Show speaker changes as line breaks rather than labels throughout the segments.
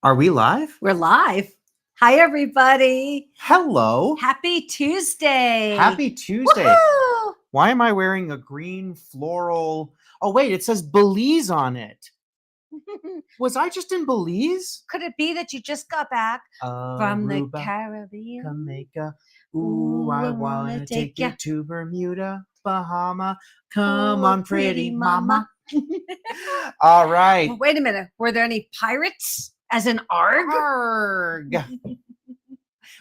Are we live?
We're live. Hi, everybody.
Hello.
Happy Tuesday.
Happy Tuesday.
Woohoo!
Why am I wearing a green floral? Oh, wait, it says Belize on it. Was I just in Belize?
Could it be that you just got back from the
Aruba,
Caribbean?
Jamaica. Ooh, I wanna take you to Bermuda, Bahama. Come
Oh,
on, pretty mama. All right.
Well, wait a minute. Were there any pirates? As in ARG?
Arg.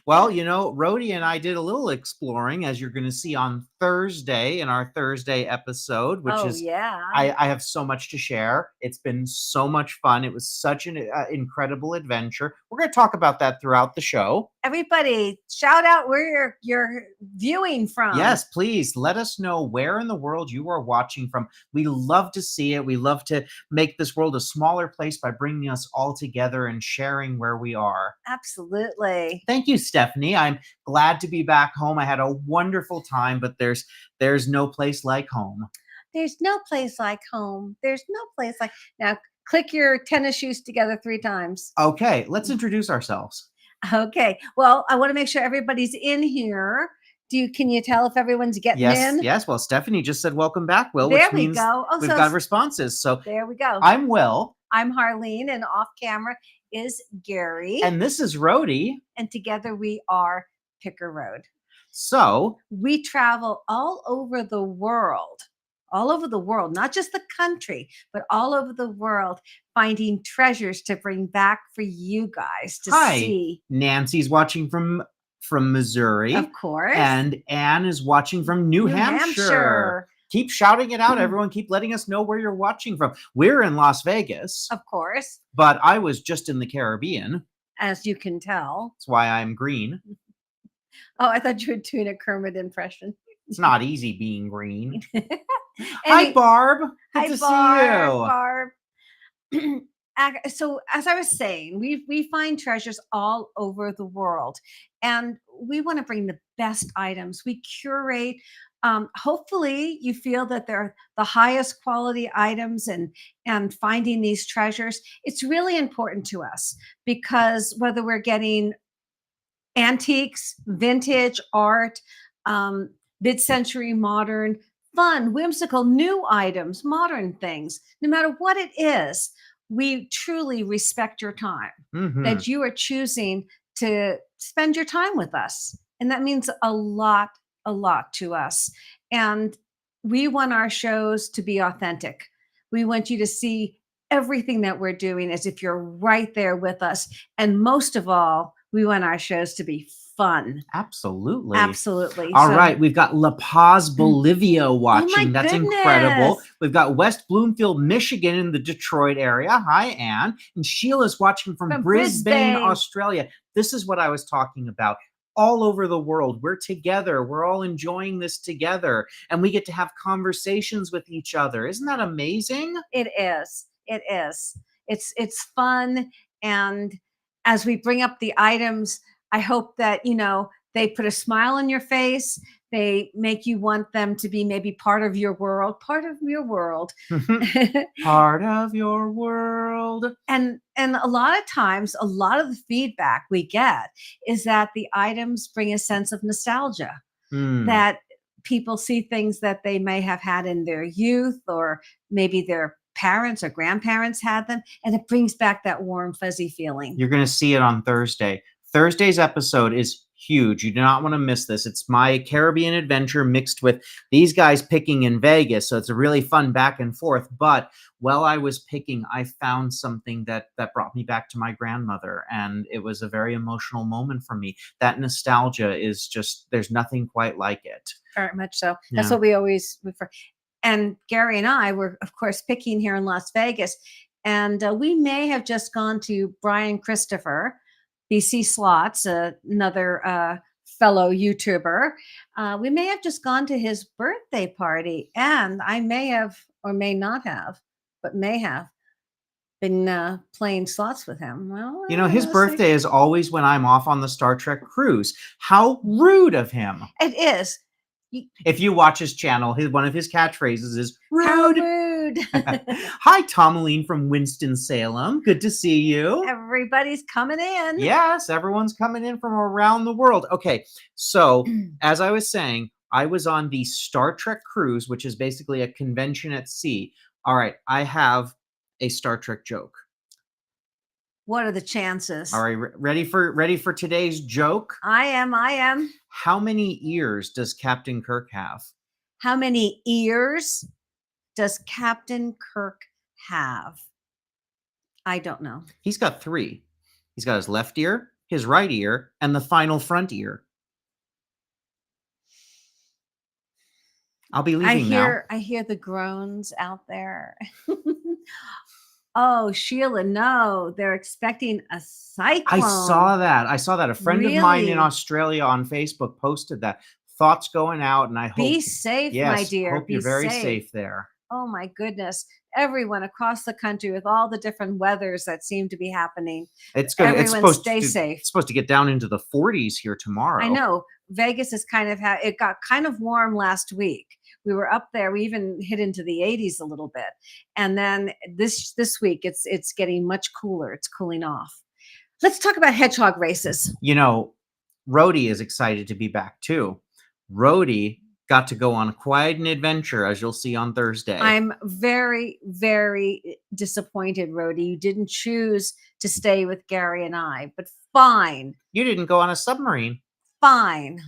Well, you know, Rhodey and I did a little exploring, as you're going to see on Thursday in our Thursday episode, which is
yeah.
I have so much to share. It's been so much fun. It was such an incredible adventure. We're going to talk about that throughout the show.
Everybody, shout out where you're viewing from.
Yes, please let us know where in the world you are watching from. We love to see it. We love to make this world a smaller place by bringing us all together and sharing where we are.
Absolutely.
Thank you, Stephanie. I'm glad to be back home. I had a wonderful time, but there's no place like home.
There's no place like home. There's no place like... Now, click your tennis shoes together 3 times.
Okay, let's introduce ourselves.
Okay. Well, I want to make sure everybody's in here. Can you tell if everyone's getting in?
Yes. Well, Stephanie just said welcome back, Will,
There
which
we
means
go. Oh,
we've
so
got responses. So
there we go.
I'm Will.
I'm Harleen, and off camera is Gary.
And this is Rhodey.
And together we are Picker Road.
So
we travel all over the world, not just the country, but all over the world, finding treasures to bring back for you guys to see.
Nancy's watching from Missouri.
Of course.
And Anne is watching from New Hampshire. Keep shouting it out, everyone. Keep letting us know where you're watching from. We're in Las Vegas.
Of course.
But I was just in the Caribbean.
As you can tell.
That's why I'm green.
Oh, I thought you were doing a Kermit impression.
It's not easy being green. Hi, Barb. Good to see you.
Barb. So as I was saying, we find treasures all over the world, and we want to bring the best items. We curate. Hopefully you feel that they're the highest quality items, and finding these treasures, it's really important to us, because whether we're getting antiques, vintage art, mid-century modern, fun, whimsical, new items, modern things, no matter what it is, we truly respect your time, that you are choosing to spend your time with us. And that means a lot to us. And we want our shows to be authentic. We want you to see everything that we're doing as if you're right there with us. And most of all, we want our shows to be fun.
Absolutely.
All
right. We've got La Paz, Bolivia watching. That's incredible. We've got West Bloomfield, Michigan in the Detroit area. Hi, Anne. And Sheila's watching from Brisbane, Australia. This is what I was talking about. All over the world, we're together. We're all enjoying this together. And we get to have conversations with each other. Isn't that amazing?
It is. It is. It's fun. And as we bring up the items, I hope that, they put a smile on your face. They make you want them to be maybe part of your world. Part of your world. And a lot of times, a lot of the feedback we get is that the items bring a sense of nostalgia. That people see things that they may have had in their youth, or maybe their parents or grandparents had them, and it brings back that warm, fuzzy feeling.
You're going to see it on Thursday. Thursday's episode is huge. You do not want to miss this. It's my Caribbean adventure mixed with these guys picking in Vegas. So it's a really fun back and forth. But while I was picking, I found something that brought me back to my grandmother. And it was a very emotional moment for me. That nostalgia is just, there's nothing quite like it.
Very much so. Yeah. That's what we always refer. And Gary and I were, of course, picking here in Las Vegas. And we may have just gone to Brian Christopher, BC Slots, another fellow YouTuber. We may have just gone to his birthday party, and I may have, or may not have, but may have been playing slots with him. Well,
his birthday is always when I'm off on the Star Trek cruise. How rude of him.
It is.
If you watch his channel, one of his catchphrases is
How
rude.
rude.
Hi, Tomaline from Winston-Salem. Good to see you.
Everybody's coming in.
Yes, everyone's coming in from around the world. Okay, so as I was saying, I was on the Star Trek cruise, which is basically a convention at sea. All right, I have a Star Trek joke.
What are the chances?
All right, ready for today's joke?
I am.
How many ears does Captain Kirk have?
How many ears does Captain Kirk have? I don't know.
He's got 3. He's got his left ear, his right ear, and the final front ear. I'll be leaving now.
I hear the groans out there. Oh, Sheila, no, they're expecting a cyclone.
I saw that. A friend of mine in
Really?
Australia on Facebook posted that. Thoughts going out, and I hope
Be safe, my
yes,
dear.
hope you're
Be
very safe there.
Oh my goodness. Everyone across the country with all the different weathers that seem to be happening. Everyone stay safe.
It's supposed to get down into the 40s here tomorrow.
I know. Vegas is kind of it got kind of warm last week. We were up there. We even hit into the 80s a little bit. And then this week it's getting much cooler. It's cooling off. Let's talk about hedgehog races.
You know, Rhodey is excited to be back too. Rhodey got to go on quite an adventure, as you'll see on Thursday.
I'm very, very disappointed, Rhodey. You didn't choose to stay with Gary and I, but fine.
You didn't go on a submarine.
Fine.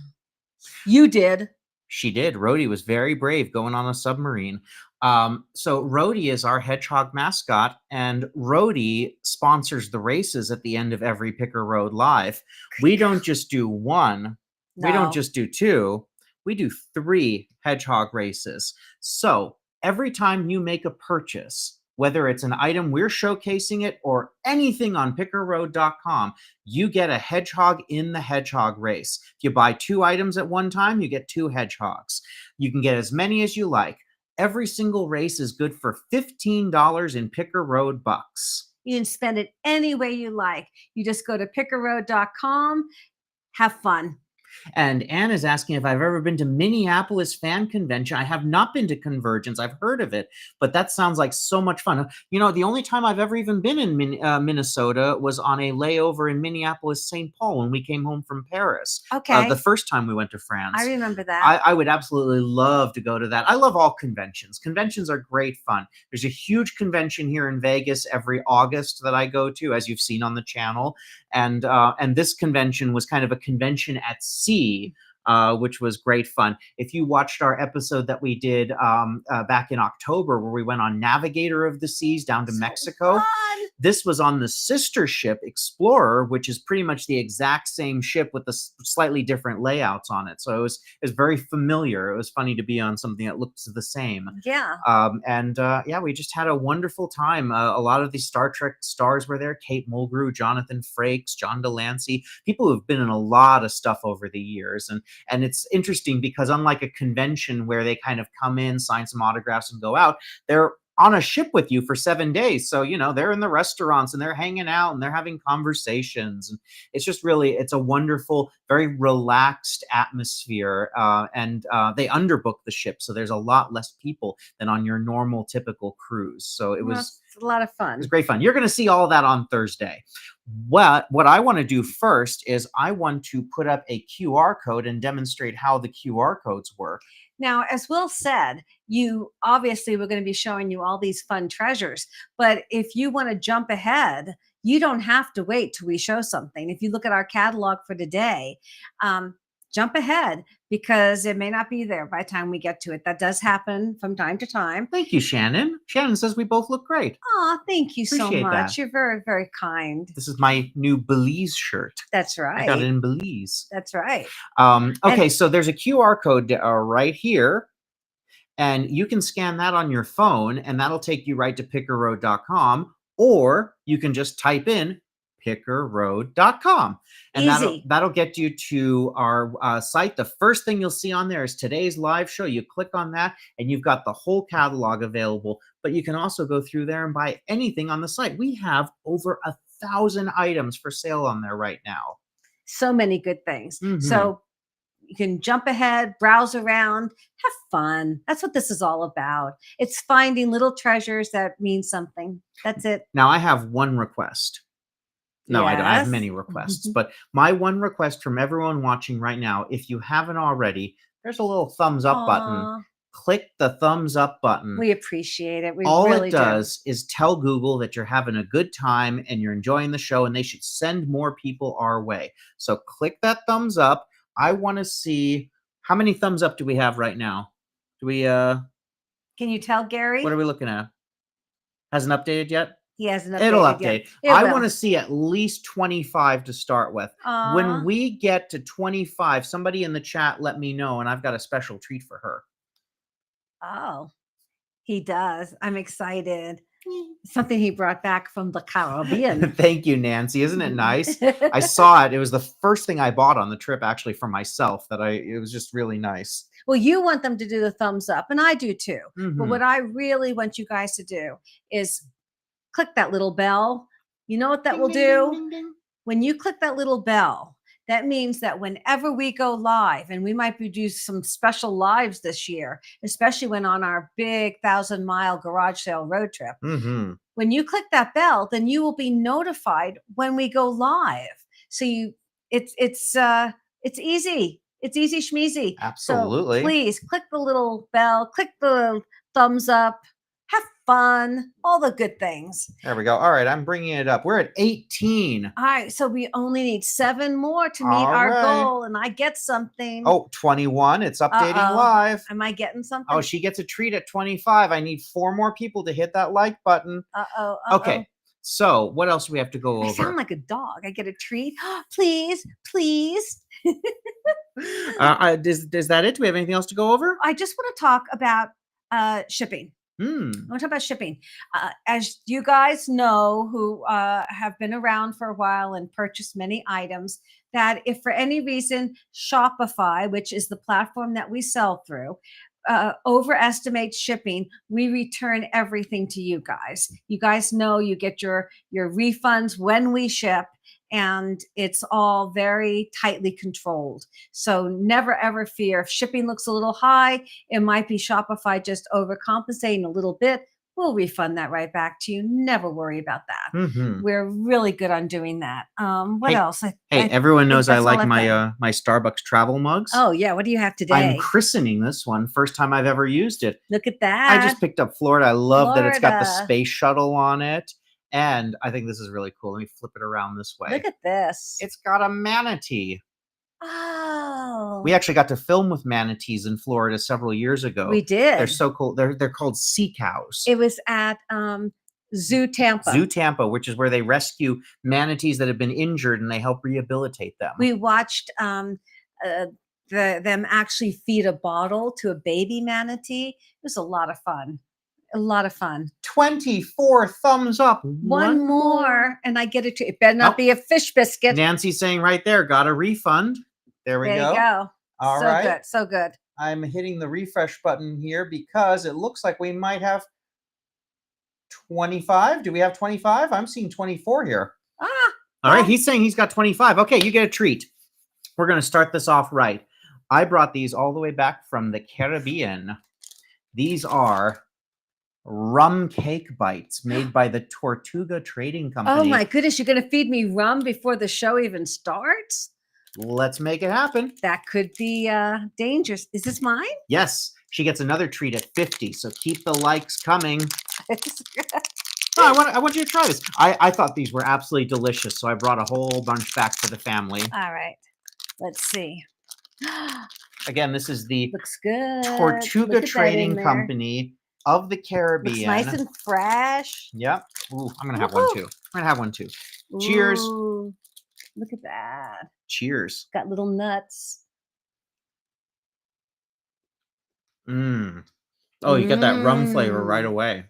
You did.
She did. Rhodey was very brave going on a submarine. So Rhodey is our hedgehog mascot, and Rhodey sponsors the races at the end of every Picker Road Live. We don't just do one.
No.
We don't just do 2. We do 3 hedgehog races. So every time you make a purchase, whether it's an item we're showcasing it or anything on pickerroad.com, you get a hedgehog in the hedgehog race. If you buy 2 items at one time, you get 2 hedgehogs. You can get as many as you like. Every single race is good for $15 in Picker Road bucks.
You can spend it any way you like. You just go to pickerroad.com, have fun.
And Anne is asking if I've ever been to Minneapolis Fan Convention. I have not been to Convergence. I've heard of it, but that sounds like so much fun. You know, the only time I've ever even been in Minnesota was on a layover in Minneapolis, St. Paul, when we came home from Paris.
Okay.
The first time we went to France.
I remember that.
I would absolutely love to go to that. I love all conventions. Conventions are great fun. There's a huge convention here in Vegas every August that I go to, as you've seen on the channel. And this convention was kind of a convention at sea, which was great fun. If you watched our episode that we did back in October, where we went on Navigator of the Seas down to Mexico,
fun.
This was on the sister ship Explorer, which is pretty much the exact same ship with the slightly different layouts on it. So it was very familiar. It was funny to be on something that looks the same.
Yeah.
Yeah, we just had a wonderful time. A lot of the Star Trek stars were there. Kate Mulgrew, Jonathan Frakes, John Delancey, people who have been in a lot of stuff over the years. And it's interesting because unlike a convention where they kind of come in, sign some autographs and go out, they're on a ship with you for 7 days. So, you know, they're in the restaurants and they're hanging out and they're having conversations. And it's just really, it's a wonderful, very relaxed atmosphere. And they underbook the ship. So there's a lot less people than on your normal, typical cruise. So it was
a lot of fun.
It was great fun. You're going to see all that on Thursday. What I want to do first is I want to put up a QR code and demonstrate how the QR codes work.
Now, as Will said, you obviously we're going to be showing you all these fun treasures, but if you want to jump ahead, you don't have to wait till we show something. If you look at our catalog for today, jump ahead because it may not be there by the time we get to it. That does happen from time to time.
Thank you, Shannon. Shannon says we both look great.
Oh, thank you so
Appreciate
much.
that.
You're very, very kind.
This is my new Belize shirt.
That's right.
I got it in Belize.
That's right.
Okay, so there's a QR code right here, and you can scan that on your phone, and that'll take you right to pickerroad.com, or you can just type in pickerroad.com, and that'll get you to our site. The first thing you'll see on there is today's live show. You click on that and you've got the whole catalog available, but you can also go through there and buy anything on the site. We have over 1,000 items for sale on there right now.
So many good things.
Mm-hmm.
So you can jump ahead, browse around, have fun. That's what this is all about. It's finding little treasures that mean something. That's it.
Now, I have one request. No, I don't. I have
Yes.
many requests, but my one request from everyone watching right now, if you haven't already, there's a little thumbs up button.
Aw,
Click the thumbs up button.
we appreciate it. We
All
really
it does is tell Google that you're having a good time and you're enjoying the show, and they should send more people our way. So click that thumbs up. I want to see how many thumbs up do we have right now? Do we
Can you tell, Gary?
what are we looking at? Hasn't updated yet?
He hasn't updated
It'll
yet.
update.
It
I
will.
want to see at least 25 to start with.
Aw.
When we get to 25, somebody in the chat let me know, and I've got a special treat for her.
Oh, he does. I'm excited. Something he brought back from the Caribbean.
Thank you, Nancy. Isn't it nice? I saw it. It was the first thing I bought on the trip, actually, for myself. It was just really nice.
Well, you want them to do the thumbs up, and I do too. But
Mhm.
what I really want you guys to do is click that little bell. You know what that will do? When you click that little bell, that means that whenever we go live, and we might be doing some special lives this year, especially when on our big 1,000-mile garage sale road trip,
Mhm.
when you click that bell, then you will be notified when we go live. So it's easy. It's easy schmeezy.
Absolutely.
So please click the little bell, click the thumbs up, have fun, all the good things.
There we go. All right, I'm bringing it up. We're at 18.
All right, so we only need 7 more to meet
All
our
right.
goal, and I get something.
Oh, 21. It's updating
Uh-oh.
live.
Am I getting something?
Oh, she gets a treat at 25. I need 4 more people to hit that like button.
Uh-oh.
Okay. So, what else do we have to go
I
over?
sound like a dog. I get a treat. Please, please.
Is that it? Do we have anything else to go over?
I just want to talk about shipping. I
Hmm.
want to talk about shipping. As you guys know, who have been around for a while and purchased many items, that if for any reason Shopify, which is the platform that we sell through, overestimates shipping, we return everything to you guys. You guys know you get your refunds when we ship, and it's all very tightly controlled. So never ever fear. If shipping looks a little high, it might be Shopify just overcompensating a little bit. We'll refund that right back to you. Never worry about that.
Mhm.
We're really good on doing that. What
Hey,
else?
Hey, everyone
think
knows I
that's all
like
I've got.
my Starbucks travel mugs.
Oh yeah, what do you have today?
I'm christening this one. First time I've ever used it.
Look at
I
that.
just picked up Florida. I love that it's got the
Florida.
space shuttle on it. And I think this is really cool. Let me flip it around this way.
Look at this.
It's got a manatee.
Oh,
We actually got to film with manatees in Florida several years ago.
we did.
They're so cool. They're called sea cows.
It was at Zoo Tampa.
Zoo Tampa, which is where they rescue manatees that have been injured and they help rehabilitate them.
We watched them actually feed a bottle to a baby manatee. It was a lot of fun. A lot of fun.
24 thumbs up.
One more, and I get it. It better not
Oh.
be a fish biscuit.
Nancy's saying right there, got a refund. There we
There
go.
you go.
All
so
right.
good. So good.
I'm hitting the refresh button here because it looks like we might have 25. Do we have 25? I'm seeing 24 here.
Ah,
All right,
well.
he's saying he's got 25. Okay, you get a treat. We're going to start this off right. I brought these all the way back from the Caribbean. These are rum cake bites made by the Tortuga Trading Company.
Oh my goodness, you're going to feed me rum before the show even starts?
Let's make it happen.
That could be dangerous. Is this mine?
Yes, she gets another treat at 50, so keep the likes coming. No, I want you to try this. I thought these were absolutely delicious, so I brought a whole bunch back for the family.
All right. Let's see.
Again, this is the
Looks good.
Tortuga
Look at that in
Trading
there.
Company of the Caribbean.
Looks nice and fresh.
Yep. Ooh, I'm gonna have one too. I'm gonna have one too. Cheers.
Ooh, look at that.
Cheers.
Got little nuts.
Mmm. Oh, you get that rum flavor right away.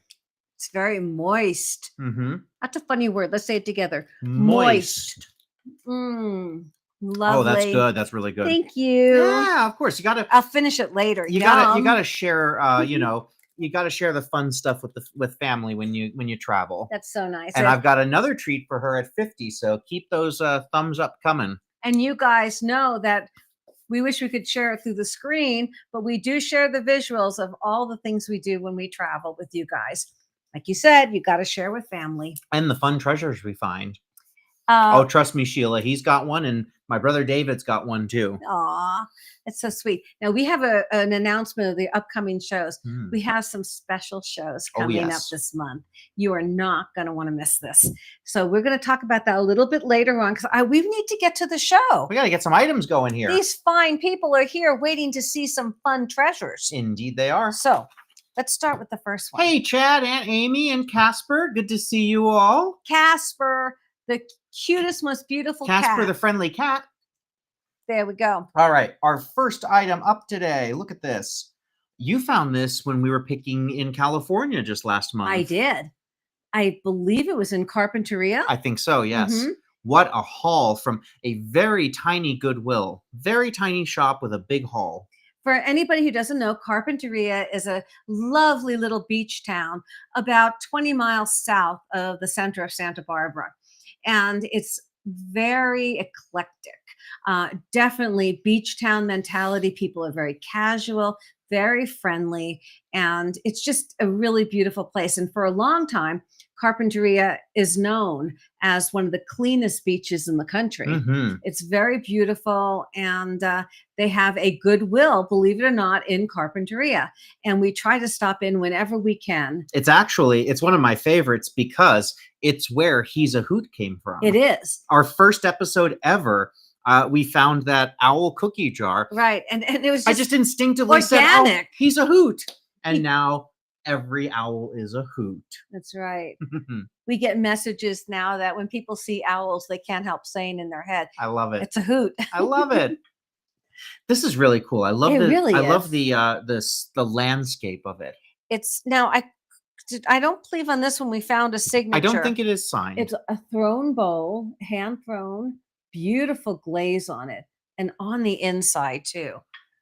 It's very moist.
Mm-hmm.
That's a funny word. Let's say it together.
Moist.
Mmm. Lovely.
Oh, that's good. That's really good.
Thank you.
Yeah, of course. You gotta.
I'll finish it later.
You gotta share. You know, you gotta share the fun stuff with family when you travel.
That's so nice.
And I've got another treat for her at 50. So keep those thumbs up coming.
And you guys know that We wish we could share it through the screen, but we do share the visuals of all the things we do when we travel with you guys. Like you said, you got to share with family.
And the fun treasures we find. Oh,
Uh,
trust me, Sheila. He's got one, and my brother David's got one too.
Aw, it's so sweet. Now we have an announcement of the upcoming shows.
Mm.
We have some special shows
Oh,
coming up
yes.
this month. You are not going to want to miss this. So we're going to talk about that a little bit later on because we need to get to the show.
We got to get some items going here.
These fine people are here waiting to see some fun treasures.
Indeed, they are.
So let's start with the first one.
Hey, Chad, Aunt Amy, and Casper. Good to see you all.
Casper, the cutest, most beautiful
Casper,
cat.
the friendly cat.
There we go.
All right, our first item up today. Look at this. You found this when we were picking in California just last month.
I did. I believe it was in Carpinteria.
I think so, yes.
Mhm.
What a haul from a very tiny Goodwill. Very tiny shop with a big haul.
For anybody who doesn't know, Carpinteria is a lovely little beach town about 20 miles south of the center of Santa Barbara. And it's very eclectic. Definitely beach town mentality. People are very casual, very friendly, and it's just a really beautiful place. And for a long time, Carpinteria is known as one of the cleanest beaches in the country.
Mm-hmm.
It's very beautiful, and they have a Goodwill, believe it or not, in Carpinteria. And we try to stop in whenever we can.
It's one of my favorites because it's where He's a Hoot came from.
It is.
Our first episode ever, we found that owl cookie jar.
Right. And it was
I just instinctively said, oh,
organic.
he's a hoot. And now every owl is a hoot.
That's right. We get messages now that when people see owls, they can't help saying in their head,
I love it.
it's a hoot.
I love it. This is really cool. I love love the landscape of it.
It's now I don't believe on this one we found a signature.
I don't think it is signed.
It's a thrown bowl, hand thrown, beautiful glaze on it, and on the inside too.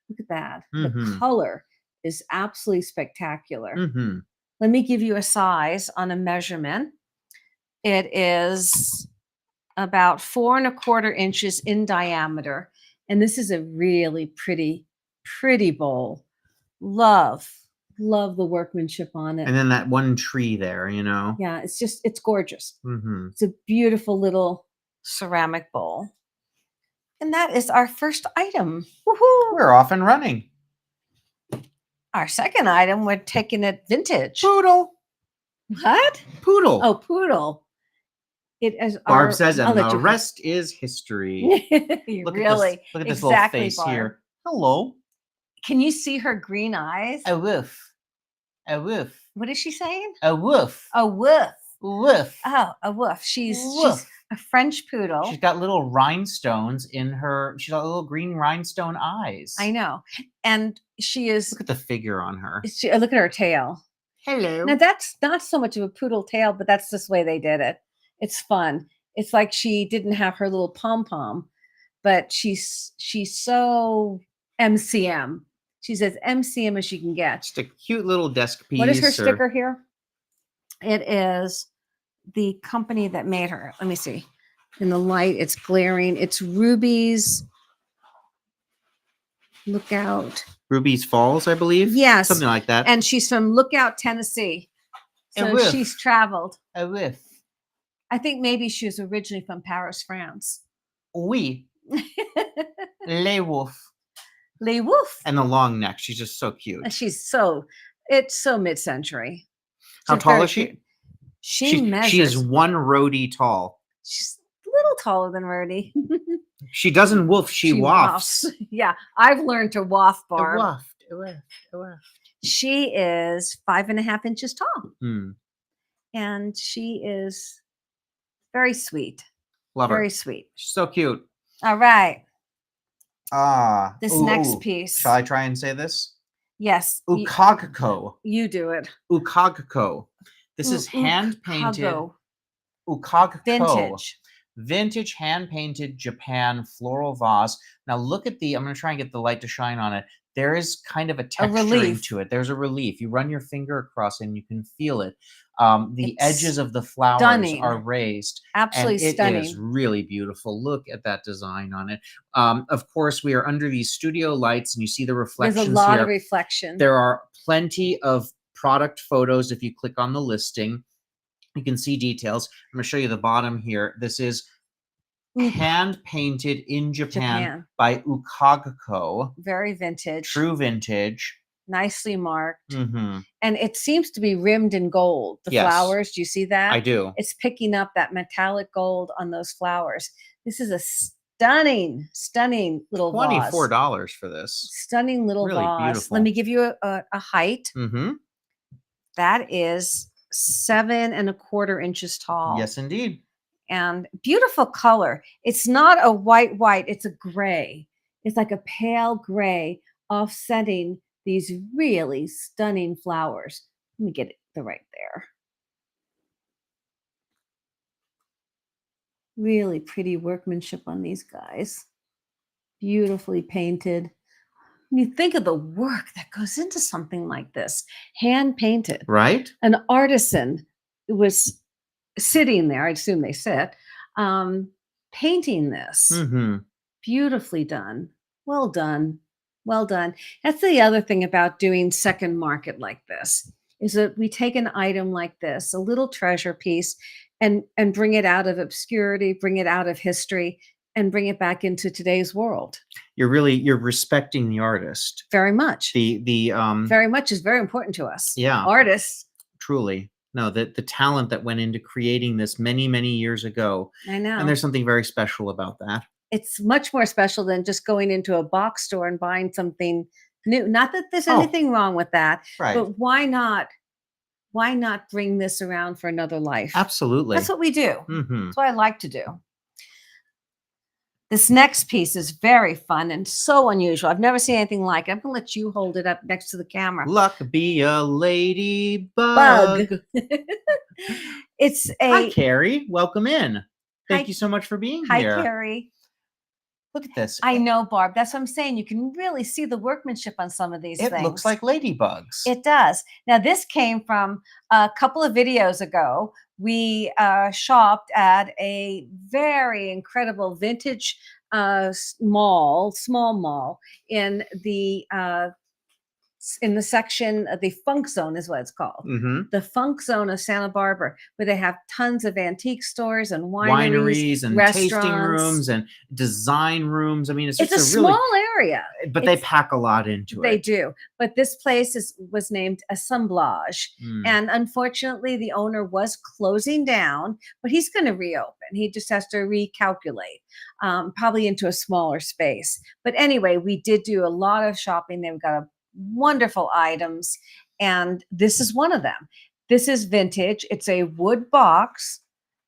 Look at that. The color is absolutely spectacular.
Mm-hmm.
Let me give you a size on a measurement. It is about 4 1/4 inches in diameter. And this is a really pretty bowl. Love the workmanship on it.
And then that one tree there, you know?
Yeah, it's gorgeous.
Mm-hmm.
It's a beautiful little ceramic bowl. And that is our first item. Woohoo!
We're off and running.
Our second item, we're taking it vintage.
Poodle.
What?
Poodle.
Oh, Poodle. It is.
Barb says, and the rest is history.
Look
Look at this little face
Barb.
here. Hello.
Can you see her green eyes?
A woof. A woof.
What is she saying?
A woof.
A woof.
Woof.
Oh, a woof. She's a French poodle.
She's got little rhinestones in her. She's got little green rhinestone eyes.
I know. And she is.
Look at the figure on her.
Look at her tail.
Hello.
Now, that's not so much of a poodle tail, but that's just the way they did it. It's fun. It's like she didn't have her little pom-pom, but she's so MCM. She's as MCM as she can get.
Just a cute little desk piece.
What is her sticker here? It is the company that made her. Let me see. In the light, it's glaring. It's Ruby's Lookout.
Ruby's Falls, I believe.
Yes.
Something like that.
And she's from Lookout, Tennessee. So she's traveled.
A whiff.
I think maybe she was originally from Paris, France.
Oui. Les Wolf.
Les Wolf.
And the long neck. She's just so cute.
It's so mid-century.
How tall is she?
She measures.
She is 1 roadie tall.
She's a little taller than Rhodey.
She doesn't wolf, she wafts.
Yeah, I've learned to waft, Barb.
A waft.
She is 5.5 inches tall.
Hmm.
And she is very sweet.
Love her.
Very sweet.
She's so cute.
All right.
This
next piece.
Shall I try and say this?
Yes.
Ukagko.
You do it.
Ukagko. This is hand painted. Ukagko. Vintage hand painted Japan floral vase. Now look at I'm going to try and get the light to shine on it. there is kind of a
A
texturing
relief.
to it. There's a relief. You run your finger across and you can feel it. The
It's
edges of the flowers
stunning.
are raised,
Absolutely
and it is
stunning.
really beautiful. Look at that design on it. Of course, we are under these studio lights, and you see the
There's
reflections
a lot
here.
of reflection.
There are plenty of product photos. If you click on the listing, you can see details. I'm going to show you the bottom here. This is hand painted in Japan by Ukagako.
Very vintage.
True vintage.
Nicely marked.
Mm-hmm.
And it seems to be rimmed in gold. The flowers, do you see that?
I do.
It's picking up that metallic gold on those flowers. This is a stunning, stunning little vase.
$24 for this.
Stunning little
Really
vase.
beautiful.
Let me give you a height.
Mm-hmm.
That is 7¼ inches tall.
Yes, indeed.
And beautiful color. It's not a white, it's a gray. It's like a pale gray offsetting these really stunning flowers. Let me get it right there. Really pretty workmanship on these guys. Beautifully painted. When you think of the work that goes into something like this, hand painted.
Right?
An artisan was sitting there, I assume they sit, painting this.
Mm-hmm.
Beautifully done. Well done. Well done. That's the other thing about doing second market like this, is that we take an item like this, a little treasure piece, and bring it out of obscurity, bring it out of history, and bring it back into today's world.
You're respecting the artist.
Very much.
The
very much is very important to us.
Yeah.
Artists.
Truly. No, the talent that went into creating this many, many years ago.
I know.
And there's something very special about that.
It's much more special than just going into a box store and buying something new. Not that there's anything wrong with that,
right.
But why not bring this around for another life?
Absolutely.
That's what we do.
Mm-hmm.
That's what I like to do. This next piece is very fun and so unusual. I've never seen anything like it. I'm going to let you hold it up next to the camera.
Luck be a ladybug.
It's a...
Hi, Carrie. Welcome in. Thank you so much for being here.
Hi, Carrie.
Look at this.
I know, Barb. That's what I'm saying. You can really see the workmanship on some of these things.
It looks like ladybugs.
It does. Now, this came from a couple of videos ago. We shopped at a very incredible vintage small mall in the section of the funk zone is what it's called.
Mm-hmm.
The funk zone of Santa Barbara, where they have tons of antique stores and wineries
and tasting rooms and design rooms. I mean, it's just
a small area,
but they pack a lot into it.
They do. But this place was named Assemblage. And unfortunately, the owner was closing down, but he's going to reopen. He just has to recalculate, probably into a smaller space. But anyway, we did do a lot of shopping. They've got wonderful items, and this is one of them. This is vintage. It's a wood box,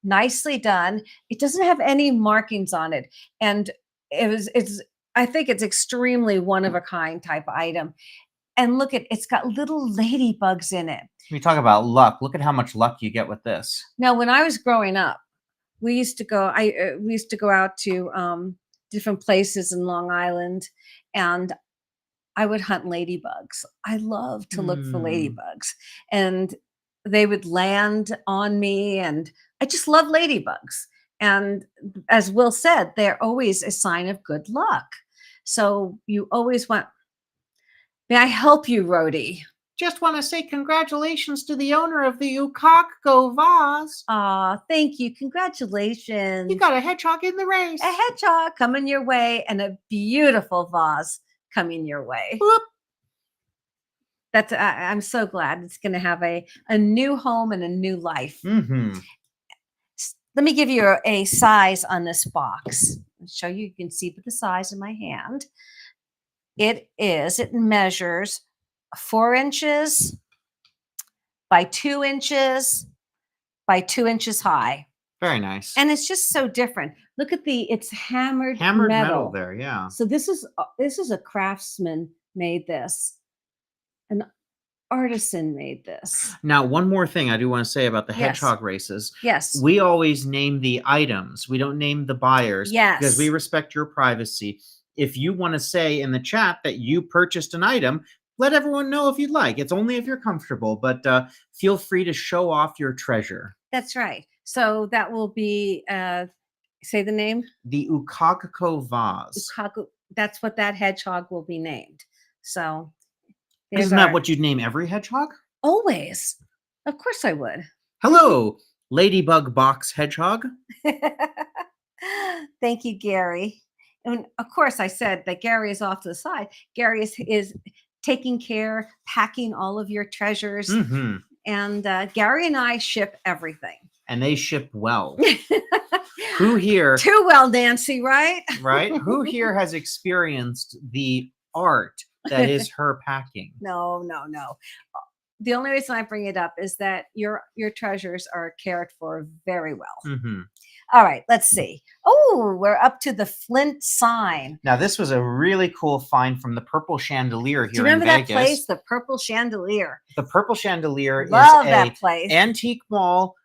nicely done. It doesn't have any markings on it, and I think it's extremely one of a kind type item. And look it's got little ladybugs in it.
We talk about luck. Look at how much luck you get with this.
Now, when I was growing up, we used to go out to different places in Long Island, and I would hunt ladybugs. I love to look for ladybugs, and they would land on me, and I just love ladybugs. And as Will said, they're always a sign of good luck. So you always want, may I help you, Rhodey?
Just want to say congratulations to the owner of the Ukagako vase.
Thank you. Congratulations.
You got a hedgehog in the race.
A hedgehog coming your way, and a beautiful vase coming your way.
Whoop.
That's I'm so glad it's going to have a new home and a new life.
Mm-hmm.
Let me give you a size on this box. I'll show you. You can see the size in my hand. It measures 4 inches by 2 inches by 2 inches high.
Very nice.
And it's just so different. Look at it's hammered
metal there, yeah.
So this is a craftsman made this. An artisan made this.
Now, one more thing I do want to say about the hedgehog races.
Yes.
We always name the items. We don't name the buyers.
Yes.
Because we respect your privacy. if you want to say in the chat that you purchased an item, let everyone know if you'd like. It's only if you're comfortable, but feel free to show off your treasure.
That's right. So that will be, say the name?
The Ukagako vase.
That's what that hedgehog will be named. So
isn't that what you'd name every hedgehog?
Always. Of course I would.
Hello, Ladybug box hedgehog.
Thank you, Gary. And of course, I said that Gary is off to the side. Gary is taking care, packing all of your treasures.
Mm-hmm.
And Gary and I ship everything.
And they ship well. Who here?
Too well, Nancy, right?
Right? Who here has experienced the art that is her packing?
No. The only reason I bring it up is that your treasures are cared for very well.
Mm-hmm.
All right, let's see. Oh, we're up to the flint sign.
Now, this was a really cool find from the Purple Chandelier here in Vegas.
Do you remember that place, the Purple Chandelier?
The Purple Chandelier
Love
is
that place.
Antique mall,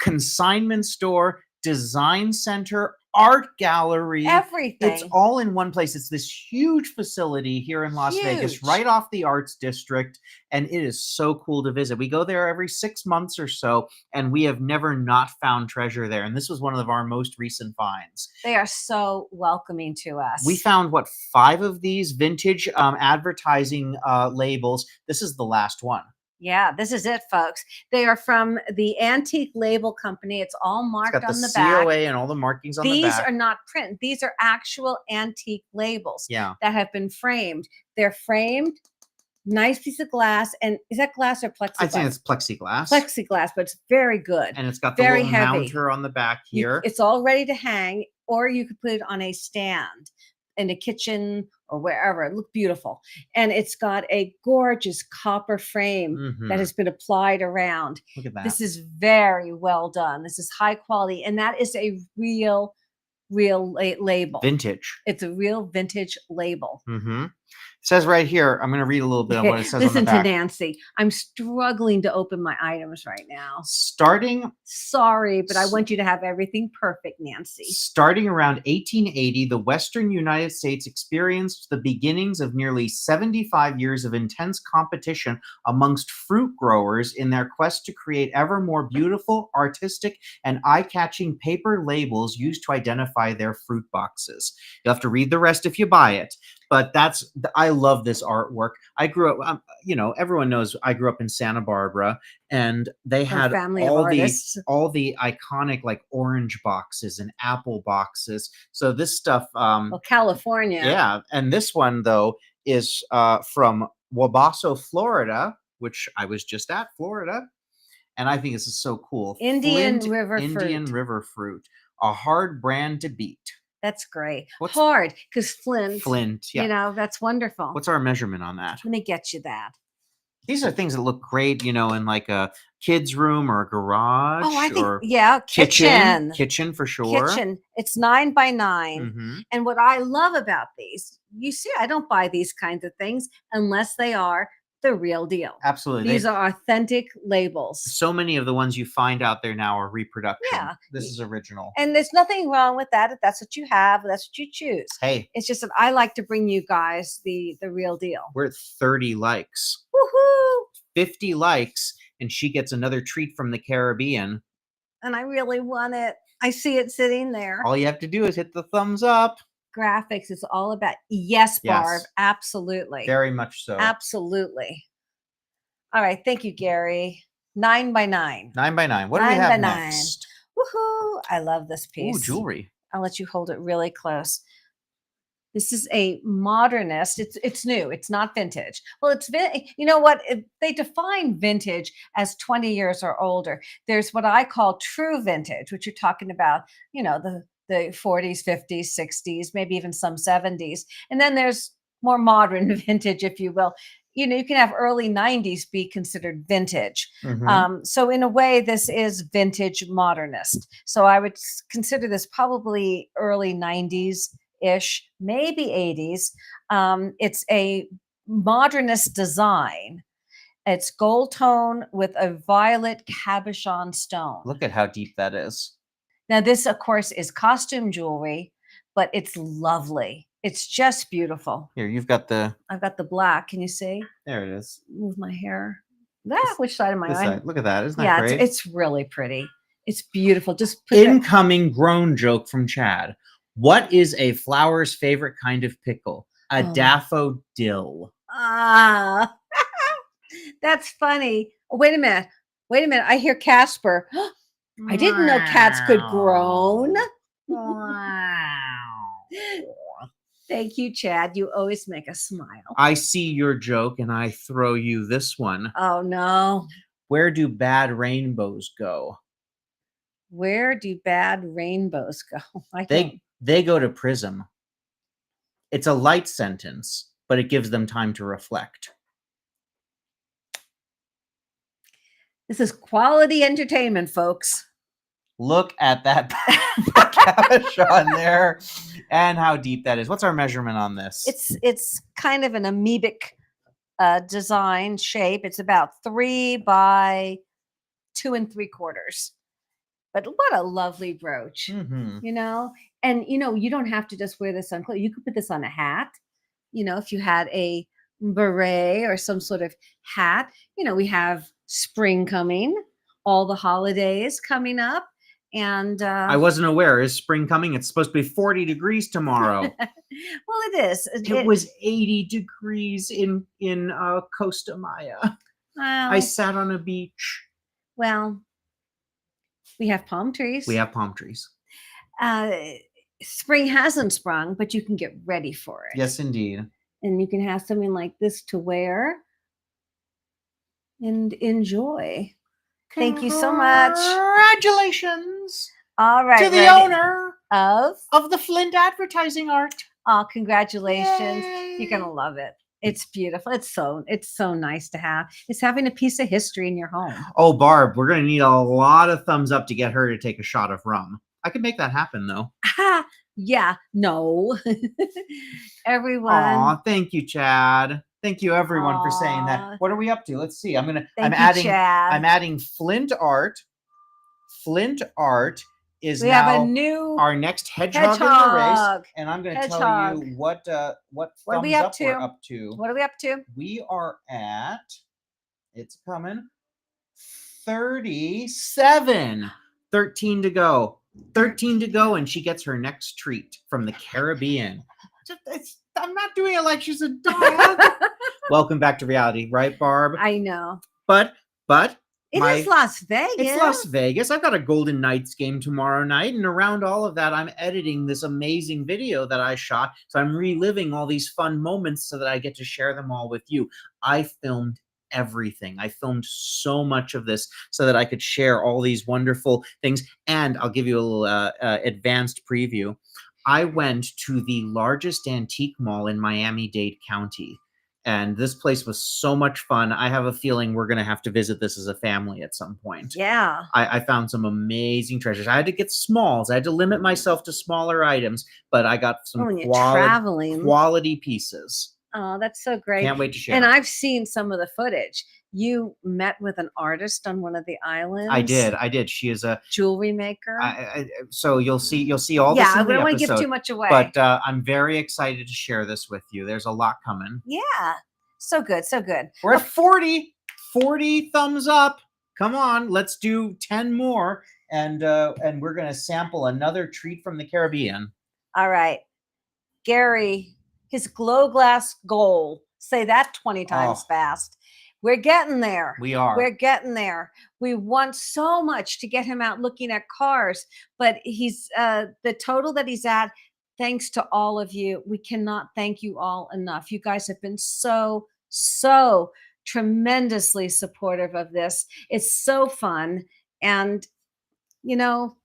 consignment store, design center, art gallery.
Everything.
It's all in one place. It's this huge facility here in Las Vegas, right off the Arts District, and it is so cool to visit. We go there every 6 months or so, and we have never not found treasure there, and this was one of our most recent finds.
They are so welcoming to us.
We found, 5 of these vintage advertising labels. This is the last one.
Yeah, this is it, folks. They are from the Antique Label Company. It's all marked on the back.
COA and all the markings on the back.
These are not print. These are actual antique labels
that
have been framed. They're framed, nice piece of glass. And is that glass or plexiglass?
I think it's plexiglass.
Plexiglass, but it's very good.
And it's got the
very
little
heavy.
mounter on the back here.
It's all ready to hang, or you could put it on a stand in the kitchen or wherever. It looked beautiful. And it's got a gorgeous copper frame that has been applied around.
Look at that.
This is very well done. This is high quality. And that is a real label.
Vintage.
It's a real vintage label.
Mm-hmm. It says right here, I'm going to read a little bit of what it says
Listen
on the back.
to Nancy. I'm struggling to open my items right now.
Sorry,
but I want you to have everything perfect, Nancy.
Starting around 1880, the Western United States experienced the beginnings of nearly 75 years of intense competition amongst fruit growers in their quest to create ever more beautiful, artistic, and eye-catching paper labels used to identify their fruit boxes. You'll have to read the rest if you buy it. But I love this artwork. I grew up, everyone knows I grew up in Santa Barbara, and they had all the iconic like orange boxes and apple boxes. So this stuff,
California.
Yeah. And this one though is from Wabasso, Florida, which I was just at, Florida. And I think this is so cool.
Indian
Flint, River fruit, a hard brand to beat.
That's great. Hard, because Flint,
yeah.
That's wonderful.
What's our measurement on that?
Let me get you that.
These are things that look great, in like a kid's room or a garage.
Oh, I think,
or
kitchen.
Kitchen for sure.
Kitchen. It's 9 by 9. And what I love about these, you see, I don't buy these kinds of things unless they are the real deal.
Absolutely.
These are authentic labels.
So many of the ones you find out there now are reproduction.
Yeah.
This is original.
And there's nothing wrong with that. If that's what you have, that's what you choose.
Hey.
It's just that I like to bring you guys the real deal.
We're at 30 likes.
Woohoo!
50 likes, and she gets another treat from the Caribbean.
And I really want it. I see it sitting there.
All you have to do is hit the thumbs up.
Graphics is all about yes, Barb.
Yes.
Absolutely.
Very much so.
Absolutely. All right. Thank you, Gary. 9 by 9.
9 by 9. What do we have next?
Woohoo! I love this piece.
Ooh, jewelry.
I'll let you hold it really close. This is a modernist. It's new. It's not vintage. Well, you know what? They define vintage as 20 years or older. There's what I call true vintage, which you're talking about, the 40s, 50s, 60s, maybe even some 70s. And then there's more modern vintage, if you will. You can have early 90s be considered vintage. So in a way, this is vintage modernist. So I would consider this probably early 90s-ish, maybe 80s. It's a modernist design. It's gold tone with a violet cabochon stone.
Look at how deep that is.
Now, this, of course, is costume jewelry, but it's lovely. It's just beautiful.
Here, you've got the.
I've got the black. Can you see?
There it is.
Move my hair. That which side am I
This
on?
side. Look at that. Isn't that
Yeah,
great?
it's really pretty. It's beautiful. Just put that.
Incoming groan joke from Chad. What is a flower's favorite kind of pickle? A
Oh.
daffodil.
Ah, that's funny. Oh, wait a minute. Wait a minute. I hear Casper. I didn't know cats could groan. Thank you, Chad. You always make us smile.
I see your joke and I throw you this one.
Oh, no.
Where do bad rainbows go?
Where do bad rainbows go? I don't.
They go to prism. It's a light sentence, but it gives them time to reflect.
This is quality entertainment, folks.
Look at that cabochon there and how deep that is. What's our measurement on this?
It's kind of an amoebic design shape. It's about 3 by 2 3/4. But what a lovely brooch, you know? And, you know, you don't have to just wear this on clothes. You could put this on a hat. You know, if you had a beret or some sort of hat, you know, we have spring coming, all the holidays coming up. And
I wasn't aware. Is spring coming? It's supposed to be 40 degrees tomorrow.
Well, it is.
It was 80 degrees in Costa Maya.
Well,
I sat on a beach.
Well, we have palm trees.
We have palm trees.
Spring hasn't sprung, but you can get ready for it.
Yes, indeed.
And you can have something like this to wear and enjoy. Thank you so much.
Congratulations.
All right.
To the owner
of
the Flint advertising art.
Oh, congratulations.
Yay.
You're gonna love it. It's beautiful. It's so nice to have. It's having a piece of history in your home.
Oh, Barb, we're gonna need a lot of thumbs up to get her to take a shot of rum. I could make that happen though.
Yeah, no. Everyone.
Aw, thank you, Chad. Thank you everyone for saying that. What are we up to? Let's see. I'm adding Flint art. Flint art is
we
now
have a new
our next hedgehog in the race. And I'm gonna tell you what thumbs
are we
up we're up to.
What are we up to?
We are at, it's coming, 37. 13 to go. 13 to go, and she gets her next treat from the Caribbean. I'm not doing it like she's a dog. Welcome back to reality, right, Barb?
I know.
But
it is Las Vegas.
It's Las Vegas. I've got a Golden Knights game tomorrow night, and around all of that, I'm editing this amazing video that I shot. So I'm reliving all these fun moments so that I get to share them all with you. I filmed everything. I filmed so much of this so that I could share all these wonderful things. And I'll give you a little advanced preview. I went to the largest antique mall in Miami-Dade County. And this place was so much fun. I have a feeling we're going to have to visit this as a family at some point.
Yeah.
I found some amazing treasures. I had to get smalls. I had to limit myself to smaller items, but I got some quality pieces.
Oh, that's so great.
Can't wait to share.
And I've seen some of the footage. You met with an artist on one of the islands.
I did. She is a
jewelry maker.
So you'll see all this in the
I don't want to give too much away.
But I'm very excited to share this with you. There's a lot coming.
Yeah. So good. So good.
We're at 40 thumbs up. Come on, let's do 10 more. And we're going to sample another treat from the Caribbean.
All right. Gary, his glow glass goal. Say that 20 times fast. We're getting there.
We are.
We're getting there. We want so much to get him out looking at cars, but he's the total that he's at, thanks to all of you. We cannot thank you all enough. You guys have been so tremendously supportive of this. It's so fun. And, you know,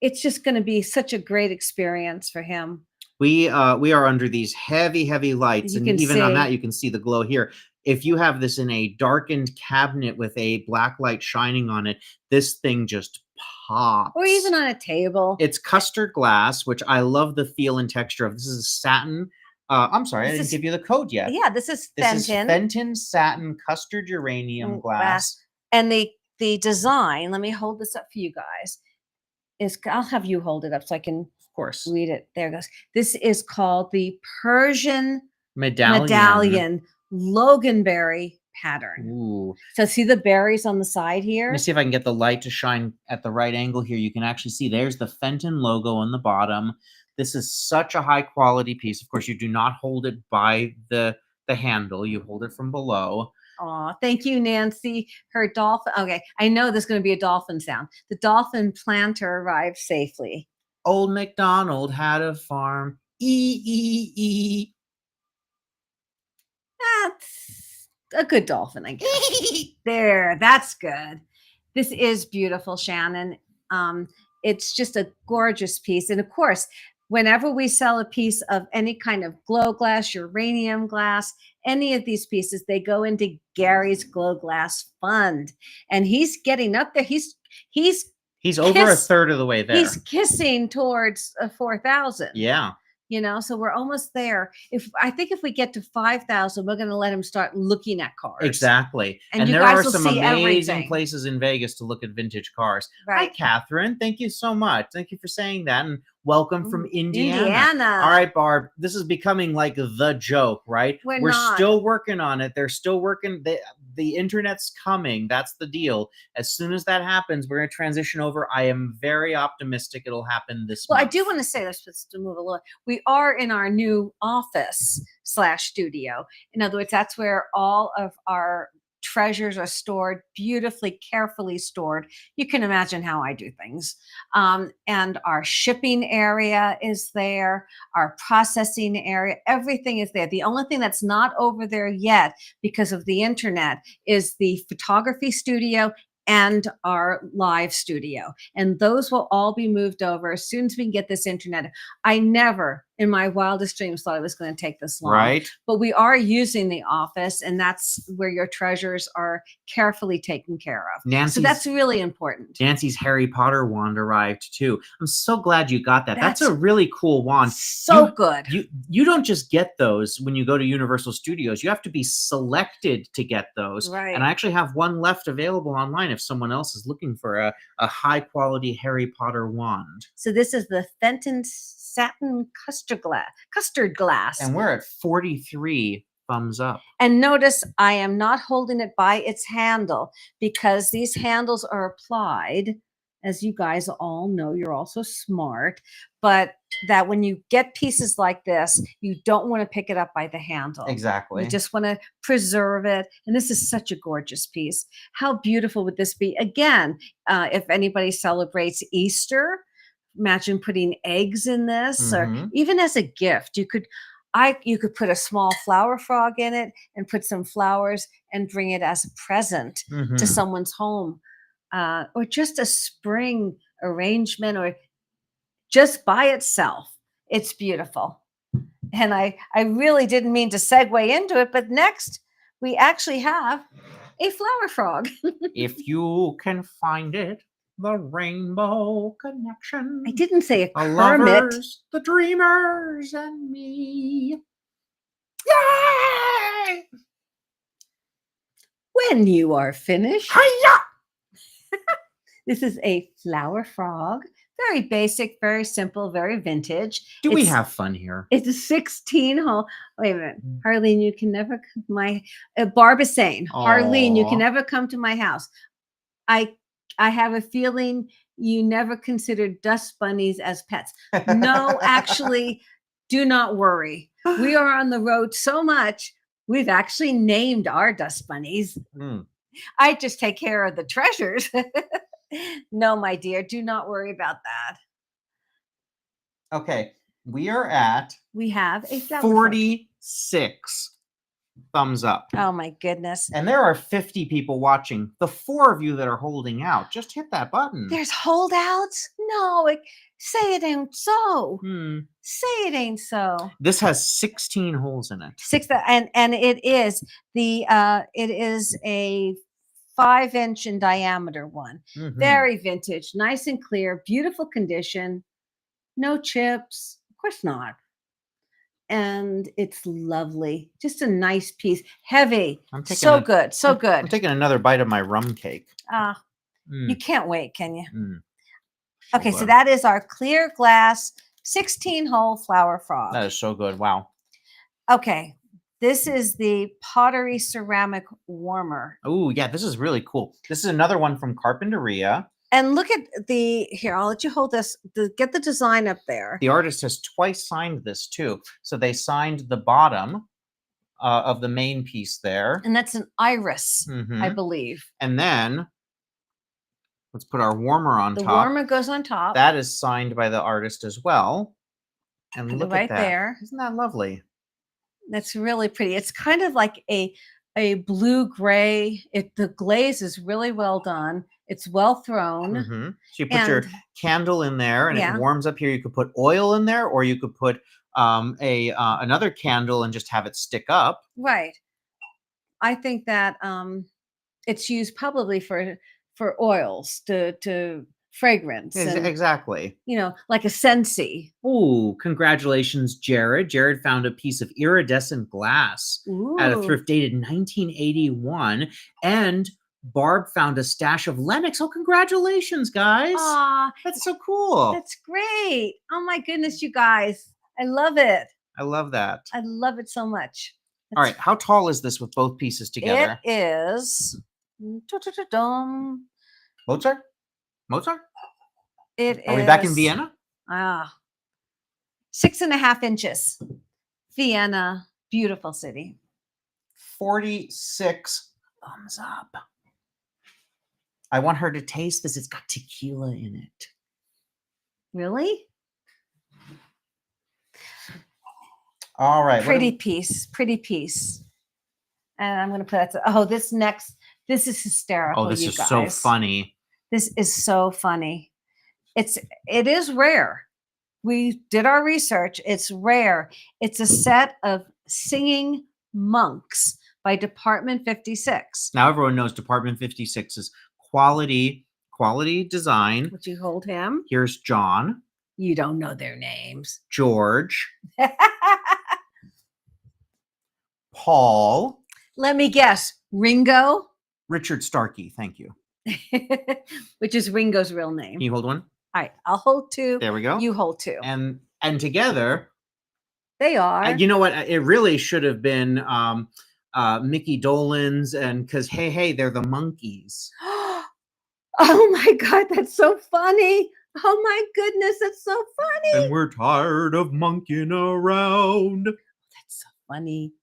it's just going to be such a great experience for him.
We are under these heavy lights, and even on that, you can see the glow here. If you have this in a darkened cabinet with a black light shining on it, this thing just pops.
Or even on a table.
It's custard glass, which I love the feel and texture of. This is satin. I'm sorry, I didn't give you the code yet.
Yeah, this is Fenton.
This is Fenton satin custard uranium glass.
And the design, let me hold this up for you guys. I'll have you hold it up so I can
Of course.
read it. There it goes. This is called the Persian
Medallion.
medallion loganberry pattern.
Ooh.
So see the berries on the side
Let me
here?
see if I can get the light to shine at the right angle here. You can actually see there's the Fenton logo on the bottom. This is such a high quality piece. Of course, you do not hold it by the handle. You hold it from below.
Oh, thank you, Nancy. Her dolphin. Okay, I know there's going to be a dolphin sound. The dolphin planter arrived safely.
Old MacDonald had a farm. E.
That's a good dolphin, I guess. There, that's good. This is beautiful, Shannon. It's just a gorgeous piece. And of course, whenever we sell a piece of any kind of glow glass, uranium glass, any of these pieces, they go into Gary's Glow Glass Fund. And he's getting up there. He's
over a third of the way there.
He's kissing towards 4,000.
Yeah.
You know, so we're almost there. I think if we get to 5,000, we're going to let him start looking at cars.
Exactly.
And
there are some amazing places in Vegas to look at vintage cars.
Right.
Hi, Catherine. Thank you so much. Thank you for saying that. And welcome from Indiana. All right, Barb. This is becoming like the joke, right? We're still working on it. They're still working. The internet's coming. That's the deal. As soon as that happens, we're going to transition over. I am very optimistic it'll happen this month.
I do want to say, let's just move a little. We are in our new office/studio. In other words, that's where all of our treasures are stored, beautifully, carefully stored. You can imagine how I do things. And our shipping area is there, our processing area, everything is there. The only thing that's not over there yet because of the internet is the photography studio and our live studio. And those will all be moved over as soon as we can get this internet. I never in my wildest dreams thought it was going to take this long.
Right.
But we are using the office, and that's where your treasures are carefully taken care of. So that's really important.
Nancy's Harry Potter wand arrived too. I'm so glad you got that. That's a really cool wand.
So good.
You don't just get those when you go to Universal Studios. You have to be selected to get those.
Right.
And I actually have one left available online if someone else is looking for a high quality Harry Potter wand.
So this is the Fenton satin custard glass.
And we're at 43 thumbs up.
And notice I am not holding it by its handle because these handles are applied, as you guys all know, you're also smart, but that when you get pieces like this, you don't want to pick it up by the handle.
Exactly.
You just want to preserve it. And this is such a gorgeous piece. How beautiful would this be? Again, if anybody celebrates Easter, imagine putting eggs in this, or even as a gift. You could put a small flower frog in it and put some flowers and bring it as a present to someone's home, or just a spring arrangement, or just by itself. It's beautiful. And I really didn't mean to segue into it, but next we actually have a flower frog.
If you can find it. The Rainbow Connection.
I didn't say a
the
hermit.
Lovers, the dreamers, and me. Yay!
When you are finished.
Hi-ya!
This is a flower frog. Very basic, very simple, very vintage.
We have fun here?
It's a 16-hole. Wait a minute. Harleen, you can never come to my... Barb is saying, Harleen, you can never come to my house. I have a feeling you never considered dust bunnies as pets. No, actually, do not worry. We are on the road so much, we've actually named our dust bunnies. I just take care of the treasures. No, my dear, do not worry about that.
Okay, we have
a
46 thumbs up.
Oh my goodness.
And there are 50 people watching. The 4 of you that are holding out, just hit that button.
There's holdouts? No, say it ain't so. Say it ain't so.
This has 16 holes in it.
And it is a 5-inch in diameter one. Very vintage, nice and clear, beautiful condition. No chips. Of course not. And it's lovely. Just a nice piece. Heavy. So good.
I'm taking another bite of my rum cake.
You can't wait, can you? Okay, so that is our clear glass 16-hole flower frog.
That is so good. Wow.
Okay, this is the Pottery ceramic warmer.
Oh, yeah, this is really cool. This is another one from Carpinteria.
And look at here, I'll let you hold this, get the design up there.
The artist has twice signed this too. So they signed the bottom of the main piece there.
And that's an iris, I believe.
And then let's put our warmer on top.
The warmer goes on top.
That is signed by the artist as well. And look
right
at that.
There.
Isn't that lovely?
That's really pretty. It's kind of like a blue-gray. The glaze is really well done. It's well thrown.
So you put your candle in there and it warms up here. You could put oil in there, or you could put another candle and just have it stick up.
Right. I think that it's used probably for oils to fragrance.
Exactly.
You know, like a Scentsy.
Oh, congratulations, Jared. Jared found a piece of iridescent glass at a thrift dated 1981. And Barb found a stash of Lenox. Oh, congratulations, guys.
Aw,
that's so cool.
That's great. Oh, my goodness, you guys. I love it.
I love that.
I love it so much.
All right. How tall is this with both pieces together?
It is.
Mozart? Mozart?
Are
we back in Vienna?
6.5 inches. Vienna, beautiful city.
46 thumbs up. I want her to taste this. It's got tequila in it.
Really?
All right.
Pretty piece. Pretty piece. And I'm going to put that. This is hysterical.
Oh, this
you
is
guys.
so funny.
This is so funny. It is rare. We did our research. It's rare. It's a set of singing monks by Department 56.
Now everyone knows Department 56 is quality design.
Would you hold him?
Here's John.
You don't know their names.
George. Paul.
Let me guess. Ringo.
Richard Starkey. Thank you.
Which is Ringo's real name.
Can you hold one?
All right, I'll hold two.
There we go.
You hold two.
And together,
they are.
You know what? It really should have been Mickey Dolenz, and because hey, they're the monkeys.
Oh my God, that's so funny. Oh my goodness, that's so funny.
And we're tired of monkeying around.
That's so funny.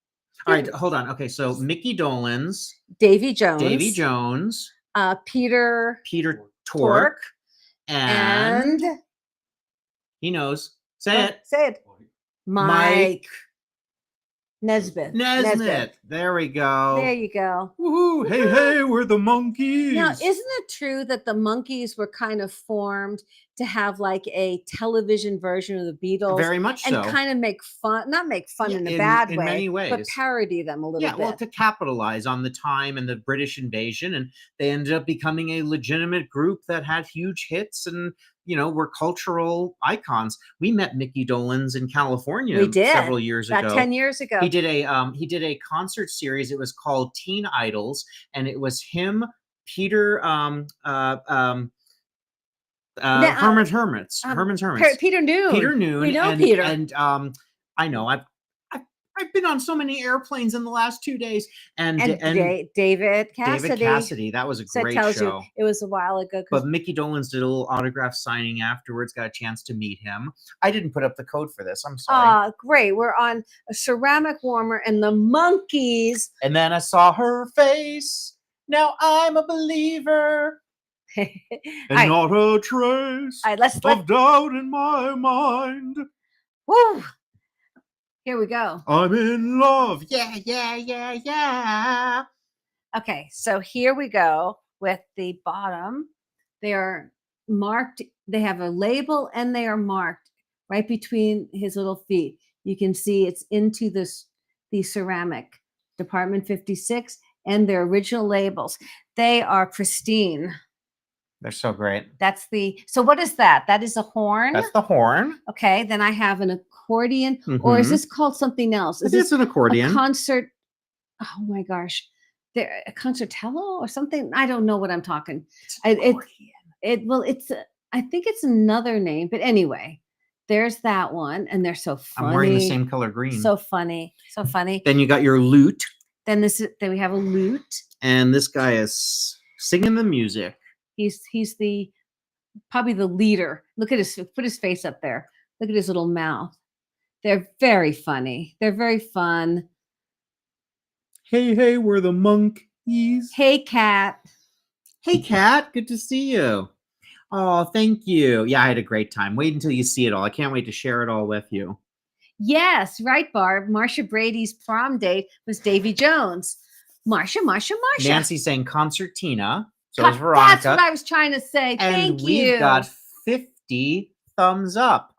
All right, hold on. Okay, so Mickey Dolenz,
Davy Jones, Peter
Tork, and he knows. Say it. Mike
Nesbitt.
There we go.
There you go.
Woohoo! Hey, we're the monkeys.
Now, isn't it true that the monkeys were kind of formed to have like a television version of the Beatles?
Very much so.
And kind of not make fun in a bad way,
in many ways,
but parody them a little bit.
Well, to capitalize on the time and the British invasion, and they ended up becoming a legitimate group that had huge hits and were cultural icons. We met Mickey Dolenz in California several years ago.
About 10 years ago.
He did a concert series. It was called Teen Idols, and it was him, Peter Herman's Hermits.
Peter Noon.
We
know Peter.
And I know I've been on so many airplanes in the last 2 days. And
David Cassidy.
That was a great show.
It was a while ago.
But Mickey Dolenz did a little autograph signing afterwards, got a chance to meet him. I didn't put up the code for this. I'm sorry.
Great. We're on a ceramic warmer and the monkeys.
And then I saw her face. Now I'm a believer. And not a trace of doubt in my mind.
Woo! Here we go.
I'm in love. Yeah.
Okay, so here we go with the bottom. They are marked. They have a label and they are marked right between his little feet. You can see it's into the ceramic, Department 56, and their original labels. They are pristine.
They're so great.
So what is that? That is a horn?
That's the horn.
Okay, then I have an accordion, or is this called something else? Is
this an accordion?
A concert? Oh my gosh. A concertello or something? I don't know what I'm talking. It's I think it's another name, but anyway, there's that one, and they're so funny.
I'm wearing the same color green.
So funny, so funny.
Then you got your lute.
Then then we have a lute.
And this guy is singing the music.
He's probably the leader. Look at put his face up there. Look at his little mouth. They're very funny. They're very fun.
Hey, we're the monkeys.
Hey, cat.
Hey, cat. Good to see you. Oh, thank you. Yeah, I had a great time. Wait until you see it all. I can't wait to share it all with you.
Yes, right, Barb. Marsha Brady's prom date was Davy Jones. Marsha.
Nancy saying concertina. So is Veronica.
That's what I was trying to say. Thank you.
And we've got 50 thumbs up.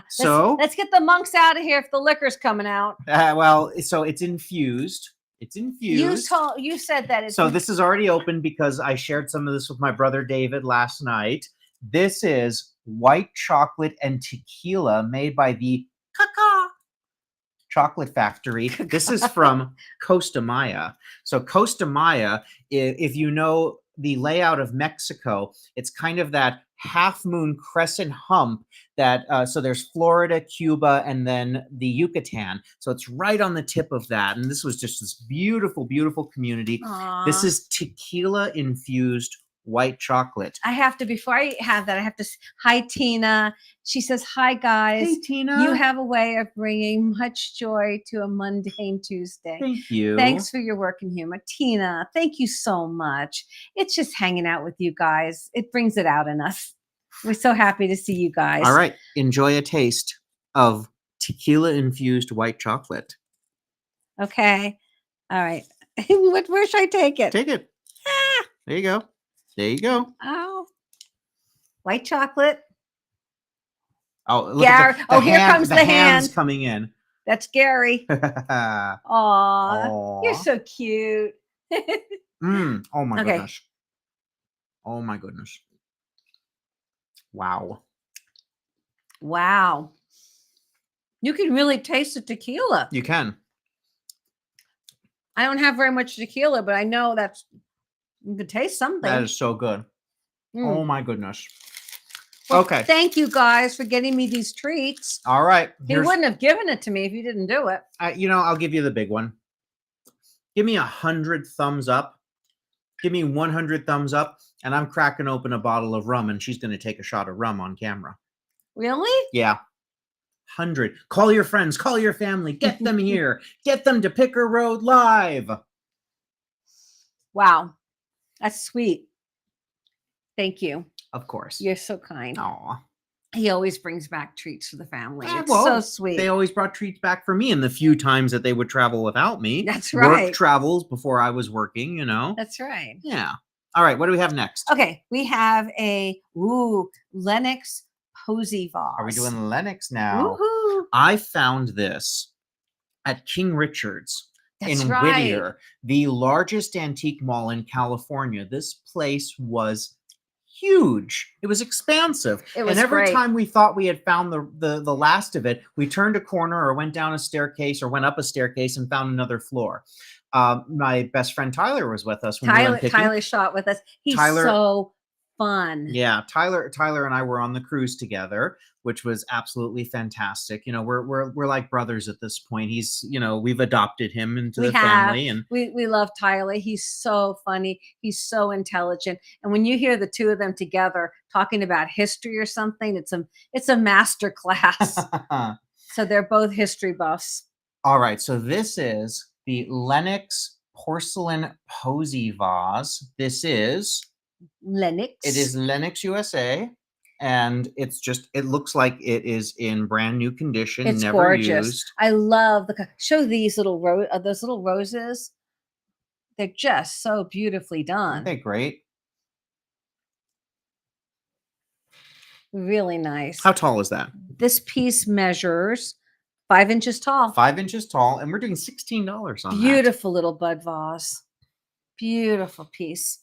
So let's get the monks out of here if the liquor's coming out.
Well, so it's infused. It's infused.
You said that.
So this is already open because I shared some of this with my brother David last night. This is white chocolate and tequila made by the Chocolate Factory. This is from Costa Maya. So Costa Maya, if you know the layout of Mexico, it's kind of that half moon crescent hump that so there's Florida, Cuba, and then the Yucatan. So it's right on the tip of that. And this was just this beautiful, beautiful community.
Aww.
This is tequila infused white chocolate.
I have to, before I have that, I have to, hi, Tina. She says, hi, guys.
Hey, Tina.
You have a way of bringing much joy to a mundane Tuesday.
Thank you.
Thanks for your work and humor. Tina, thank you so much. It's just hanging out with you guys. It brings it out in us. We're so happy to see you guys.
All right. Enjoy a taste of tequila infused white chocolate.
Okay. All right. Where should I take it?
Take it. Ah. There you go. There you go.
Oh, white chocolate.
Oh, look at
here comes the
hands
hand
coming in.
That's Gary. Aw, you're so cute.
Oh my goodness. Oh my goodness. Wow.
Wow. You can really taste the tequila.
You can.
I don't have very much tequila, but I know that's you can taste something.
That is so good. Oh my goodness.
Well,
okay.
Thank you guys for getting me these treats.
All right.
You wouldn't have given it to me if you didn't do it.
I'll give you the big one. Give me 100 thumbs up. Give me 100 thumbs up, and I'm cracking open a bottle of rum, and she's going to take a shot of rum on camera.
Really?
Yeah. 100. Call your friends. Call your family. Get them here. Get them to Picker Road Live.
Wow. That's sweet. Thank you.
Of course.
You're so kind.
Aw.
He always brings back treats for the family. It's
well,
so sweet.
They always brought treats back for me in the few times that they would travel without me.
That's right.
Work travels before I was working,
That's right.
Yeah. All right. What do we have next?
Okay. We have a Lenox posy vase.
Are we doing Lenox now?
Woohoo.
I found this at King Richard's in
right.
Whittier, the largest antique mall in California. This place was huge. It was expansive.
It was
and every
great.
time we thought we had found the last of it, we turned a corner or went down a staircase or went up a staircase and found another floor. My best friend Tyler was with us when we went picking.
Tyler shot with us. He's so fun.
Yeah, Tyler and I were on the cruise together, which was absolutely fantastic. We're like brothers at this point. He's, we've adopted him into the family, and
we love Tyler. He's so funny. He's so intelligent. And when you hear the two of them together talking about history or something, it's a master class. So they're both history buffs.
All right, so this is the Lenox porcelain posy vase. This is
Lenox.
It is Lenox USA, and it looks like it is in brand new condition.
It's
never
gorgeous.
used.
I love show these little those little roses. They're just so beautifully done.
Aren't they great?
Really nice.
How tall is that?
This piece measures 5 inches tall.
5 inches tall, and we're doing $16 on
Beautiful little bud vase. Beautiful piece.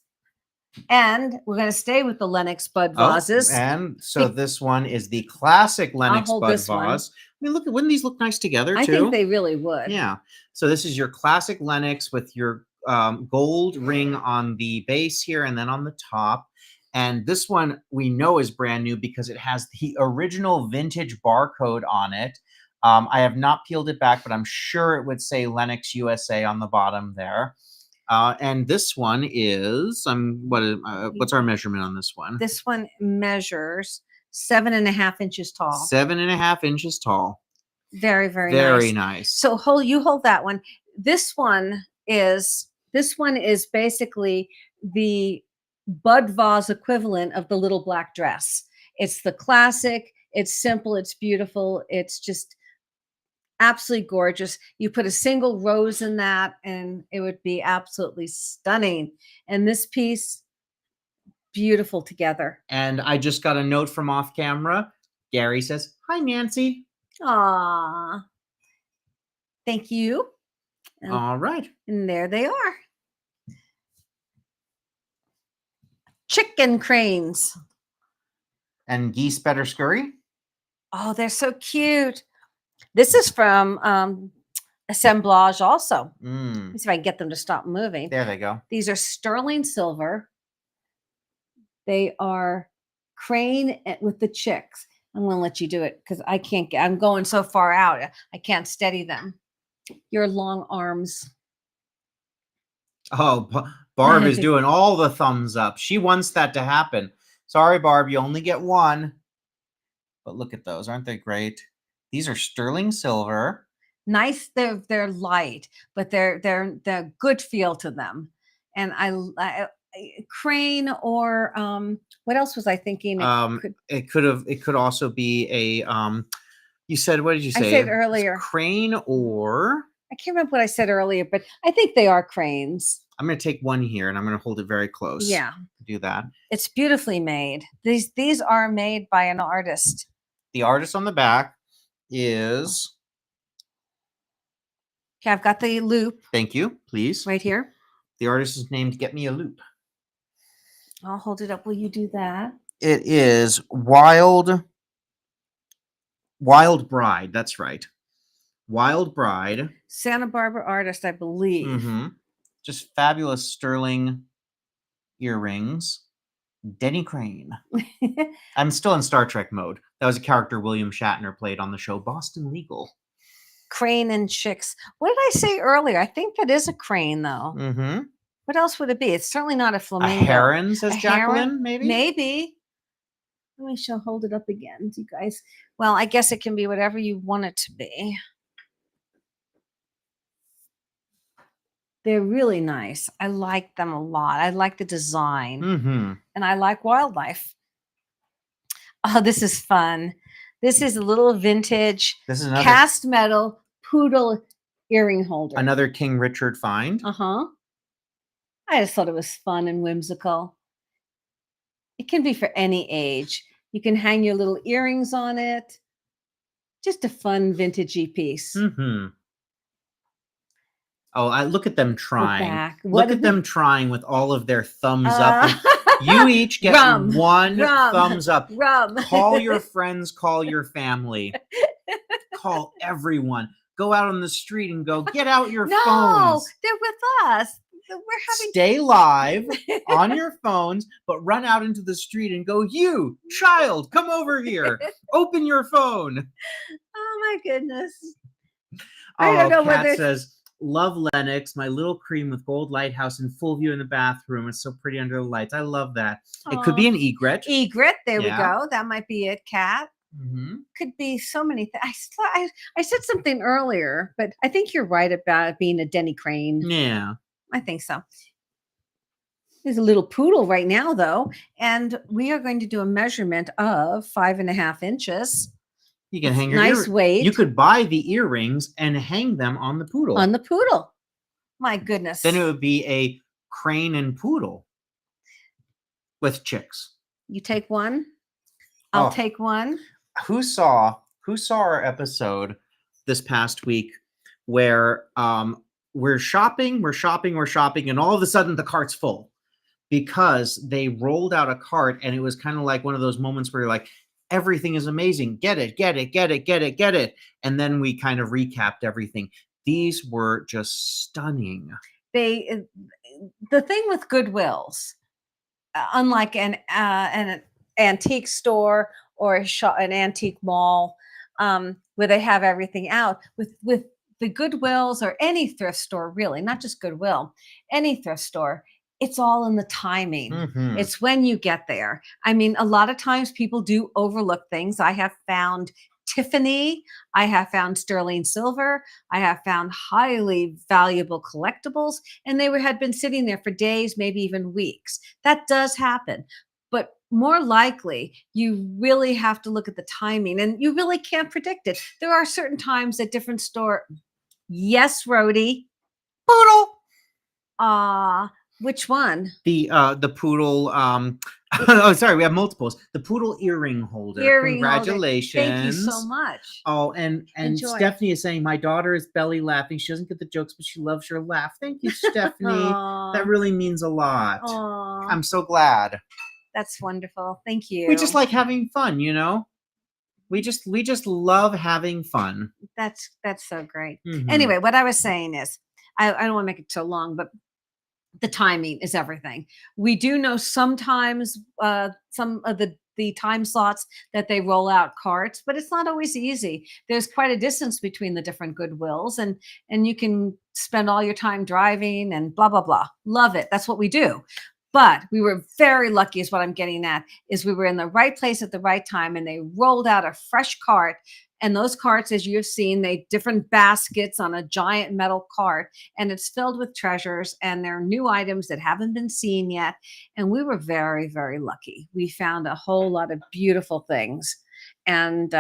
And we're going to stay with the Lenox bud vases.
And so this one is the classic Lenox bud vase. I mean, wouldn't these look nice together too?
I think they really would.
Yeah. So this is your classic Lenox with your gold ring on the base here and then on the top. And this one we know is brand new because it has the original vintage barcode on it. I have not peeled it back, but I'm sure it would say Lenox USA on the bottom there. And this one is what's our measurement on this one?
This one measures 7.5 inches tall.
7.5 inches tall.
Very, very,
Very
nice.
nice.
So hold that one. This one is basically the bud vase equivalent of the little black dress. It's the classic. It's simple. It's beautiful. It's just absolutely gorgeous. You put a single rose in that and it would be absolutely stunning. And this piece, beautiful together.
And I just got a note from off camera. Gary says, "Hi, Nancy."
Aw. Thank you.
All right.
And there they are. Chicken cranes.
And geese better scurry.
Oh, they're so cute. This is from Assemblage also. Let me see if I can get them to stop moving.
There they go.
These are sterling silver. They are crane with the chicks. I'm going to let you do it because I can't get, I'm going so far out. I can't steady them. Your long arms.
Oh, Barb is doing all the thumbs up. She wants that to happen. Sorry, Barb, you only get one. But look at those. Aren't they great? These are sterling silver.
Nice. They're light, but they're good feel to them. And I crane or what else was I thinking?
It could also be a you said, what did you say?
I said earlier.
Crane or
I can't remember what I said earlier, but I think they are cranes.
I'm going to take one here and I'm going to hold it very close.
Yeah.
Do that.
It's beautifully made. These are made by an artist.
The artist on the back is.
Okay, I've got the loop.
Thank you, please.
Right here.
The artist is named Get Me a Loop.
I'll hold it up. Will you do that?
It is Wild Bride. That's right. Wild Bride.
Santa Barbara artist, I believe.
Mm-hmm. Just fabulous sterling earrings. Denny Crane. I'm still in Star Trek mode. That was a character William Shatner played on the show Boston Legal.
Crane and chicks. What did I say earlier? I think that is a crane, though.
Mm-hmm.
What else would it be? It's certainly not a flamingo.
A heron, says Jacqueline,
heron?
maybe?
Maybe. Let me hold it up again, you guys. Well, I guess it can be whatever you want it to be. They're really nice. I like them a lot. I like the design.
Mm-hmm.
And I like wildlife. Oh, this is fun. This is a little vintage cast metal poodle earring holder.
Another King Richard find.
Uh-huh. I just thought it was fun and whimsical. It can be for any age. You can hang your little earrings on it. Just a fun vintagey piece.
Mm-hmm. Oh, I look at them trying.
Look
at them trying with all of their thumbs up. You each get one thumbs up. Call your friends, call your family. Call everyone. Go out on the street and go, get out your phones.
No, they're with us.
Stay live on your phones, but run out into the street and go, you, child, come over here. Open your phone.
Oh, my goodness.
I don't know Kat says, love Lenox, my little cream with gold lighthouse in full view in the bathroom. It's so pretty under the lights. I love that. It could be an egret.
Egret, there we go. That might be it, Kat.
Mm-hmm.
Could be so many things. I said something earlier, but I think you're right about it being a Denny Crane.
Yeah.
I think so. There's a little poodle right now, though, and we are going to do a measurement of 5.5 inches.
You can hang your
nice weight.
You could buy the earrings and hang them on the poodle.
On the poodle. My goodness.
Then it would be a crane and poodle with chicks.
You take one. I'll take one.
Who saw our episode this past week where we're shopping, and all of a sudden the cart's full because they rolled out a cart, and it was kind of like one of those moments where you're like, everything is amazing. Get it. And then we kind of recapped everything. These were just stunning.
The thing with Goodwills unlike an antique store or an antique mall, where they have everything out with the Goodwills or any thrift store, really, not just Goodwill, any thrift store. It's all in the timing.
Mhm.
It's when you get there. I mean, a lot of times people do overlook things. I have found Tiffany, I have found sterling silver, I have found highly valuable collectibles, and had been sitting there for days, maybe even weeks. That does happen. But more likely, you really have to look at the timing, and you really can't predict it. There are certain times at different store. Yes, Rhodey.
Poodle.
Which one?
The poodle. Oh, sorry, we have multiples. The poodle earring holder.
Earring holder.
Congratulations.
Thank you so much.
Oh, and
Enjoy.
Stephanie is saying my daughter is belly laughing. She doesn't get the jokes, but she loves your laugh. Thank you, Stephanie. That really means a lot.
Aww.
I'm so glad.
That's wonderful. Thank you.
We just like having fun, you know? We just love having fun.
That's so great.
Mhm.
Anyway, what I was saying is, I don't want to make it so long, but the timing is everything. We do know sometimes some of the time slots that they roll out carts, but it's not always easy. There's quite a distance between the different Goodwills, and you can spend all your time driving and blah blah blah. Love it. That's what we do. But we were very lucky, is what I'm getting at, is we were in the right place at the right time, and they rolled out a fresh cart. And those carts, as you've seen, they different baskets on a giant metal cart, and it's filled with treasures, and they're new items that haven't been seen yet. And we were very, very lucky. We found a whole lot of beautiful things, and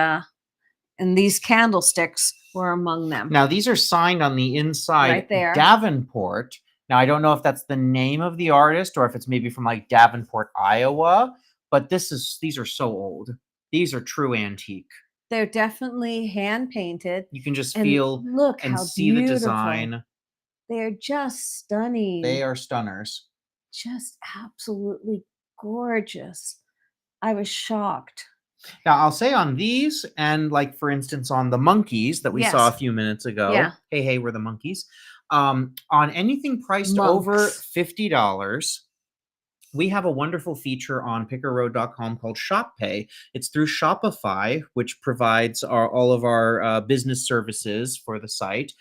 these candlesticks were among them.
Now these are signed on the inside,
Right there.
Davenport. Now I don't know if that's the name of the artist or if it's maybe from like Davenport, Iowa. But these are so old. These are true antique.
They're definitely hand painted.
You can just
And
feel
look
and
how
see
beautiful.
the design.
They're just stunning.
They are stunners.
Just absolutely gorgeous. I was shocked.
Now I'll say on these, and like for instance on the monkeys that we saw a
Yes.
few minutes ago.
Yeah.
Hey, we're the monkeys. On anything priced
Monks.
over $50, we have a wonderful feature on pickerroad.com called Shop Pay. It's through Shopify, which provides all of our business services for the site.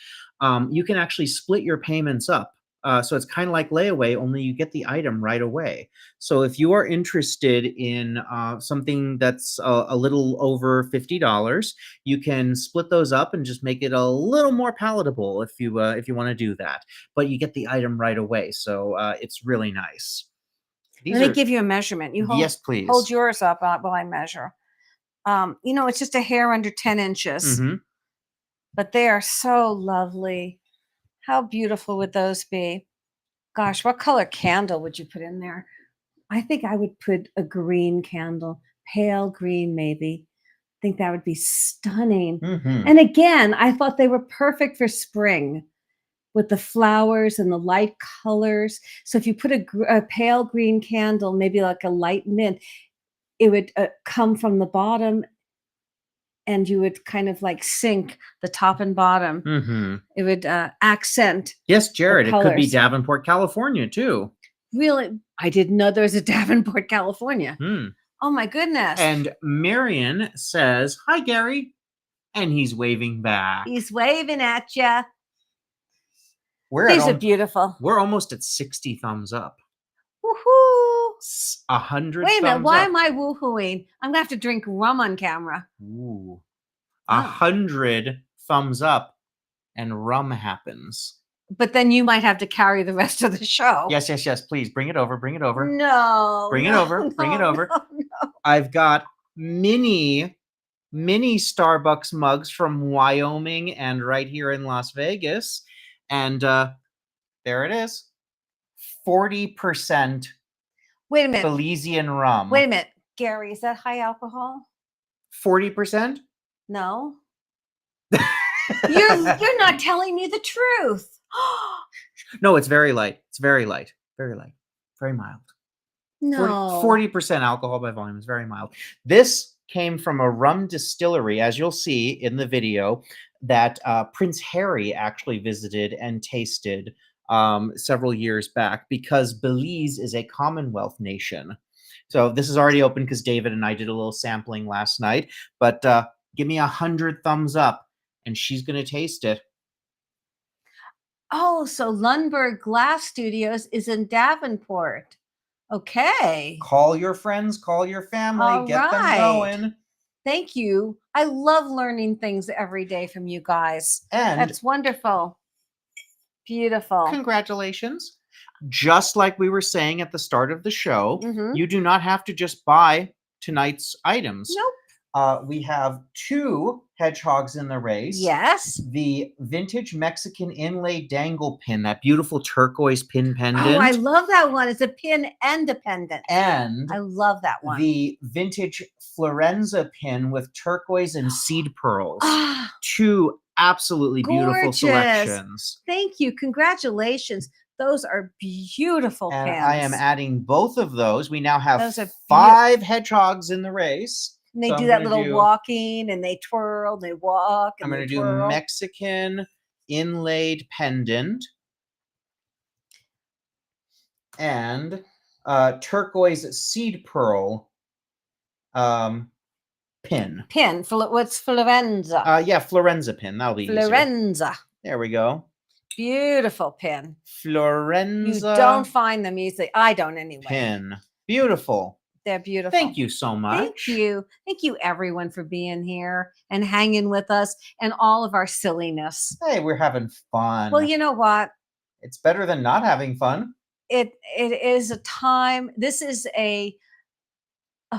You can actually split your payments up. So it's kind of like layaway, only you get the item right away. So if you are interested in something that's a little over $50, you can split those up and just make it a little more palatable if you want to do that. But you get the item right away, so it's really nice.
Let me give you a measurement. You hold,
yes, please.
Hold yours up while I measure. It's just a hair under 10 inches, but they are so lovely. How beautiful would those be? Gosh, what color candle would you put in there? I think I would put a green candle, pale green maybe. I think that would be stunning. And again, I thought they were perfect for spring with the flowers and the light colors. So if you put a pale green candle, maybe like a light mint, it would come from the bottom, and you would kind of like sync the top and bottom. It would accent.
Yes, Jared, it could be Davenport, California too.
Really? I didn't know there was a Davenport, California. Oh my goodness.
And Marion says, "Hi, Gary." And he's waving back.
He's waving at you.
These
are beautiful.
We're almost at 60 thumbs up.
Woohoo!
100
Wait a minute,
thumbs
why
up.
am I woohooing? I'm gonna have to drink rum on camera.
Ooh. 100 thumbs up and rum happens.
But then you might have to carry the rest of the show.
Yes, please bring it over.
No.
Bring it over.
No.
I've got mini Starbucks mugs from Wyoming and right here in Las Vegas. And there it is. 40%
Wait a minute.
Belizean rum.
Wait a minute. Gary, is that high alcohol?
40%?
No. You're not telling me the truth.
No, it's very light. It's very light. Very light. Very mild.
No.
40% alcohol by volume is very mild. This came from a rum distillery, as you'll see in the video, that Prince Harry actually visited and tasted several years back because Belize is a Commonwealth nation. So this is already open because David and I did a little sampling last night. But give me 100 thumbs up, and she's going to taste it.
Oh, so Lundberg Glass Studios is in Davenport. Okay.
Call your friends, call your family,
All
get them
right.
going.
Thank you. I love learning things every day from you guys.
And
That's wonderful. Beautiful.
congratulations. Just like we were saying at the start of the show,
Mhm.
you do not have to just buy tonight's items.
Nope.
We have 2 hedgehogs in the race.
Yes.
The vintage Mexican inlay dangle pin, that beautiful turquoise pin pendant.
Oh, I love that one. It's a pin and a pendant.
And
I love that one.
the vintage Florenza pin with turquoise and seed pearls.
Ah,
2 absolutely beautiful
gorgeous.
selections.
Thank you. Congratulations. Those are beautiful
And
pins.
I am adding both of those. We now have
Those are
5 hedgehogs in the race.
And they
So
do
I'm
that
gonna
little
do-
walking and they twirl, they walk, and
I'm going
they
to do
twirl.
Mexican inlaid pendant and turquoise seed pearl pin.
Pin. What's Florenza?
Yeah, Florenza pin. That'll be easier.
Florenza.
There we go.
Beautiful pin.
Florenza.
You don't find them easily. I don't anyway.
Pin. Beautiful.
They're beautiful.
Thank you so much.
Thank you. Thank you, everyone, for being here and hanging with us and all of our silliness.
Hey, we're having fun.
Well, you know what?
It's better than not having fun.
It is a time. This is a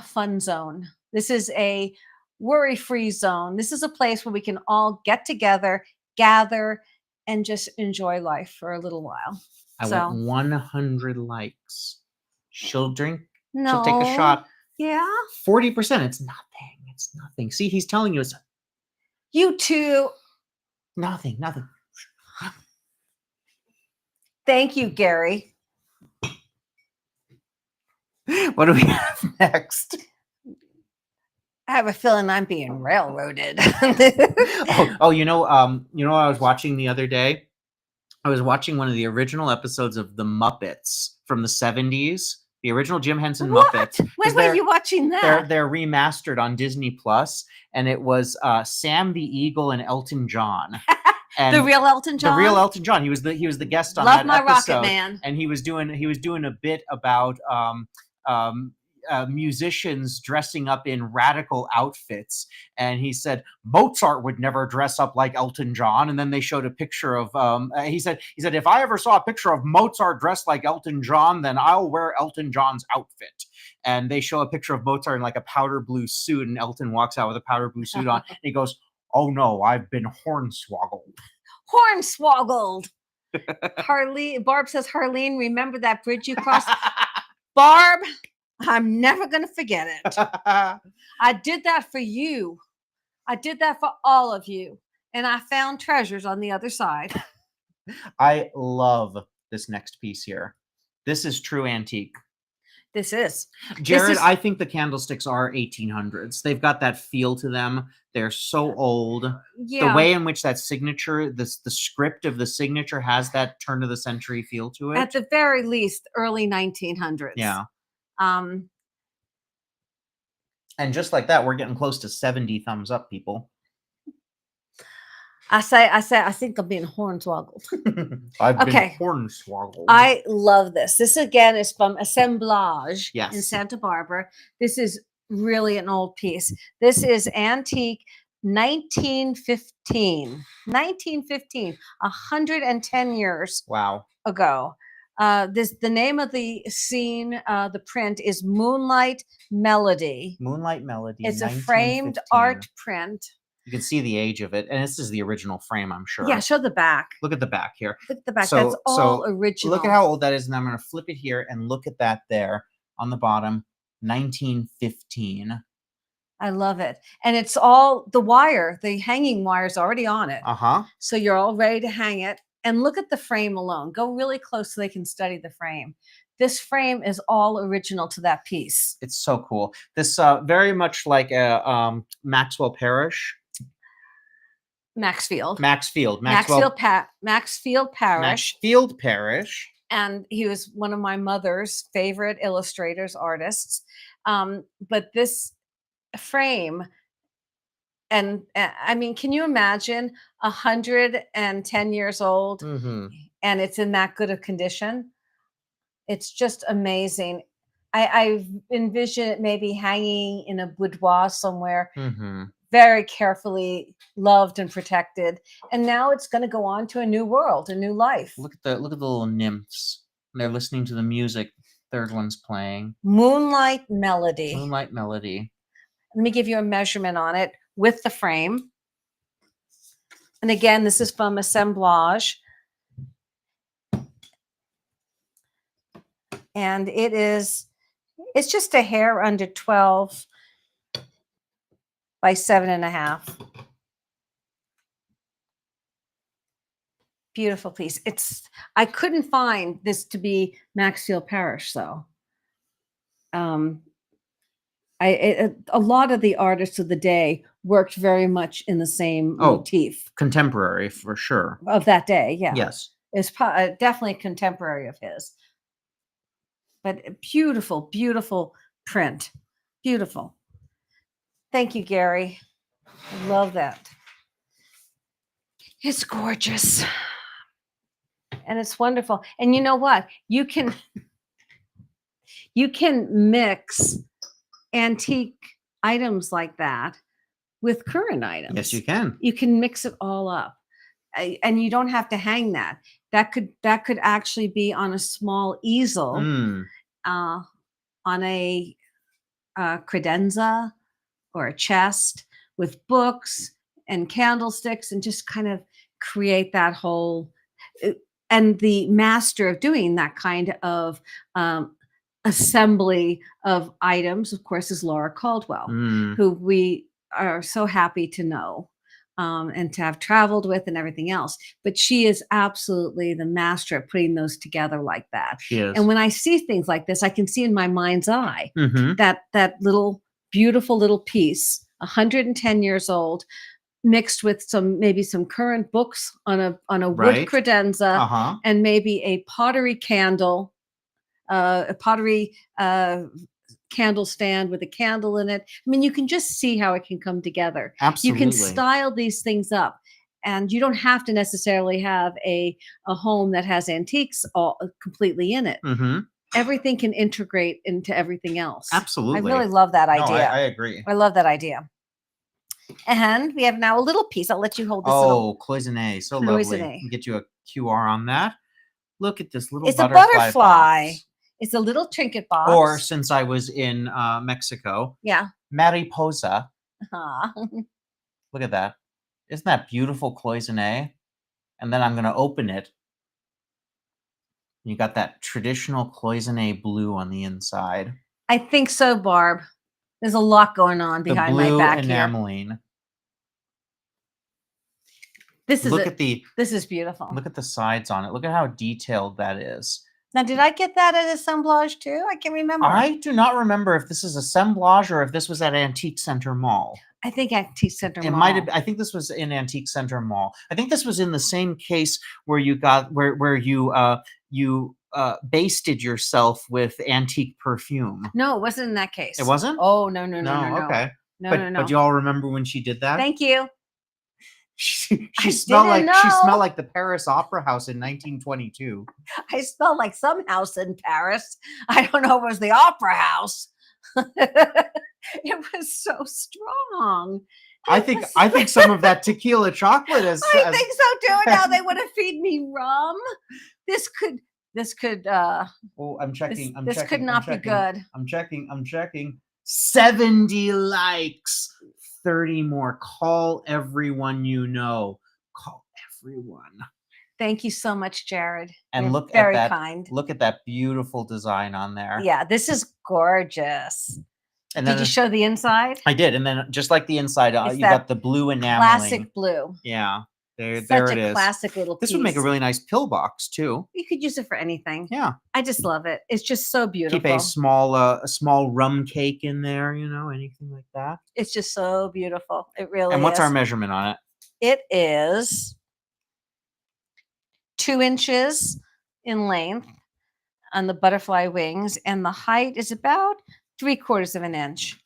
fun zone. This is a worry-free zone. This is a place where we can all get together, gather, and just enjoy life for a little while.
I want 100 likes. She'll drink.
No.
She'll take a shot.
Yeah.
40%. It's nothing. It's nothing. See, he's telling you it's
You too.
nothing. Nothing.
Thank you, Gary.
What do we have next?
I have a feeling I'm being railroaded.
You know what I was watching the other day? I was watching one of the original episodes of The Muppets from the 70s. The original Jim Henson Muppets.
When were you watching that?
They're remastered on Disney Plus, and it was Sam the Eagle and Elton John. And
the real Elton John.
The real Elton John. He was the guest on
Love
that
my
episode,
Rocket Man.
and he was doing a bit about musicians dressing up in radical outfits, and he said Mozart would never dress up like Elton John. And then they showed a picture of he said if I ever saw a picture of Mozart dressed like Elton John, then I'll wear Elton John's outfit. And they show a picture of Mozart in like a powder blue suit, and Elton walks out with a powder blue suit on, and he goes, "Oh no, I've been hornswoggled."
Hornswoggled. Barb says, Harleen, remember that bridge you crossed? Barb, I'm never going to forget it. I did that for you. I did that for all of you. And I found treasures on the other side.
I love this next piece here. This is true antique.
This is.
Jared, I think the candlesticks are 1800s. They've got that feel to them. They're so old.
Yeah.
The way in which that signature, the script of the signature has that turn of the century feel to it.
At the very least, early 1900s.
Yeah.
And
just like that, we're getting close to 70 thumbs up, people.
I think I'm being hornswoggled.
I've been hornswoggled.
I love this. This again is from Assemblage in
Yes.
Santa Barbara. This is really an old piece. This is antique 1915. 1915, 110 years
Wow.
ago. The name of the scene, the print is Moonlight Melody.
Moonlight Melody.
It's a framed
1915.
art print.
You can see the age of it, and this is the original frame, I'm sure.
Yeah, show the back.
Look at the back here.
Look at the back.
So-
That's all
so
original.
Look at how old that is, and I'm going to flip it here and look at that there on the bottom, 1915.
I love it. And it's all the wire, the hanging wire is already on it.
Uh-huh.
So you're all ready to hang it. And look at the frame alone. Go really close so they can study the frame. This frame is all original to that piece.
It's so cool. This very much like a Maxwell Parrish.
Maxfield.
Maxfield.
Maxfield Parish.
Maxfield Parish.
And he was one of my mother's favorite illustrators, artists. But this frame, and I mean, can you imagine 110 years old
Mm-hmm.
and it's in that good a condition? It's just amazing. I envision it maybe hanging in a boudoir somewhere,
Mm-hmm.
very carefully loved and protected. And now it's going to go on to a new world, a new life.
Look at the little nymphs. They're listening to the music. Third one's playing.
Moonlight Melody.
Moonlight Melody.
Let me give you a measurement on it with the frame. And again, this is from Assemblage. And it's just a hair under 12 by 7.5. Beautiful piece. I couldn't find this to be Maxfield Parish, though. A lot of the artists of the day worked very much in the same motif.
Contemporary for sure.
Of that day, yeah.
Yes.
It's definitely contemporary of his. But beautiful, beautiful print. Beautiful. Thank you, Gary. I love that. It's gorgeous. And it's wonderful. And you know what? You can mix antique items like that with current items.
Yes, you can.
You can mix it all up. And you don't have to hang that. That could actually be on a small easel, on a credenza or a chest with books and candlesticks, and just kind of create that whole. And the master of doing that kind of assembly of items, of course, is Laura Caldwell, who we are so happy to know. And to have traveled with and everything else. But she is absolutely the master at putting those together like that.
She is.
And when I see things like this, I can see in my mind's eye
Mm-hmm.
that little beautiful little piece, 110 years old, mixed with maybe some current books on a wood credenza, and maybe a pottery candle, a pottery candle stand with a candle in it. I mean, you can just see how it can come together.
Absolutely.
You can style these things up, and you don't have to necessarily have a home that has antiques all completely in it.
Mm-hmm.
Everything can integrate into everything else.
Absolutely.
I really love that idea.
No, I agree.
I love that idea. And we have now a little piece. I'll let you hold this.
Oh, cloisonne. So lovely.
Cloisonne.
We'll get you a QR on that. Look at this little
It's a
butterfly.
Box. It's a little trinket box.
Or since I was in Mexico.
Yeah.
Mariposa.
Uh-huh.
Look at that. Isn't that beautiful cloisonne? And then I'm going to open it. You got that traditional cloisonne blue on the inside.
I think so, Barb. There's a lot going on behind my back
enameling.
here. This is beautiful.
Look at the sides on it. Look at how detailed that is.
Now, did I get that at Assemblage too? I can't remember.
I do not remember if this is Assemblage or if this was at Antique Center Mall.
I think Antique Center Mall.
It might have. I think this was in Antique Center Mall. I think this was in the same case where you got where you basted yourself with antique perfume.
No, it wasn't in that case.
It wasn't?
Oh, no.
Okay.
No.
But you all remember when she did that?
Thank you.
She smelled like the Paris Opera House in 1922.
I smelled like some house in Paris. I don't know if it was the Opera House. It was so strong.
I think some of that tequila chocolate is.
I think so too. Now they want to feed me rum. This could.
Oh, I'm checking.
This could not be good.
I'm checking. 70 likes. 30 more. Call everyone you know. Call everyone.
Thank you so much, Jared.
And
You're very kind.
Look at that beautiful design on there.
Yeah, this is gorgeous.
And
did you show the inside?
I did. And then just like the inside, you got the blue enameling.
Classic blue.
Yeah. There
Such
it is.
Classic little piece.
This would make a really nice pillbox too.
You could use it for anything.
Yeah.
I just love it. It's just so beautiful.
Keep a small rum cake in there, anything like that.
It's just so beautiful. It really is.
And what's our measurement on it?
It is 2 inches in length on the butterfly wings, and the height is about 3/4 of an inch.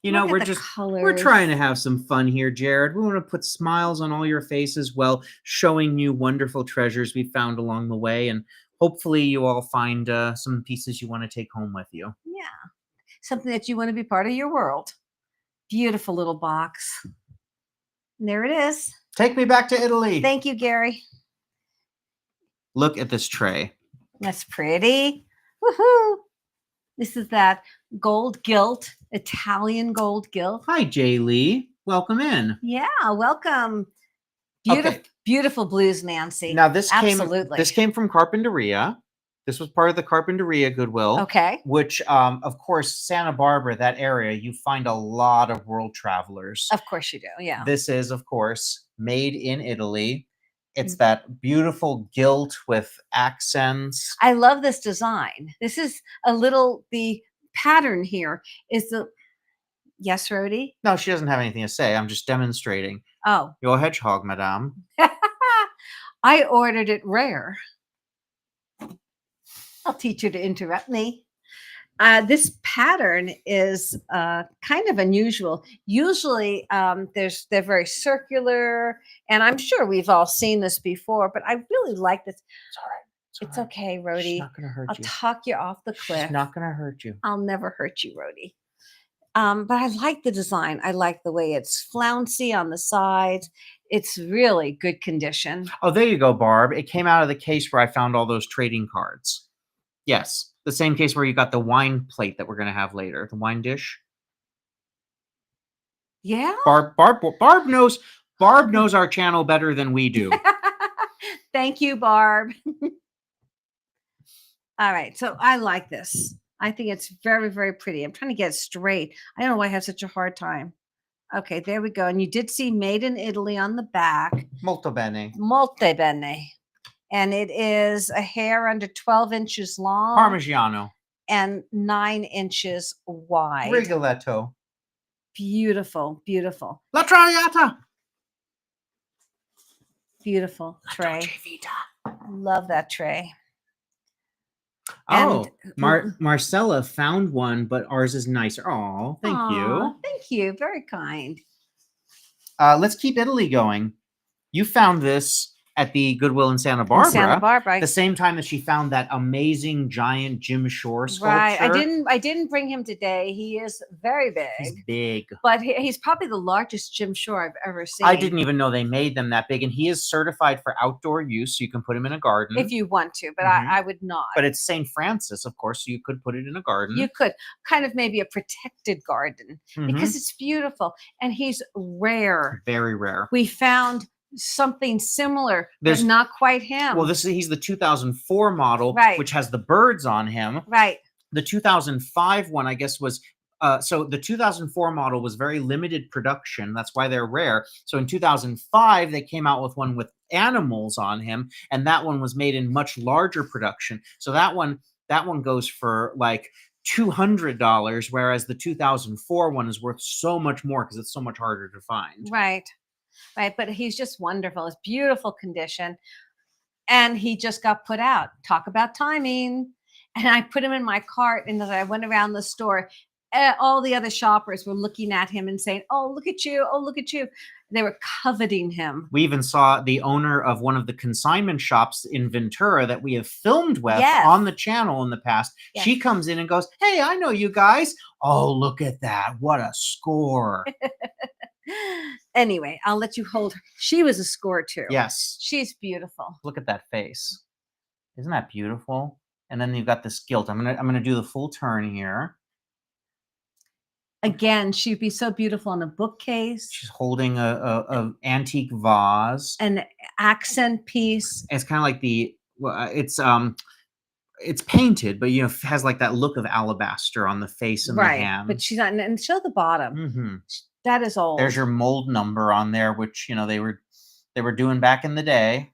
You know,
Look at the
we're trying to
colors.
have some fun here, Jared. We want to put smiles on all your faces while showing you wonderful treasures we found along the way, and hopefully you all find some pieces you want to take home with you.
Yeah, something that you want to be part of your world. Beautiful little box. And there it is.
Take me back to Italy.
Thank you, Gary.
Look at this tray.
That's pretty. Woohoo! This is that gold gilt, Italian gold gilt.
Hi, Jay Lee. Welcome in.
Yeah, welcome.
Okay.
Beautiful blues, Nancy.
Now this
Absolutely.
came from Carpinteria. This was part of the Carpinteria Goodwill.
Okay.
Which, of course, Santa Barbara, that area, you find a lot of world travelers.
Of course you do. Yeah.
This is, of course, made in Italy. It's that beautiful gilt with accents.
I love this design. This is the pattern here is the, yes, Rhodey?
No, she doesn't have anything to say. I'm just demonstrating.
Oh.
Your hedgehog, madame.
I ordered it rare. I'll teach you to interrupt me. This pattern is kind of unusual. Usually, they're very circular, and I'm sure we've all seen this before. But I really like this.
It's all right.
It's okay, Rhodey.
She's not gonna hurt
I'll
you.
talk you off the cliff.
She's not gonna hurt you.
I'll never hurt you, Rhodey. But I like the design. I like the way it's flouncy on the sides. It's really good condition.
Oh, there you go, Barb. It came out of the case where I found all those trading cards. Yes, the same case where you got the wine plate that we're going to have later, the wine dish.
Yeah.
Barb knows our channel better than we do.
Thank you, Barb. All right, so I like this. I think it's very, very pretty. I'm trying to get it straight. I don't know why I have such a hard time. Okay, there we go. And you did see Made in Italy on the back.
Molto bene.
Molto bene. And it is a hair under 12 inches long.
Parmigiano.
And 9 inches wide.
Rigoletto.
Beautiful, beautiful.
La Traviata.
Beautiful tray. Love that tray.
Oh, Marcella found one, but ours is nicer. Oh, thank you.
Thank you. Very kind.
Let's keep Italy going. You found this at the Goodwill in Santa Barbara.
Santa Barbara.
The same time that she found that amazing giant Jim Shore sculpture.
Right. I didn't bring him today. He is very big.
He's big.
But he's probably the largest Jim Shore I've ever seen.
I didn't even know they made them that big. And he is certified for outdoor use, so you can put him in a garden.
If you want to, but I would not.
But it's St. Francis, of course, so you could put it in a garden.
You could. Kind of maybe a protected garden because it's beautiful. And he's rare.
Very rare.
We found something similar, but not quite him.
Well, he's the 2004 model,
right,
which has the birds on him.
Right.
The 2005 one, I guess, was so the 2004 model was very limited production. That's why they're rare. So in 2005, they came out with one with animals on him, and that one was made in much larger production. So that one goes for like $200, whereas the 2004 one is worth so much more because it's so much harder to find.
Right. Right, but he's just wonderful. It's beautiful condition, and he just got put out. Talk about timing. And I put him in my cart, and as I went around the store, all the other shoppers were looking at him and saying, "Oh, look at you! Oh, look at you!" They were coveting him.
We even saw the owner of one of the consignment shops in Ventura that we have filmed with on the channel in the past. Yes. She comes in and goes, "Hey, I know you guys. Oh, look at that! What a score!"
Anyway, I'll let you hold her. She was a score too.
Yes.
She's beautiful.
Look at that face. Isn't that beautiful? And then you've got this gilt. I'm gonna do the full turn here.
Again, she'd be so beautiful on a bookcase.
She's holding a antique vase.
An accent piece.
And it's kind of like it's painted, but has like that look of alabaster on the face and the hand.
But she's not, and show the bottom. That is old.
There's your mold number on there, which they were doing back in the day.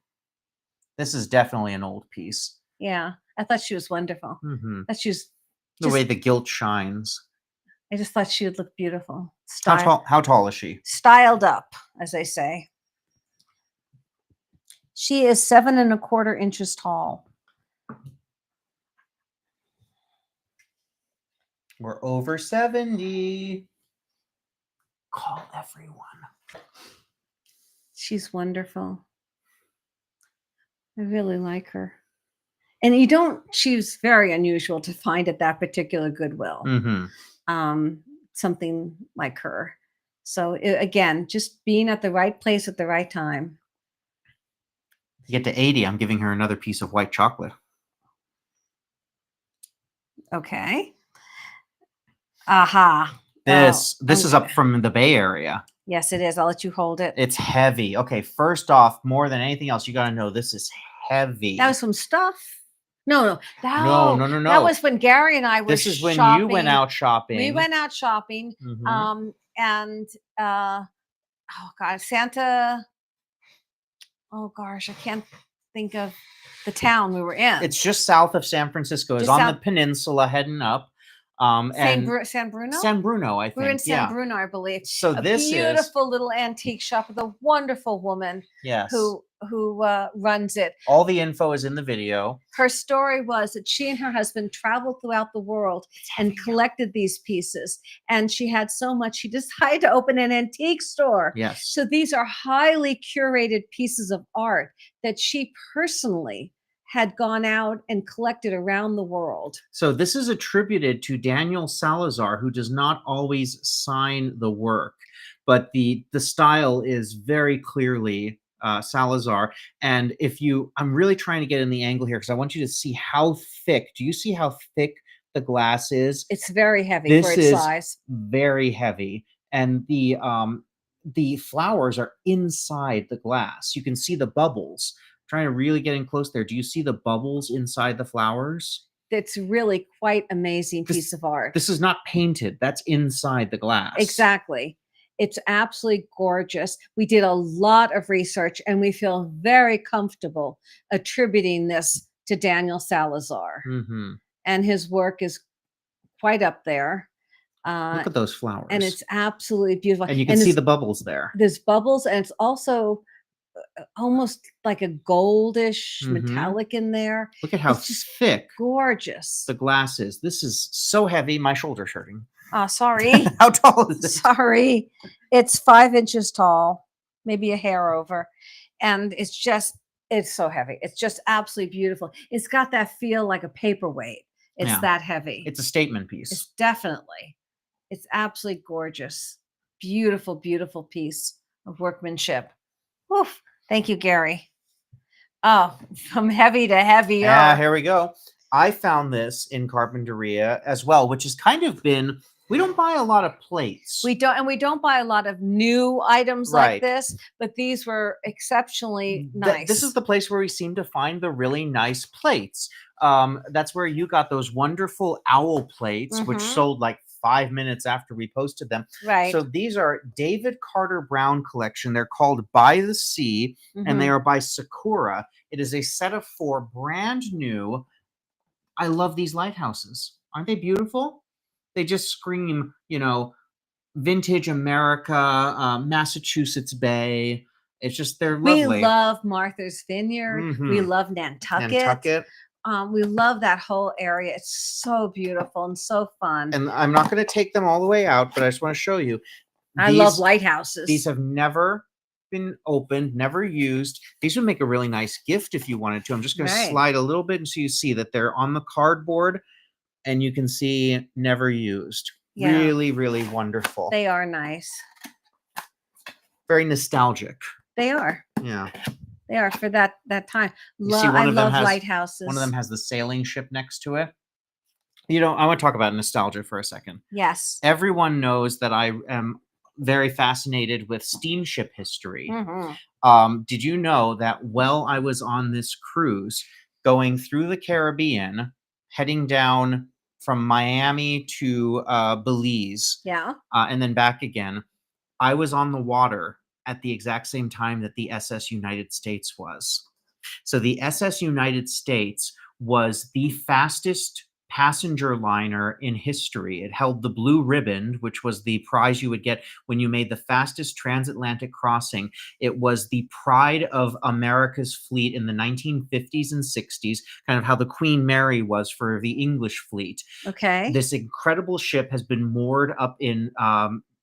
This is definitely an old piece.
Yeah, I thought she was wonderful. That she was
the way the gilt shines.
I just thought she would look beautiful.
How tall is she?
Styled up, as they say. She is 7¼ inches tall.
We're over 70. Call everyone.
She's wonderful. I really like her. And you don't, she's very unusual to find at that particular Goodwill. Something like her. So again, just being at the right place at the right time.
To get to 80, I'm giving her another piece of white chocolate.
Okay. Aha.
This is up from the Bay Area.
Yes, it is. I'll let you hold it.
It's heavy. Okay, first off, more than anything else, you got to know this is heavy.
That was some stuff. No.
No.
That was when Gary and I were
This is when
shopping.
you went out shopping.
We went out shopping. And oh God, Santa. Oh gosh, I can't think of the town we were in.
It's just south of San Francisco. It's on the peninsula heading up.
San Bruno?
San Bruno, I think.
We were in San Bruno, I believe.
So this
beautiful little antique shop with a wonderful woman.
Yes.
Who runs it.
All the info is in the video.
Her story was that she and her husband traveled throughout the world and collected these pieces. And she had so much, she decided to open an antique store.
Yes.
So these are highly curated pieces of art that she personally had gone out and collected around the world.
So this is attributed to Daniel Salazar, who does not always sign the work, but the style is very clearly Salazar. And I'm really trying to get in the angle here because I want you to see how thick. Do you see how thick the glass is?
It's very heavy for its size.
Very heavy. And the flowers are inside the glass. You can see the bubbles. Trying to really get in close there. Do you see the bubbles inside the flowers?
It's really quite amazing piece of art.
This is not painted. That's inside the glass.
Exactly. It's absolutely gorgeous. We did a lot of research and we feel very comfortable attributing this to Daniel Salazar. And his work is quite up there.
Look at those flowers.
And it's absolutely beautiful.
And you can see the bubbles there.
There's bubbles, and it's also almost like a goldish metallic in there.
Look at how thick
gorgeous
the glass is. This is so heavy, my shoulder's hurting.
Oh, sorry.
How tall is it?
Sorry. It's 5 inches tall, maybe a hair over. And it's so heavy. It's just absolutely beautiful. It's got that feel like a paperweight. It's that heavy.
It's a statement piece.
It's absolutely gorgeous. Beautiful, beautiful piece of workmanship. Oof. Thank you, Gary. Oh, from heavy to heavy.
Yeah, here we go. I found this in Carpinteria as well, which has kind of been, we don't buy a lot of plates.
We don't buy a lot of new items like this, but these were exceptionally nice.
This is the place where we seem to find the really nice plates. That's where you got those wonderful owl plates, which sold like 5 minutes after we posted them.
Right.
So these are David Carter Brown collection. They're called By the Sea, and they are by Sakura. It is a set of 4 brand new. I love these lighthouses. Aren't they beautiful? They just scream, vintage America, Massachusetts Bay. It's just, they're lovely.
We love Martha's Vineyard. We love Nantucket. We love that whole area. It's so beautiful and so fun.
And I'm not going to take them all the way out, but I just want to show you.
I love lighthouses.
These have never been opened, never used. These would make a really nice gift if you wanted to. I'm just going to slide a little bit and so you see that they're on the cardboard and you can see never used. Yeah. Really, really wonderful.
They are nice.
Very nostalgic.
They are.
Yeah.
They are for that time.
I love
lighthouses.
One of them has the sailing ship next to it. I want to talk about nostalgia for a second.
Yes.
Everyone knows that I am very fascinated with steamship history. Did you know that while I was on this cruise going through the Caribbean, heading down from Miami to Belize, and then back again, I was on the water at the exact same time that the SS United States was. So the SS United States was the fastest passenger liner in history. It held the blue ribbon, which was the prize you would get when you made the fastest transatlantic crossing. It was the pride of America's fleet in the 1950s and 60s, kind of how the Queen Mary was for the English fleet.
Okay.
This incredible ship has been moored up in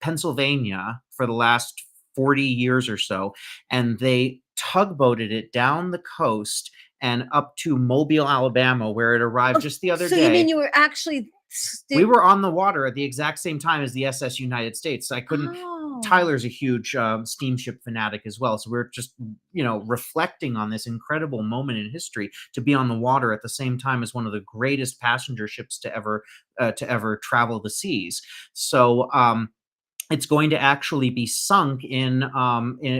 Pennsylvania for the last 40 years or so, and they tugboated it down the coast and up to Mobile, Alabama, where it arrived just the other
So
day.
you mean you were actually
We were on the water at the exact same time as the SS United States. I couldn't.
Oh.
Tyler's a huge steamship fanatic as well, so we're just reflecting on this incredible moment in history to be on the water at the same time as one of the greatest passenger ships to ever travel the seas. So it's going to actually be sunk in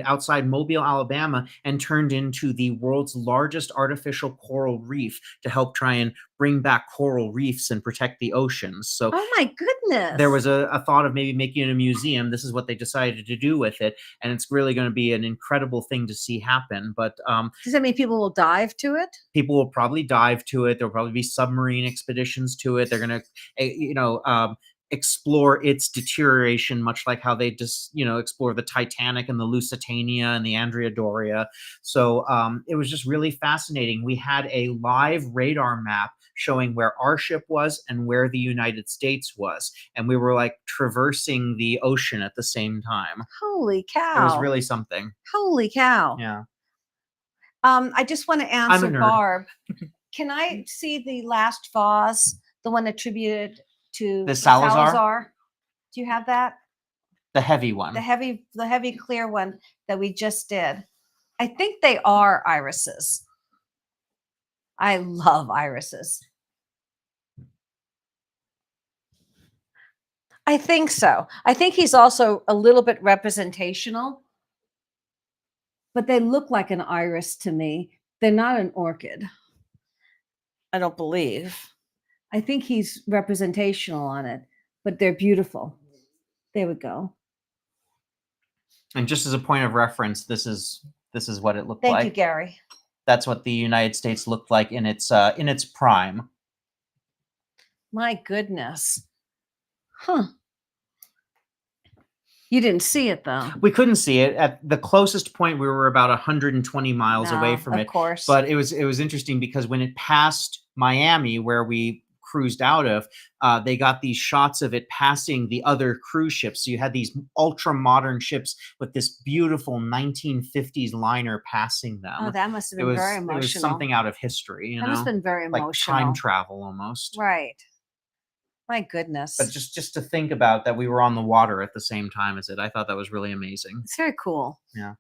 outside Mobile, Alabama, and turned into the world's largest artificial coral reef to help try and bring back coral reefs and protect the oceans. So,
oh my goodness,
there was a thought of maybe making it a museum. This is what they decided to do with it, and it's really going to be an incredible thing to see happen. But
does that mean people will dive to it?
People will probably dive to it. There'll probably be submarine expeditions to it. They're going to, explore its deterioration, much like how they just explore the Titanic and the Lusitania and the Andrea Doria. So it was just really fascinating. We had a live radar map showing where our ship was and where the United States was, and we were like traversing the ocean at the same time.
Holy cow!
It was really something.
Holy cow!
Yeah.
I just want to answer
I'm a nerd.
Barb. Can I see the last vase, the one attributed to
the Salazar?
Do you have that?
The heavy one.
The heavy clear one that we just did. I think they are irises. I love irises. I think so. I think he's also a little bit representational, but they look like an iris to me. They're not an orchid. I don't believe. I think he's representational on it, but they're beautiful. There we go.
And just as a point of reference, this is what it looked like.
Thank you, Gary.
That's what the United States looked like in its prime.
My goodness. Huh. You didn't see it though.
We couldn't see it. At the closest point, we were about 120 miles away from it.
Of course.
But it was interesting because when it passed Miami, where we cruised out of, they got these shots of it passing the other cruise ships. So you had these ultra modern ships with this beautiful 1950s liner passing them.
Oh, that must have been very emotional.
It was something out of history,
That must have been very emotional.
Like time travel almost.
Right. My goodness.
But just to think about that we were on the water at the same time as it, I thought that was really amazing.
It's very cool.
Yeah.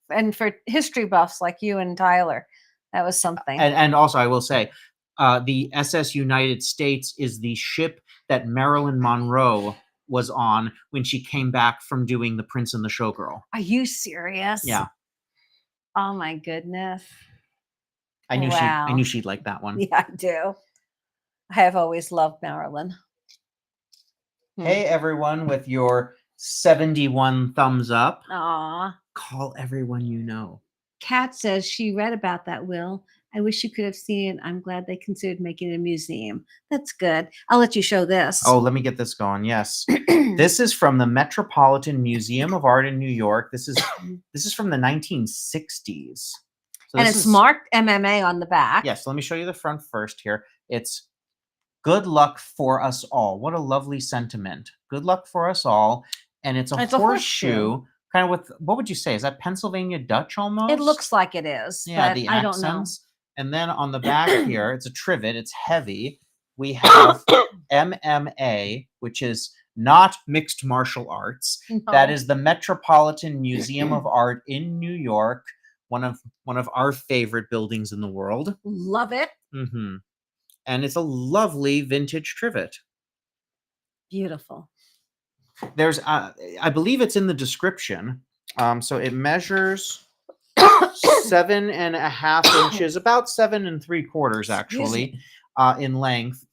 And for history buffs like you and Tyler, that was something.
And also, I will say, the SS United States is the ship that Marilyn Monroe was on when she came back from doing The Prince and the Showgirl.
Are you serious?
Yeah.
Oh my goodness.
I knew she'd like that one.
Yeah, I do. I have always loved Marilyn.
Hey everyone, with your 71 thumbs up.
Aw.
Call everyone you know.
Kat says she read about that, Will. I wish you could have seen it. I'm glad they considered making it a museum. That's good. I'll let you show this.
Oh, let me get this going. Yes. This is from the Metropolitan Museum of Art in New York. This is from the 1960s. So
and it's marked MMA on the back.
Yes, let me show you the front first here. It's good luck for us all. What a lovely sentiment. Good luck for us all. And it's a horseshoe. Kind of with, what would you say? Is that Pennsylvania Dutch almost?
It looks like it is.
Yeah,
but
the
I
accents.
don't know.
And then on the back here, it's a trivet. It's heavy. We have MMA, which is not mixed martial arts.
No.
That is the Metropolitan Museum of Art in New York, one of our favorite buildings in the world.
Love it.
Mm-hmm. And it's a lovely vintage trivet.
Beautiful.
There's, I believe it's in the description. So it measures 7.5 inches, about 7 3/4 actually, in length.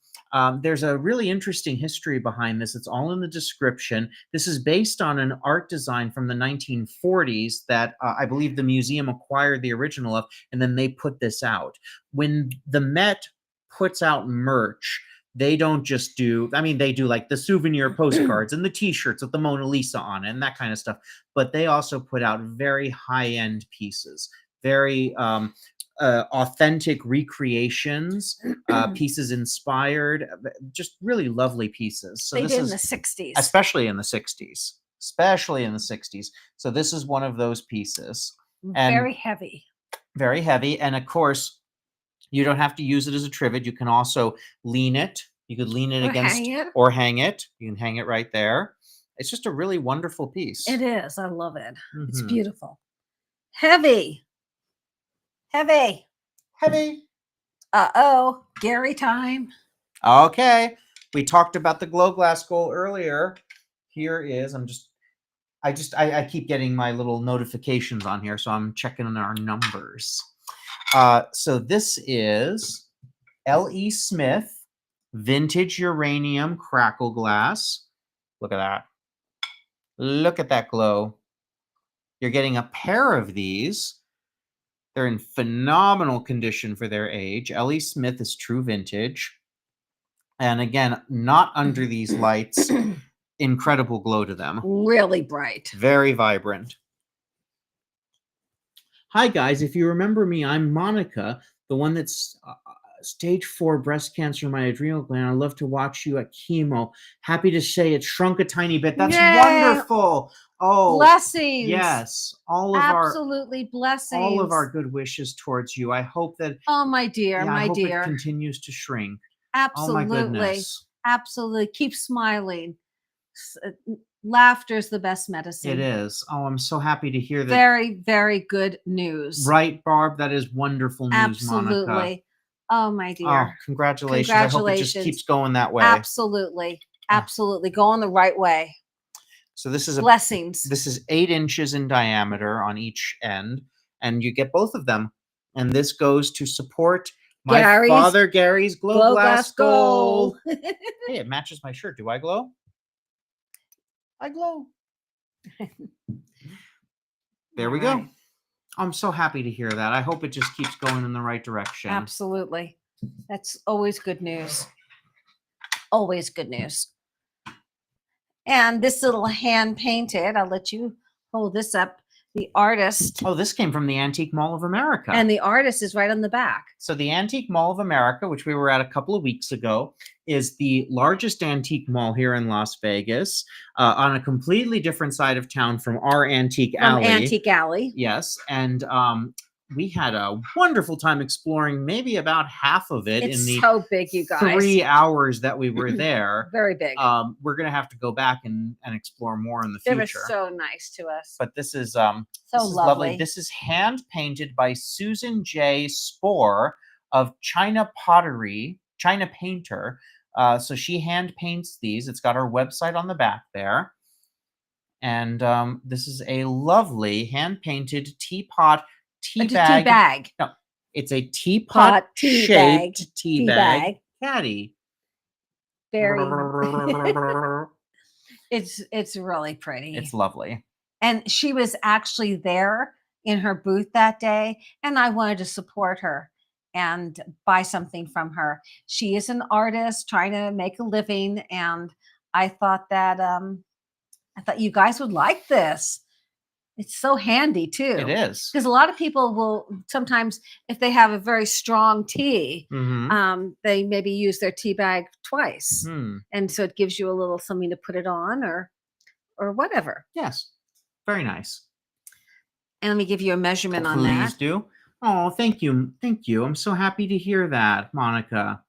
There's a really interesting history behind this. It's all in the description. This is based on an art design from the 1940s that I believe the museum acquired the original of, and then they put this out. When the Met puts out merch, they don't just do, I mean, they do like the souvenir postcards and the t-shirts with the Mona Lisa on it and that kind of stuff, but they also put out very high-end pieces, very authentic recreations, pieces inspired, just really lovely pieces. So
They
this
did in
is
the 60s.
especially in the 60s. Especially in the 60s. So this is one of those pieces. And
Very heavy.
very heavy. And of course, you don't have to use it as a trivet. You can also lean it. You could lean it
Or
against
hang it.
or hang it. You can hang it right there. It's just a really wonderful piece.
It is. I love it. It's
Mhm.
beautiful. Heavy. Heavy.
Heavy.
Uh-oh. Gary time.
Okay. We talked about the glow glass goal earlier. Here is, I keep getting my little notifications on here, so I'm checking on our numbers. So this is L.E. Smith Vintage Uranium Crackle Glass. Look at that. Look at that glow. You're getting a pair of these. They're in phenomenal condition for their age. L.E. Smith is true vintage. And again, not under these lights. Incredible glow to them.
Really bright.
Very vibrant. Hi, guys. If you remember me, I'm Monica, the one that's stage 4 breast cancer in my adrenal gland. I love to watch you at chemo. Happy to say it shrunk a tiny bit. That's
Yay!
wonderful. Oh,
Blessings.
yes.
Absolutely blessings.
All of our good wishes towards you. I hope that
Oh, my dear,
I
my
hope
dear.
it continues to shrink.
Absolutely.
Oh my goodness.
Absolutely. Keep smiling. Laughter is the best medicine.
It is. Oh, I'm so happy to hear that.
Very, very good news.
Right, Barb? That is wonderful news, Monica.
Absolutely. Oh, my dear.
Oh, congratulations. I hope it just keeps going that way.
Absolutely. Absolutely. Going the right way.
So this is
Blessings.
This is 8 inches in diameter on each end, and you get both of them. And this goes to support my father Gary's glow glass goal. Hey, it matches my shirt. Do I glow? I glow. There we go. I'm so happy to hear that. I hope it just keeps going in the right direction.
Absolutely. That's always good news. Always good news. And this little hand painted, I'll let you hold this up. The artist.
Oh, this came from the Antique Mall of America.
And the artist is right on the back.
So the Antique Mall of America, which we were at a couple of weeks ago, is the largest antique mall here in Las Vegas, on a completely different side of town from our Antique Alley.
Antique Alley.
Yes. And we had a wonderful time exploring maybe about half of it in the
so big, you guys.
3 hours that we were there.
Very big.
We're going to have to go back and explore more in the future.
They were so nice to us.
But this is
so lovely.
This is hand painted by Susan J. Spohr of China Pottery, China Painter. So she hand paints these. It's got her website on the back there. And this is a lovely hand painted teapot tea bag. No, it's a teapot shaped tea bag caddy.
Very. It's really pretty.
It's lovely.
And she was actually there in her booth that day, and I wanted to support her and buy something from her. She is an artist trying to make a living, and I thought that you guys would like this. It's so handy too.
It is.
Because a lot of people will sometimes, if they have a very strong tea, they maybe use their tea bag twice. And so it gives you a little something to put it on or whatever.
Yes. Very nice.
And let me give you a measurement on that.
Please do. Oh, thank you. Thank you. I'm so happy to hear that, Monica.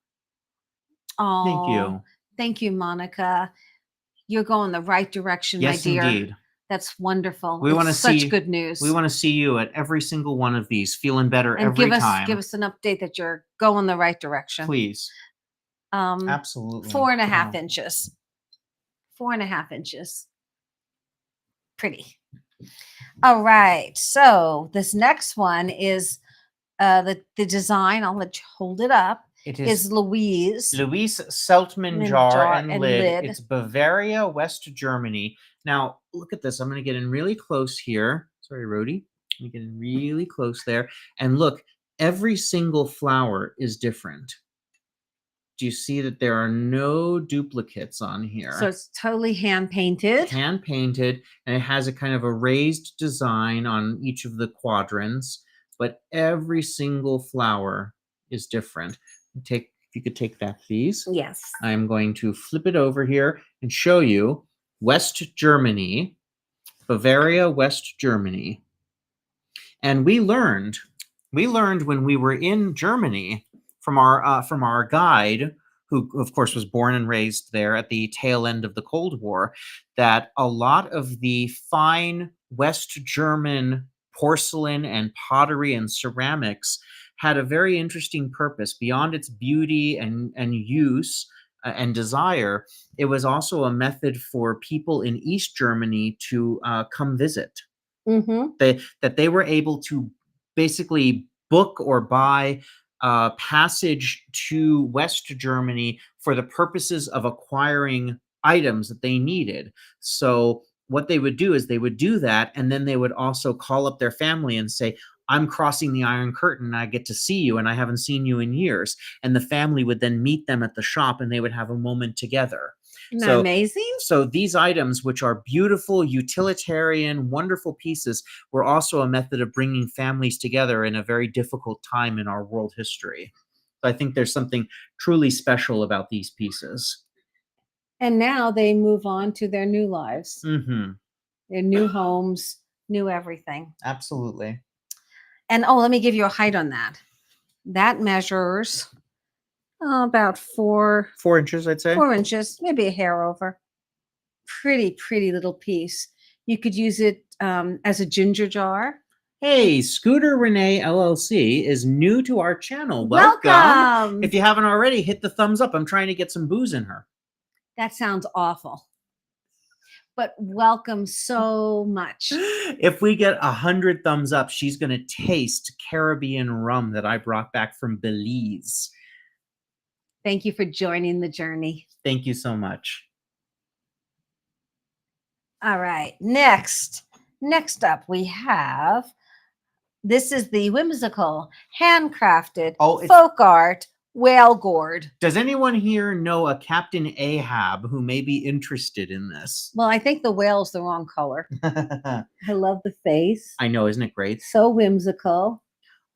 Oh,
thank you.
Thank you, Monica. You're going the right direction, my dear.
Yes, indeed.
That's wonderful.
We want to see
such good news.
We want to see you at every single one of these, feeling better every time.
Give us an update that you're going the right direction.
Please. Absolutely.
4.5 inches. 4.5 inches. Pretty. All right. So this next one is the design. I'll let you hold it up.
It
is Louise
Seltman jar and lid. It's Bavaria, West Germany. Now, look at this. I'm going to get in really close here. Sorry, Rhodey. Let me get in really close there. And look, every single flower is different. Do you see that there are no duplicates on here?
So it's totally hand painted.
Hand painted, and it has a kind of a raised design on each of the quadrants, but every single flower is different. If you could take that, please.
Yes.
I'm going to flip it over here and show you West Germany, Bavaria, West Germany. And we learned when we were in Germany from our guide, who of course was born and raised there at the tail end of the Cold War, that a lot of the fine West German porcelain and pottery and ceramics had a very interesting purpose. Beyond its beauty and use and desire, it was also a method for people in East Germany to come visit. That they were able to basically book or buy passage to West Germany for the purposes of acquiring items that they needed. So what they would do is they would do that, and then they would also call up their family and say, I'm crossing the Iron Curtain, I get to see you, and I haven't seen you in years. And the family would then meet them at the shop, and they would have a moment together.
Isn't that amazing?
So these items, which are beautiful, utilitarian, wonderful pieces, were also a method of bringing families together in a very difficult time in our world history. So I think there's something truly special about these pieces.
And now they move on to their new lives,
Mm-hmm.
their new homes, new everything.
Absolutely.
And let me give you a height on that. That measures about 4
inches, I'd say.
4 inches, maybe a hair over. Pretty little piece. You could use it as a ginger jar.
Hey, Scooter Renee LLC is new to our channel. Welcome. If you haven't already, hit the thumbs up. I'm trying to get some booze in her.
That sounds awful. But welcome so much.
If we get 100 thumbs up, she's going to taste Caribbean rum that I brought back from Belize.
Thank you for joining the journey.
Thank you so much.
All right. Next up, we have, this is the whimsical, handcrafted folk art whale gourd.
Does anyone here know a Captain Ahab who may be interested in this?
Well, I think the whale's the wrong color. I love the face.
I know, isn't it great?
So whimsical.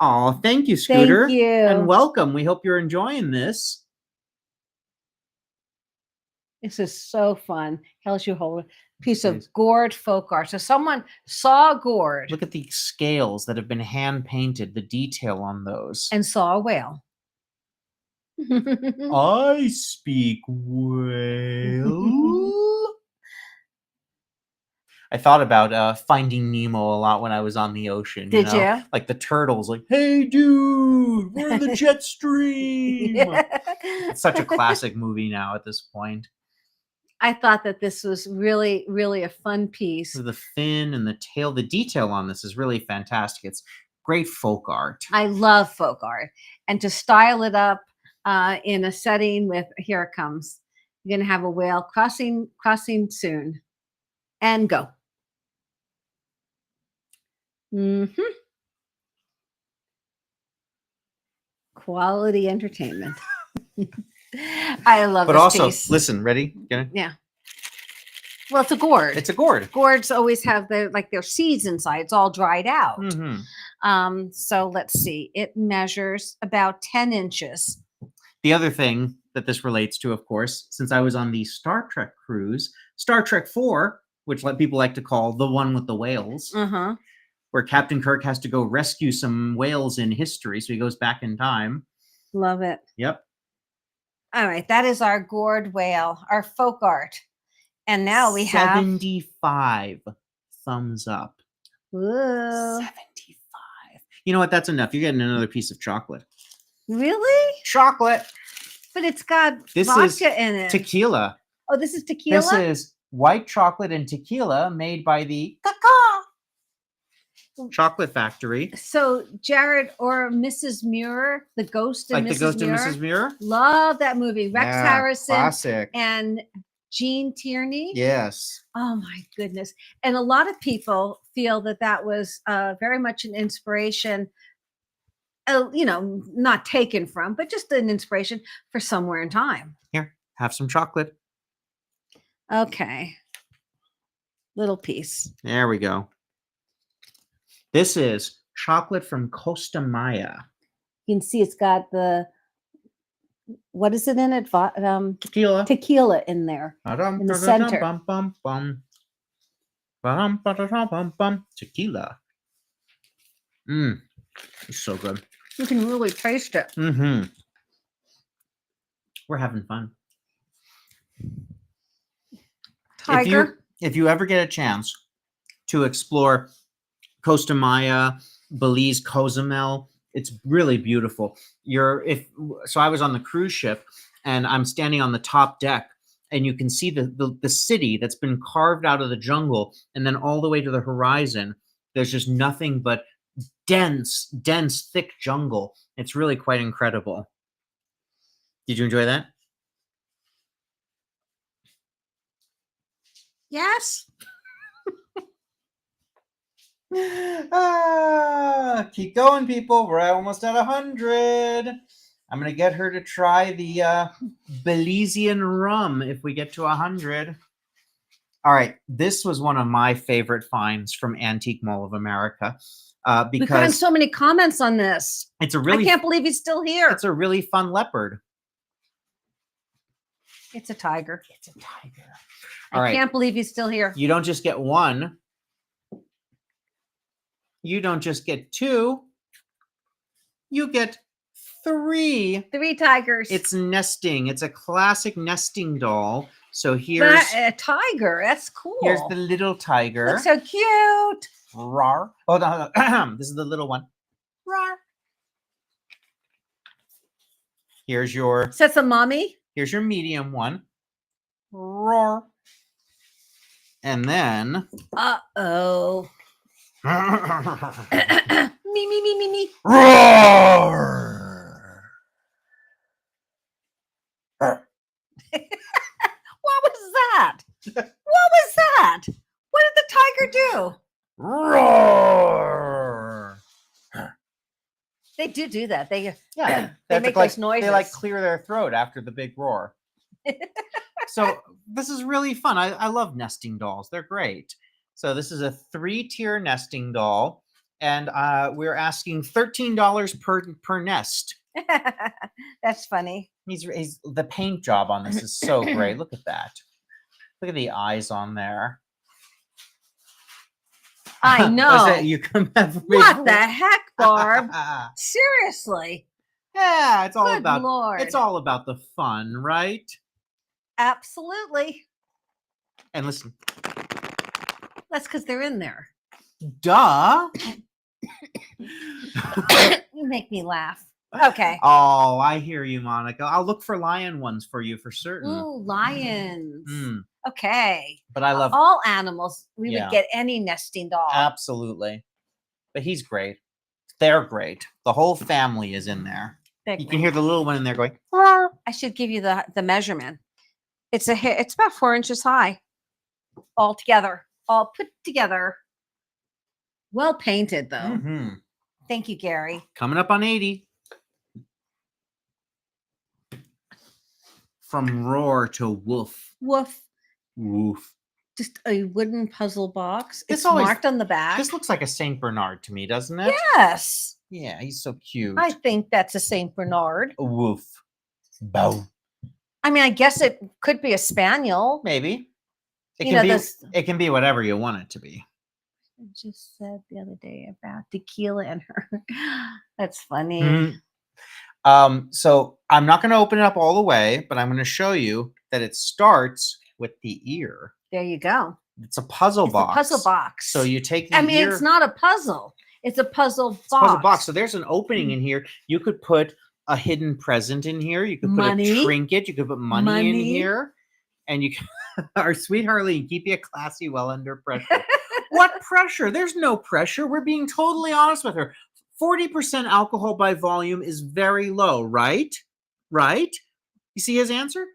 Oh, thank you, Scooter.
Thank you.
And welcome. We hope you're enjoying this.
This is so fun. Helps you hold a piece of gourd folk art. So someone saw a gourd.
Look at the scales that have been hand painted, the detail on those.
And saw a whale.
I speak whale. I thought about Finding Nemo a lot when I was on the ocean.
Did you?
Like the turtles, like, hey, dude, we're in the jet stream. It's such a classic movie now at this point.
I thought that this was really a fun piece.
The fin and the tail, the detail on this is really fantastic. It's great folk art.
I love folk art. And to style it up in a setting with, here it comes. You're going to have a whale crossing soon. And go. Quality entertainment. I love
but
this
also,
piece.
Listen, ready?
Yeah. Well, it's a gourd.
It's a gourd.
Gourds always have their seeds inside. It's all dried out. So let's see. It measures about 10 inches.
The other thing that this relates to, of course, since I was on the Star Trek cruise, Star Trek 4, which people like to call the one with the whales, where Captain Kirk has to go rescue some whales in history. So he goes back in time.
Love it.
Yep.
All right. That is our gourd whale, our folk art. And now we have
75 thumbs up.
Ooh.
75. You know what? That's enough. You're getting another piece of chocolate.
Really?
Chocolate.
But it's got vodka in it.
Tequila.
Oh, this is tequila?
This is white chocolate and tequila made by the Chocolate Factory.
So Jared or Mrs. Muir, the ghost of
like
Mrs.
the ghost
Muir.
of Mrs. Muir?
Love that movie. Rex Harrison.
Classic.
And Gene Tierney.
Yes.
Oh my goodness. And a lot of people feel that was very much an inspiration not taken from, but just an inspiration for somewhere in time.
Here, have some chocolate.
Okay. Little piece.
There we go. This is chocolate from Costa Maya.
You can see it's got what is it in it?
Tequila.
Tequila in there. In the center.
Tequila. It's so good.
You can really taste it.
Mm-hmm. We're having fun.
Tiger.
If you ever get a chance to explore Costa Maya, Belize, Cozumel, it's really beautiful. So I was on the cruise ship and I'm standing on the top deck and you can see the city that's been carved out of the jungle, and then all the way to the horizon there's just nothing but dense, thick jungle. It's really quite incredible. Did you enjoy that?
Yes.
Keep going, people. We're almost at 100. I'm gonna get her to try the Belizean rum if we get to 100. All right, this was one of my favorite finds from Antique Mall of America
We've gotten
because
so many comments on this.
I
can't believe he's still here.
It's a really fun leopard.
It's a tiger.
It's a tiger.
I can't believe he's still here.
You don't just get one. You don't just get two. You get three.
3 tigers.
It's nesting. It's a classic nesting doll. So here's
a tiger. That's cool.
Here's the little tiger.
Looks so cute.
Rawr. Oh, no. This is the little one. Rawr. Here's your.
So that's a mommy.
Here's your medium one. Roar. And then.
Uh-oh. Me.
Roar.
What was that? What was that? What did the tiger do?
Roar.
They do that. They
they
make those noises.
They clear their throat after the big roar. So this is really fun. I love nesting dolls. They're great. So this is a 3-tier nesting doll, and we're asking $13 per nest.
That's funny.
He's the paint job on this is so great. Look at that. Look at the eyes on there.
I know.
You come back from
what the heck, Barb? Seriously.
Yeah, it's all
Good
about
Lord.
It's all about the fun, right?
Absolutely.
And listen.
That's because they're in there.
Duh.
You make me laugh. Okay.
Oh, I hear you, Monica. I'll look for lion ones for you for certain.
Ooh, lions. Okay.
But I love
all animals. We would get any nesting doll.
Absolutely. But he's great. They're great. The whole family is in there. You can hear the little one in there going.
I should give you the measurement. It's about 4 inches high. All together. All put together. Well painted though.
Mm-hmm.
Thank you, Gary.
Coming up on 80. From roar to woof.
Woof.
Woof.
Just a wooden puzzle box.
This
It's
always-
marked on the back.
This looks like a Saint Bernard to me, doesn't it?
Yes.
Yeah, he's so cute.
I think that's a Saint Bernard.
Woof. Bow.
I mean, I guess it could be a spaniel.
Maybe. It
You
can
know,
be. It can be whatever you want it to be.
I just said the other day about tequila and her. That's funny.
So I'm not going to open it up all the way, but I'm going to show you that it starts with the ear.
There you go.
It's a puzzle box.
A puzzle box.
So you take the ear.
It's not a puzzle. It's a puzzle box.
It's a puzzle box. So there's an opening in here. You could put a hidden present in here. You could put a trinket. You could put money in here. And you can, our sweet Harleen, keep you classy well under pressure. What pressure? There's no pressure. We're being totally honest with her. 40% alcohol by volume is very low, right? Right? You see his answer?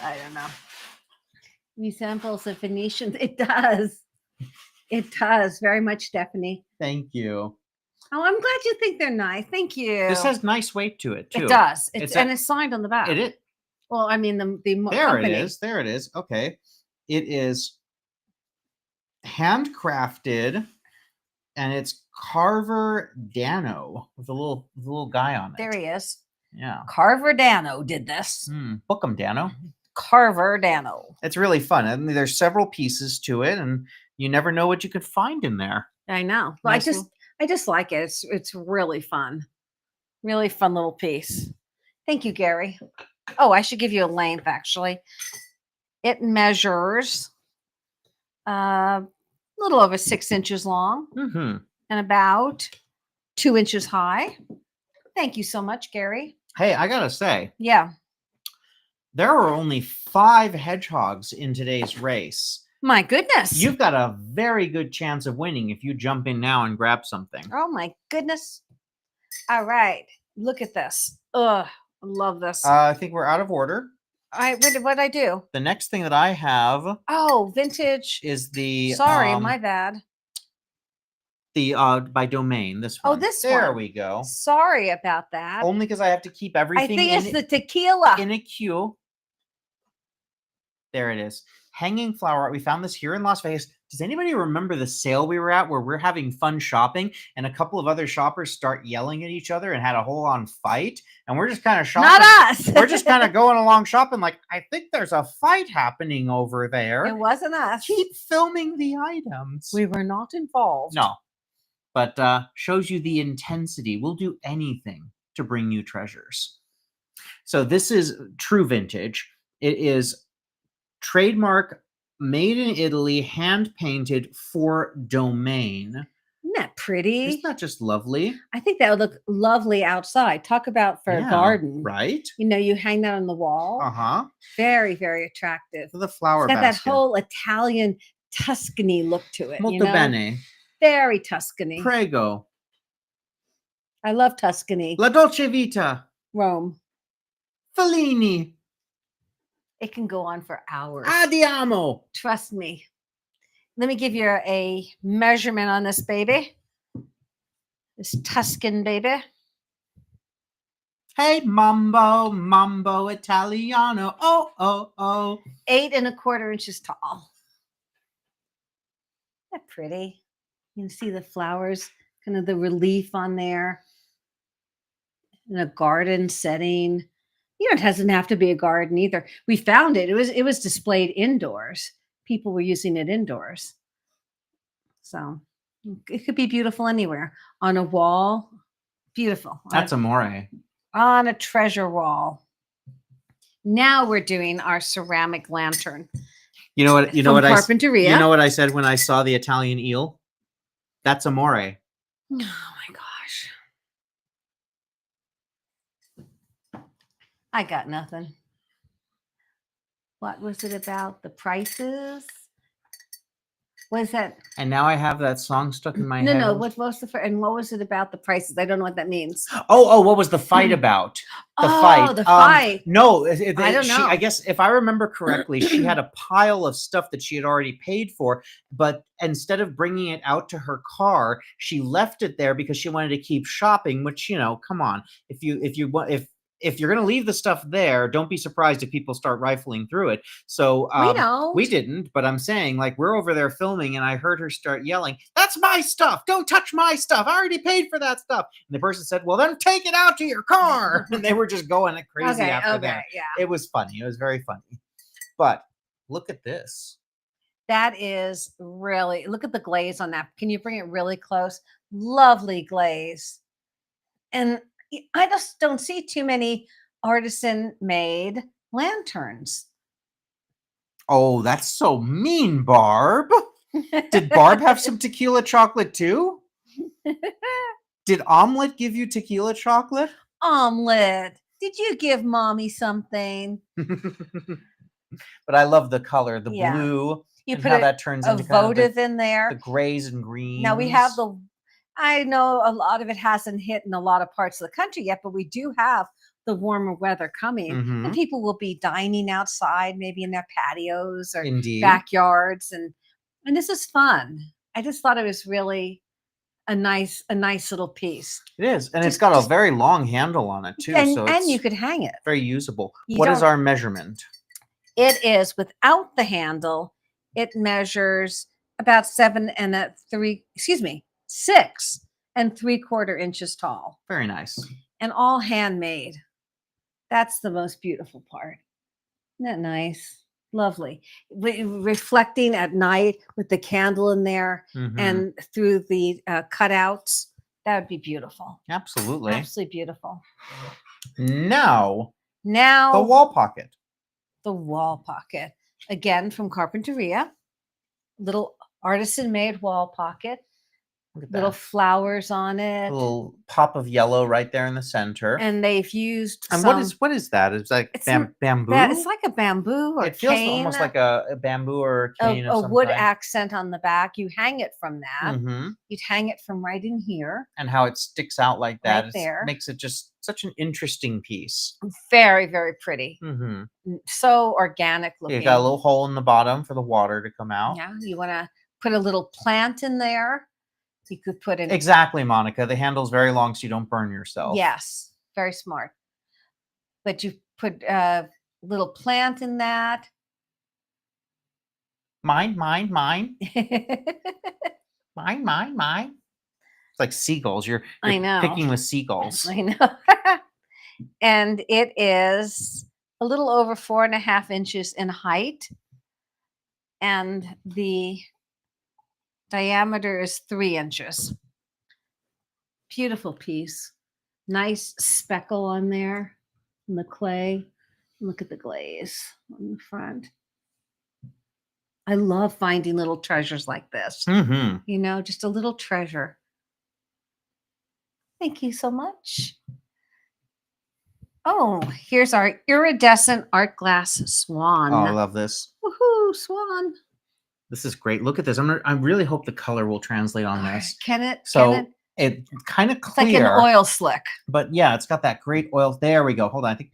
I don't know. Resembles a Venetian. It does. It does very much, Stephanie.
Thank you.
Oh, I'm glad you think they're nice. Thank you.
This has nice weight to it too.
It does.
It's
And it's signed on the back.
It is.
Well, I mean the
There
company.
it is. There it is. Okay. It is handcrafted, and it's Carver Dano with a little guy on it.
There he is.
Yeah.
Carver Dano did this.
Book 'em, Dano.
Carver Dano.
It's really fun. I mean, there's several pieces to it, and you never know what you could find in there.
I know. But
Nice
I just like it. It's really fun. Really fun little piece. Thank you, Gary. Oh, I should give you a length actually. It measures a little over 6 inches long and about 2 inches high. Thank you so much, Gary.
Hey, I gotta say,
Yeah.
there are only 5 hedgehogs in today's race.
My goodness.
You've got a very good chance of winning if you jump in now and grab something.
Oh my goodness. All right. Look at this. Ugh. I love this.
I think we're out of order.
What I do?
The next thing that I have
Oh, vintage.
is the
Sorry, my bad.
The by Domain. This one.
Oh, this
there
one.
we go.
Sorry about that.
Only because I have to keep everything.
I think it's the tequila.
In a queue. There it is. Hanging flower art. We found this here in Las Vegas. Does anybody remember the sale we were at where we're having fun shopping and a couple of other shoppers start yelling at each other and had a whole on fight? And we're just kind of shopping.
Not us.
We're just kind of going along shopping like, I think there's a fight happening over there.
It wasn't us.
Keep filming the items.
We were not involved.
No. But shows you the intensity. We'll do anything to bring you treasures. So this is true vintage. It is trademark, made in Italy, hand painted for Domain.
Isn't that pretty?
Isn't that just lovely?
I think that would look lovely outside. Talk about for a garden.
Right?
You know, you hang that on the wall.
Uh-huh.
Very, very attractive.
For the flower
It's got
basket.
that whole Italian Tuscany look to it.
Molto
you know?
bene.
Very Tuscany.
Prego.
I love Tuscany.
La Dolce Vita.
Rome.
Fellini.
It can go on for hours.
Andiamo.
Trust me. Let me give you a measurement on this baby. This Tuscan baby.
Hey, Mambo, Mambo Italiano. Oh, oh, oh.
8 1/4 inches tall. Isn't that pretty? You can see the flowers, kind of the relief on there. In a garden setting. You know, it doesn't have to be a garden either. We found it. It was displayed indoors. People were using it indoors. So it could be beautiful anywhere. On a wall. Beautiful.
That's amore.
On a treasure wall. Now we're doing our ceramic lantern.
You know what? You know
From
what
Carpinteria.
You know what I said when I saw the Italian eel? That's amore.
Oh my gosh. I got nothing. What was it about? The prices? Was that?
And now I have that song stuck in my
No,
head.
no. What was and what was it about the prices? I don't know what that means.
Oh, what was the fight about? The fight.
The fight.
No,
I don't know.
I guess if I remember correctly, she had a pile of stuff that she had already paid for, but instead of bringing it out to her car, she left it there because she wanted to keep shopping. Which, you know, come on, if you're going to leave the stuff there, don't be surprised if people start rifling through it. So we didn't, but I'm saying, like, we're over there filming and I heard her start yelling, "That's my stuff. Don't touch my stuff. I already paid for that stuff." And the person said, "Well, then take it out to your car." And they were just going crazy after that.
Yeah.
It was funny. It was very funny. But look at this.
That is really, look at the glaze on that. Can you bring it really close? Lovely glaze. And I just don't see too many artisan made lanterns.
Oh, that's so mean, Barb. Did Barb have some tequila chocolate too? Did Omelet give you tequila chocolate?
Omelet, did you give mommy something?
But I love the color, the blue.
You
and
put
how that turns into
votive in there.
The grays and greens.
Now we have I know a lot of it hasn't hit in a lot of parts of the country yet, but we do have the warmer weather coming,
Mhm.
and people will be dining outside, maybe in their patios or
Indeed.
backyards, and this is fun. I just thought it was really a nice little piece.
It is, and it's
Just-
got a
just-
very long handle on it too, so
and
it's
you could hang it.
very usable.
You
What is
don't-
our measurement?
It is without the handle. It measures about 6 and 3/4 inches tall,
Very nice.
and all handmade. That's the most beautiful part. Isn't that nice? Lovely. Reflecting at night with the candle in there
Mhm.
and through the cutouts. That would be beautiful.
Absolutely.
Absolutely beautiful.
Now,
Now,
the wall pocket.
the wall pocket. Again, from Carpinteria. Little artisan made wall pocket.
Look at
Little
that.
flowers on it.
A little pop of yellow right there in the center.
And they've used
And
some,
what is that? It's like
It's
bamboo.
it's like a bamboo or
It feels
cane,
almost like a bamboo or a cane of
a
some
wood
kind.
accent on the back. You hang it from that.
Mhm.
You'd hang it from right in here.
And how it sticks out like that
Right there.
makes it just such an interesting piece.
Very, very pretty.
Mhm.
So organic
You
looking.
got a little hole in the bottom for the water to come out.
Yeah, you want to put a little plant in there. You could put in.
Exactly, Monica. The handle's very long, so you don't burn yourself.
Yes, very smart. But you put a little plant in that.
Mine. Mine. It's like seagulls. You're
I know.
picking with seagulls.
I know. And it is a little over 4.5 inches in height. And the diameter is 3 inches. Beautiful piece. Nice speckle on there in the clay. Look at the glaze on the front. I love finding little treasures like this.
Mm-hmm.
You know, just a little treasure. Thank you so much. Oh, here's our iridescent art glass swan.
Oh, I love this.
Woohoo, swan.
This is great. Look at this. I really hope the color will translate on this.
Can it?
So it's kind of
It's
clear.
like an oil slick.
But yeah, it's got that great oil. There we go. Hold on. I think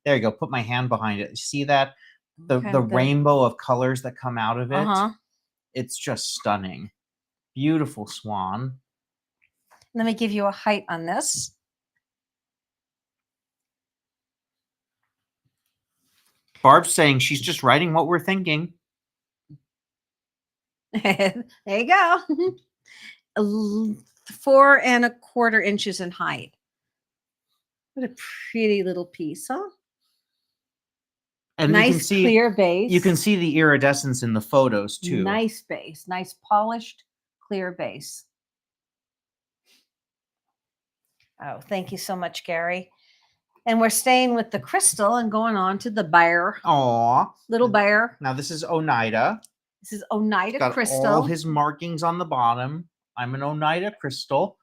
there you go. Put my hand behind it. See that? The rainbow of colors that come out of it.
Uh-huh.
It's just stunning. Beautiful swan.
Let me give you a height on this.
Barb's saying she's just writing what we're thinking.
There you go. 4.25 inches in height. What a pretty little piece, huh?
And
nice
you can see,
clear base.
You can see the iridescence in the photos too.
Nice base. Nice polished, clear base. Oh, thank you so much, Gary. And we're staying with the crystal and going on to the bear.
Aw.
Little bear.
Now this is Onida.
This is Onida
Got
crystal.
all his markings on the bottom. I'm an Onida crystal.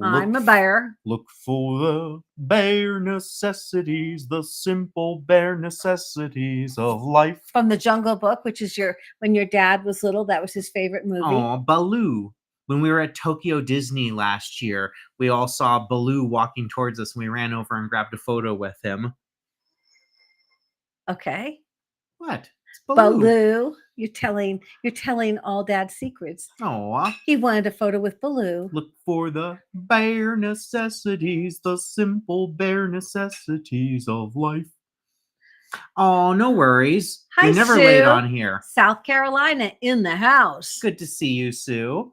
I'm a bear.
Look for the bare necessities, the simple bare necessities of life.
From the Jungle Book, which is when your dad was little, that was his favorite movie.
Oh, Baloo. When we were at Tokyo Disney last year, we all saw Baloo walking towards us and we ran over and grabbed a photo with him.
Okay.
What? It's
Baloo. You're telling all dad's secrets.
Oh.
He wanted a photo with Baloo.
Look for the bare necessities, the simple bare necessities of life. Oh, no worries.
Hi,
You're never
Sue.
late on here.
South Carolina in the house.
Good to see you, Sue.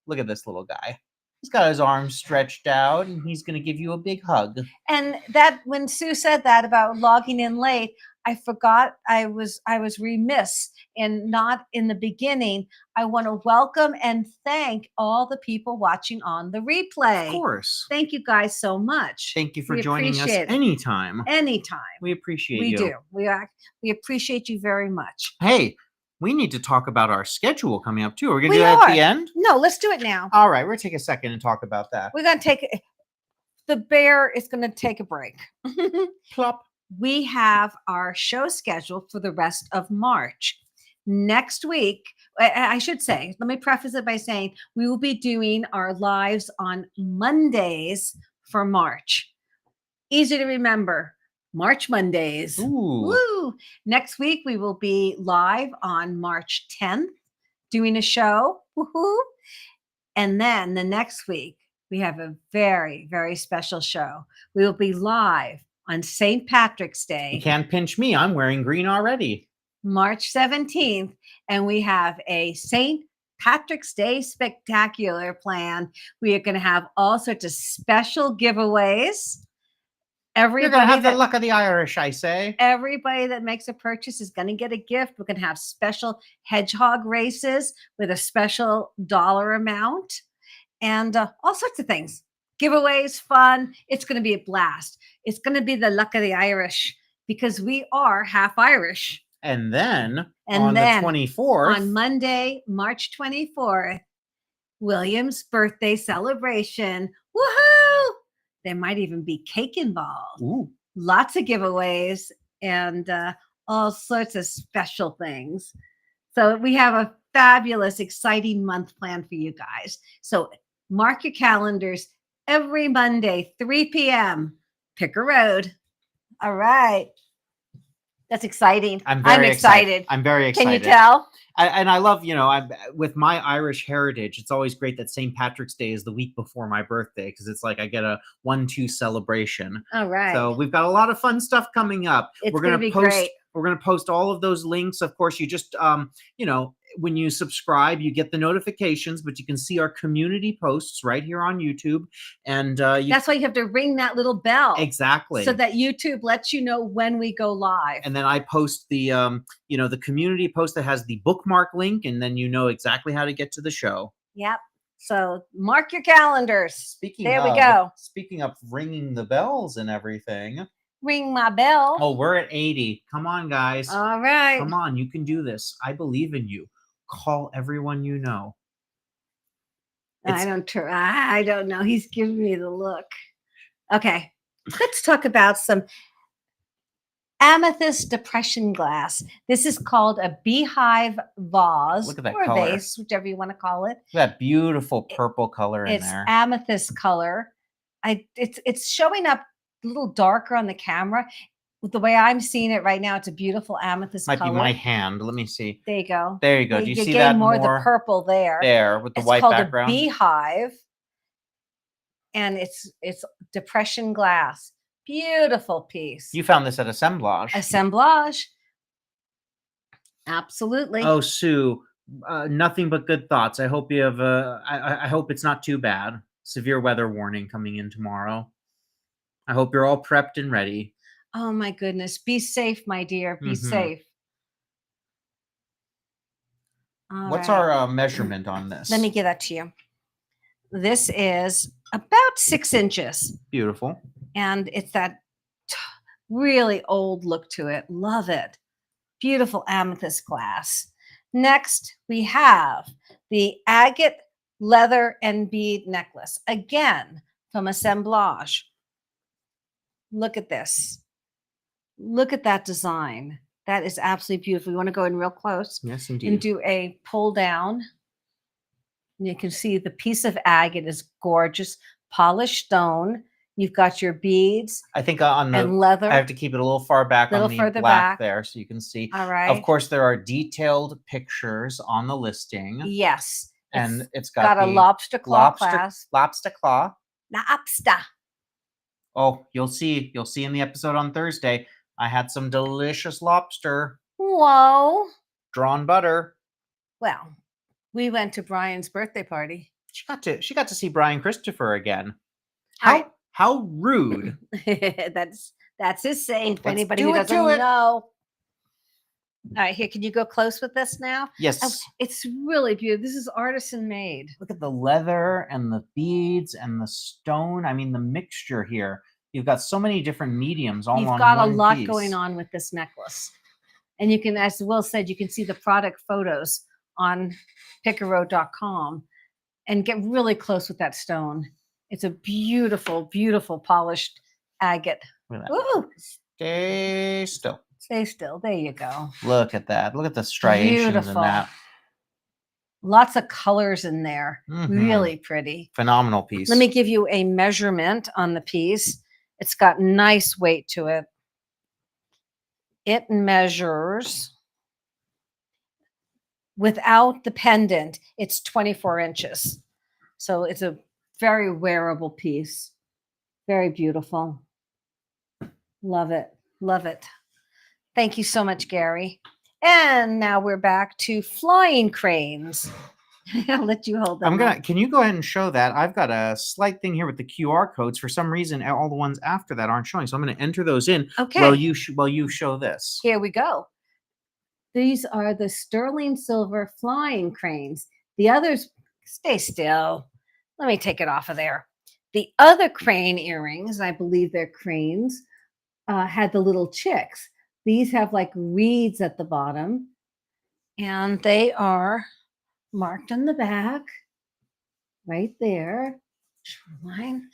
Look at this little guy. He's got his arms stretched out and he's going to give you a big hug.
And that when Sue said that about logging in late, I forgot I was remiss in not in the beginning. I want to welcome and thank all the people watching on the replay.
Of course.
Thank you guys so much.
Thank you for
We
joining us
appreciate it.
anytime.
Anytime.
We appreciate
We
you.
do. We appreciate you very much.
Hey, we need to talk about our schedule coming up too. Are we going to
We
do that at
are.
the end?
No, let's do it now.
All right, we're going to take a second and talk about that.
We're going to take the bear is going to take a break.
Plop.
We have our show scheduled for the rest of March. Next week, I should say, let me preface it by saying we will be doing our lives on Mondays for March. Easy to remember. March Mondays.
Ooh.
Woo! Next week, we will be live on March 10th doing a show. Woohoo! And then the next week, we have a very, very special show. We will be live on St. Patrick's Day.
You can't pinch me. I'm wearing green already.
March 17th, and we have a St. Patrick's Day spectacular planned. We are going to have all sorts of special giveaways.
You're going to
Everybody
have the
that,
luck of the Irish, I say.
everybody that makes a purchase is going to get a gift. We're going to have special hedgehog races with a special dollar amount and all sorts of things. Giveaways, fun. It's going to be a blast. It's going to be the luck of the Irish because we are half Irish.
And then
And
on
then
the 24th,
On Monday, March 24th, William's birthday celebration. Woohoo! There might even be cake involved.
ooh,
Lots of giveaways and all sorts of special things. So we have a fabulous, exciting month planned for you guys. So mark your calendars every Monday, 3 p.m. Pick a road. All right. That's exciting.
I'm very
excited.
I'm very excited.
Can you tell?
And I love, I'm with my Irish heritage. It's always great that St. Patrick's Day is the week before my birthday because it's like I get a 1-2 celebration.
All right.
So we've got a lot of fun stuff coming up.
It's
We're
gonna
gonna
be
post.
great.
We're gonna post all of those links. Of course, you just when you subscribe, you get the notifications, but you can see our community posts right here on YouTube. And
That's why you have to ring that little bell.
exactly.
So that YouTube lets you know when we go live.
And then I post the the community post that has the bookmark link, and then you know exactly how to get to the show.
Yep. So mark your calendars.
Speaking
There
of,
we go.
Speaking of ringing the bells and everything.
Ring my bell.
Oh, we're at 80. Come on, guys.
All right.
Come on, you can do this. I believe in you. Call everyone you know.
I don't know. He's giving me the look. Okay. Let's talk about some amethyst depression glass. This is called a beehive vase.
Look at that
or
color.
a vase, whichever you want to call it.
That beautiful purple color in
It's
there.
amethyst color. It's showing up a little darker on the camera. The way I'm seeing it right now, it's a beautiful amethyst
Might
color.
be my hand. Let me see.
There you go.
There you go. Do you
You're
see
getting
that
more
more?
the purple there.
There with the
It's
white
called
background.
a beehive, and it's depression glass. Beautiful piece.
You found this at Assemblage.
Assemblage. Absolutely.
Oh, Sue, nothing but good thoughts. I hope you have I hope it's not too bad. Severe weather warning coming in tomorrow. I hope you're all prepped and ready.
Oh my goodness. Be safe, my dear. Be
Mhm.
safe. All
What's
right.
our measurement on this?
Let me give that to you. This is about 6 inches.
Beautiful.
And it's that really old look to it. Love it. Beautiful amethyst glass. Next, we have the agate leather and bead necklace. Again, from Assemblage. Look at this. Look at that design. That is absolutely beautiful. You want to go in real close
Yes,
and
indeed.
do a pull down. And you can see the piece of agate is gorgeous, polished stone. You've got your beads
I think on the
and leather.
I have to keep it a little far back
Little
on the
further
black
back.
there so you can see.
All right.
Of course, there are detailed pictures on the listing.
Yes.
And it's
got a
the
lobster claw clasp.
lobster claw.
Lobster.
Oh, you'll see in the episode on Thursday. I had some delicious lobster,
Whoa.
drawn butter.
Well, we went to Brian's birthday party.
She got to see Brian Christopher again.
All right.
How rude.
That's his saying for
Let's
anybody
do
who
it,
doesn't
do it.
know. All right, here, can you go close with this now?
Yes.
Oh, it's really beautiful. This is artisan made.
Look at the leather and the beads and the stone. I mean, the mixture here. You've got so many different mediums all
You've
on
got a
one
lot
piece.
going on with this necklace. And you can, as Will said, you can see the product photos on picaro.com and get really close with that stone. It's a beautiful, beautiful polished agate.
Look at that.
Ooh,
Stay still.
stay still. There you go.
Look at that. Look at the striations in
Beautiful.
that.
Lots of colors in there.
Mhm.
Really pretty.
Phenomenal piece.
Let me give you a measurement on the piece. It's got nice weight to it. It measures, without the pendant, it's 24 inches. So it's a very wearable piece. Very beautiful. Love it. Love it. Thank you so much, Gary. And now we're back to flying cranes. I'll let you hold them.
Can you go ahead and show that? I've got a slight thing here with the QR codes. For some reason, all the ones after that aren't showing. So I'm going to enter those in while you show this.
Here we go. These are the sterling silver flying cranes. The others, stay still. Let me take it off of there. The other crane earrings, I believe they're cranes, had the little chicks. These have like reeds at the bottom, and they are marked on the back right there. Shoreline.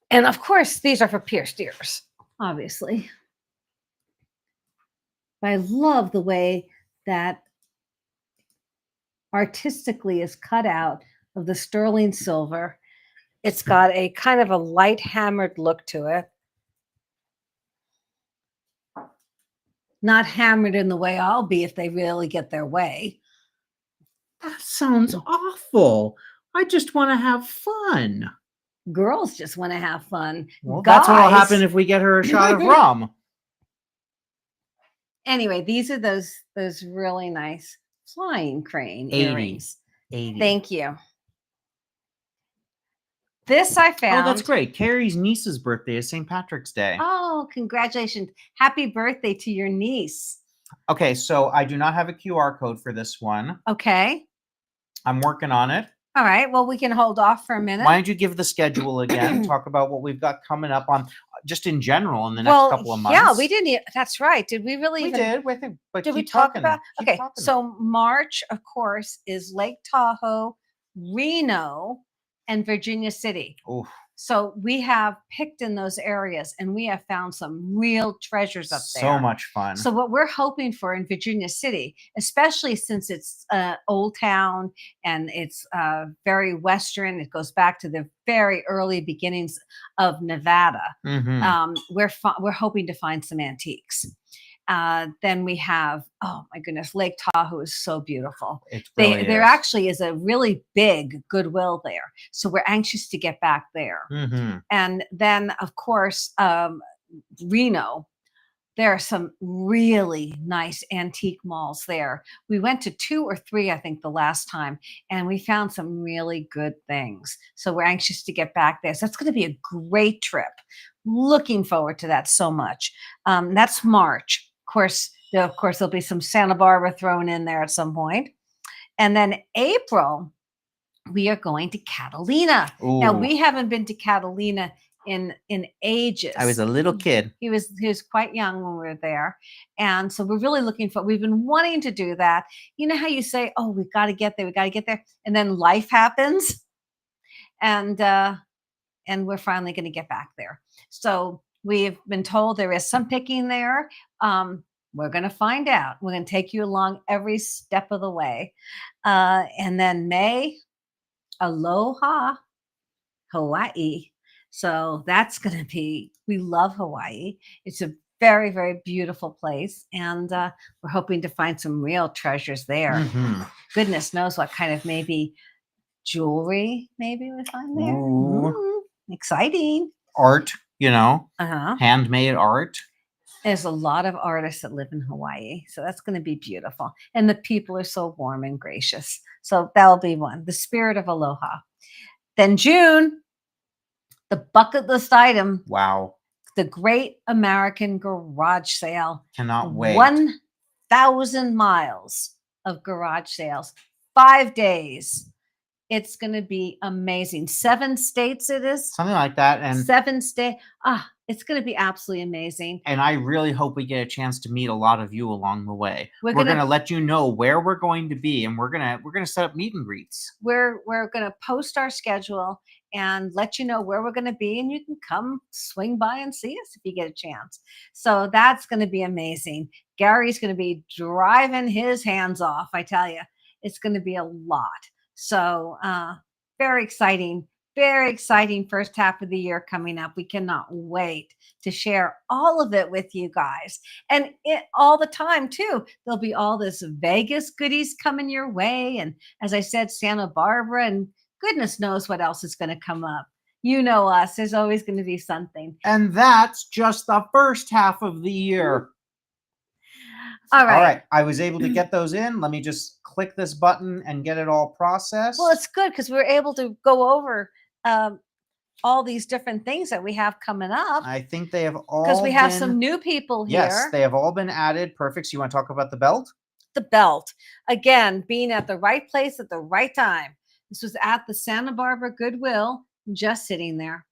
And of course, these are for pierced ears, obviously. But I love the way that artistically is cut out of the sterling silver. It's got a kind of a light hammered look to it. Not hammered in the way I'll be if they really get their way.
That sounds awful. I just want to have fun.
Girls just want to have fun.
Well, that's what'll happen if we get her a shot of rum.
Anyway, these are those really nice flying crane earrings.
80.
Thank you. This I found.
Oh, that's great. Carrie's niece's birthday is St. Patrick's Day.
Oh, congratulations. Happy birthday to your niece.
Okay, so I do not have a QR code for this one.
Okay.
I'm working on it.
All right. Well, we can hold off for a minute.
Why don't you give the schedule again? Talk about what we've got coming up on just in general in the next couple of months.
Yeah, we didn't. That's right. Did we really?
We did. But
did we talk about? Okay. So March, of course, is Lake Tahoe, Reno, and Virginia City.
Oof.
So we have picked in those areas, and we have found some real treasures up there.
So much fun.
So what we're hoping for in Virginia City, especially since it's old town and it's very Western, it goes back to the very early beginnings of Nevada.
Mm-hmm.
We're hoping to find some antiques. Then we have, oh my goodness, Lake Tahoe is so beautiful. There actually is a really big Goodwill there. So we're anxious to get back there.
Mm-hmm.
And then, of course, Reno, there are some really nice antique malls there. We went to 2 or 3, I think, the last time, and we found some really good things. So we're anxious to get back there. So that's going to be a great trip. Looking forward to that so much. That's March. Of course, there'll be some Santa Barbara thrown in there at some point. And then April, we are going to Catalina.
Ooh.
Now, we haven't been to Catalina in ages.
I was a little kid.
He was quite young when we were there. And so we're really looking for, we've been wanting to do that. You know how you say, oh, we've got to get there. And then life happens. And we're finally going to get back there. So we've been told there is some picking there. We're going to find out. We're going to take you along every step of the way. And then May, Aloha, Hawaii. So that's going to be, we love Hawaii. It's a very, very beautiful place. And we're hoping to find some real treasures there.
Mm-hmm.
Goodness knows what kind of maybe jewelry maybe we find there.
Ooh.
Exciting.
Art, handmade art.
There's a lot of artists that live in Hawaii. So that's going to be beautiful. And the people are so warm and gracious. So that'll be one. The spirit of aloha. Then June, the bucket list item.
Wow.
The Great American Garage Sale.
Cannot wait.
1,000 miles of garage sales. 5 days. It's going to be amazing. 7 states it is.
Something like that. And
7 states. It's going to be absolutely amazing.
And I really hope we get a chance to meet a lot of you along the way. We're going to let you know where we're going to be, and we're going to set up meet and greets.
We're going to post our schedule and let you know where we're going to be, and you can come swing by and see us if you get a chance. So that's going to be amazing. Gary's going to be driving his hands off, I tell you. It's going to be a lot. So very exciting very exciting first half of the year coming up. We cannot wait to share all of it with you guys. And all the time, too. There'll be all this Vegas goodies coming your way. And as I said, Santa Barbara, and goodness knows what else is going to come up. You know us. There's always going to be something.
And that's just the first half of the year.
All right.
All right. I was able to get those in. Let me just click this button and get it all processed.
Well, it's good because we're able to go over all these different things that we have coming up.
I think they have all
because we have some new people here.
Yes, they have all been added. Perfect. So you want to talk about the belt?
The belt. Again, being at the right place at the right time. This was at the Santa Barbara Goodwill, just sitting there.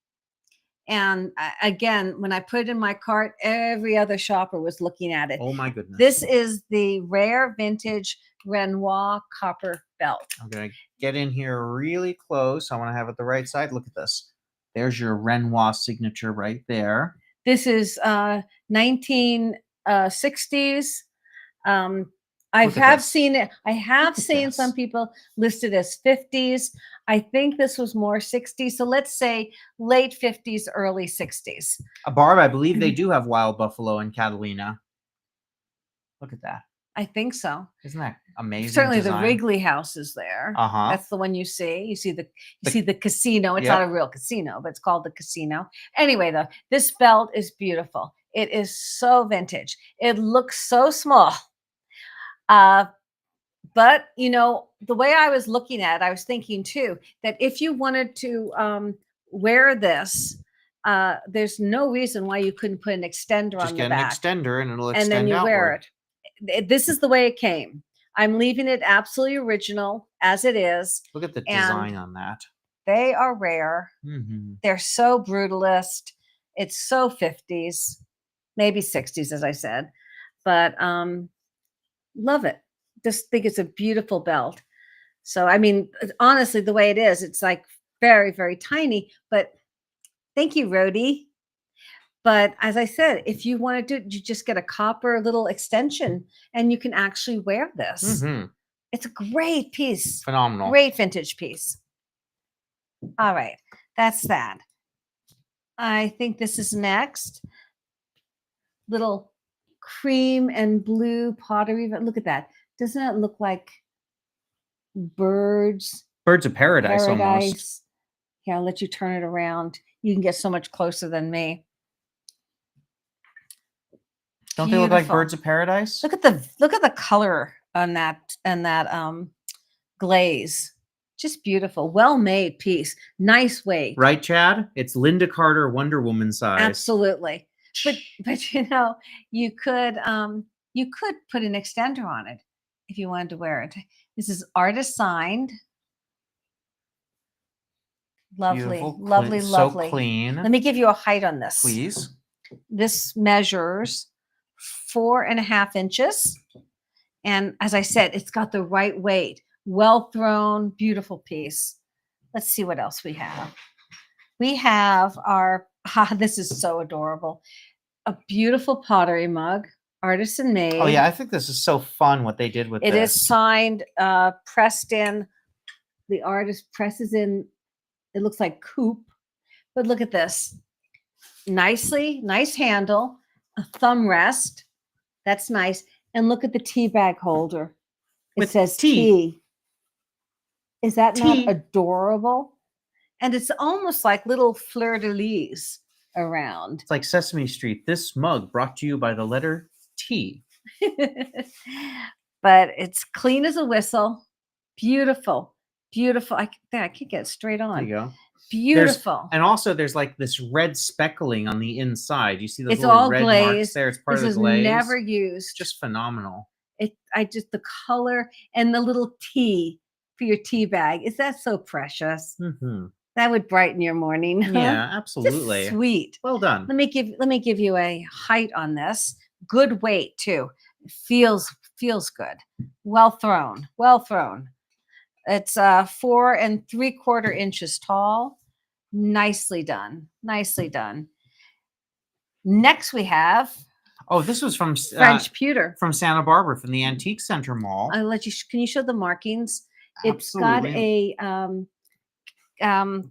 And again, when I put it in my cart, every other shopper was looking at it.
Oh my goodness.
This is the rare vintage Renoir copper belt.
I'm going to get in here really close. I want to have it the right side. Look at this. There's your Renoir signature right there.
This is 1960s. I have seen it. I have seen some people listed as 50s. I think this was more 60s. So let's say late 50s, early 60s.
Barb, I believe they do have wild buffalo in Catalina. Look at that.
I think so.
Isn't that amazing?
Certainly
design?
The Wrigley House is there.
Uh-huh.
That's the one you see. You see the casino. It's not a real casino, but it's called the casino. Anyway, though, this belt is beautiful. It is so vintage. It looks so small. But, you know, the way I was looking at it, I was thinking, too, that if you wanted to wear this, there's no reason why you couldn't put an extender on the back.
Just get an extender and it'll extend
and then you
outward.
wear it. This is the way it came. I'm leaving it absolutely original as it is.
Look at the design on that.
They are rare.
Mm-hmm.
They're so brutalist. It's so 50s, maybe 60s, as I said. But love it. Just think it's a beautiful belt. So, I mean, honestly, the way it is, it's like very, very tiny. But thank you, Rhodey. But as I said, if you want to do it, you just get a copper little extension and you can actually wear this.
Mm-hmm.
It's a great piece.
Phenomenal.
Great vintage piece. All right. That's that. I think this is next. Little cream and blue pottery. Look at that. Doesn't it look like birds?
Birds of paradise almost.
Here, I'll let you turn it around. You can get so much closer than me.
Don't they look like birds of paradise?
Look at the color on that glaze. Just beautiful. Well-made piece. Nice weight.
Right, Chad? It's Linda Carter Wonder Woman size.
Absolutely. But you know, you could put an extender on it if you wanted to wear it. This is artist-signed. Lovely.
Beautiful,
Lovely, lovely.
So clean.
Let me give you a height on this.
Please.
This measures 4.5 inches. And as I said, it's got the right weight. Well thrown, beautiful piece. Let's see what else we have. We have this is so adorable. A beautiful pottery mug, artisan made.
Oh yeah, I think this is so fun what they did with this.
It is signed, pressed in. The artist presses in, it looks like coupe. But look at this. Nice handle, a thumb rest. That's nice. And look at the tea bag holder. It says tea. Is that not adorable? And it's almost like little fleur-de-lis around.
It's like Sesame Street. This mug brought to you by the letter T.
But it's clean as a whistle. Beautiful. Beautiful. I can't get it straight on.
There you go.
Beautiful.
And also there's like this red speckling on the inside. You see those
it's
little
all
red
glazed.
marks there. It's part
this
of the glaze.
Is never used.
Just phenomenal.
The color and the little tea for your tea bag. Is that so precious?
Mm-hmm.
That would brighten your morning.
Yeah, absolutely.
Just sweet.
Well done.
Let me give you a height on this. Good weight too. It feels good. Well thrown. Well thrown. It's 4 3/4 inches tall. Nicely done. Nicely done. Next we have.
Oh, this was from
French pewter
from Santa Barbara from the Antique Center Mall.
I'll let you. Can you show the markings?
Absolutely.
It's got a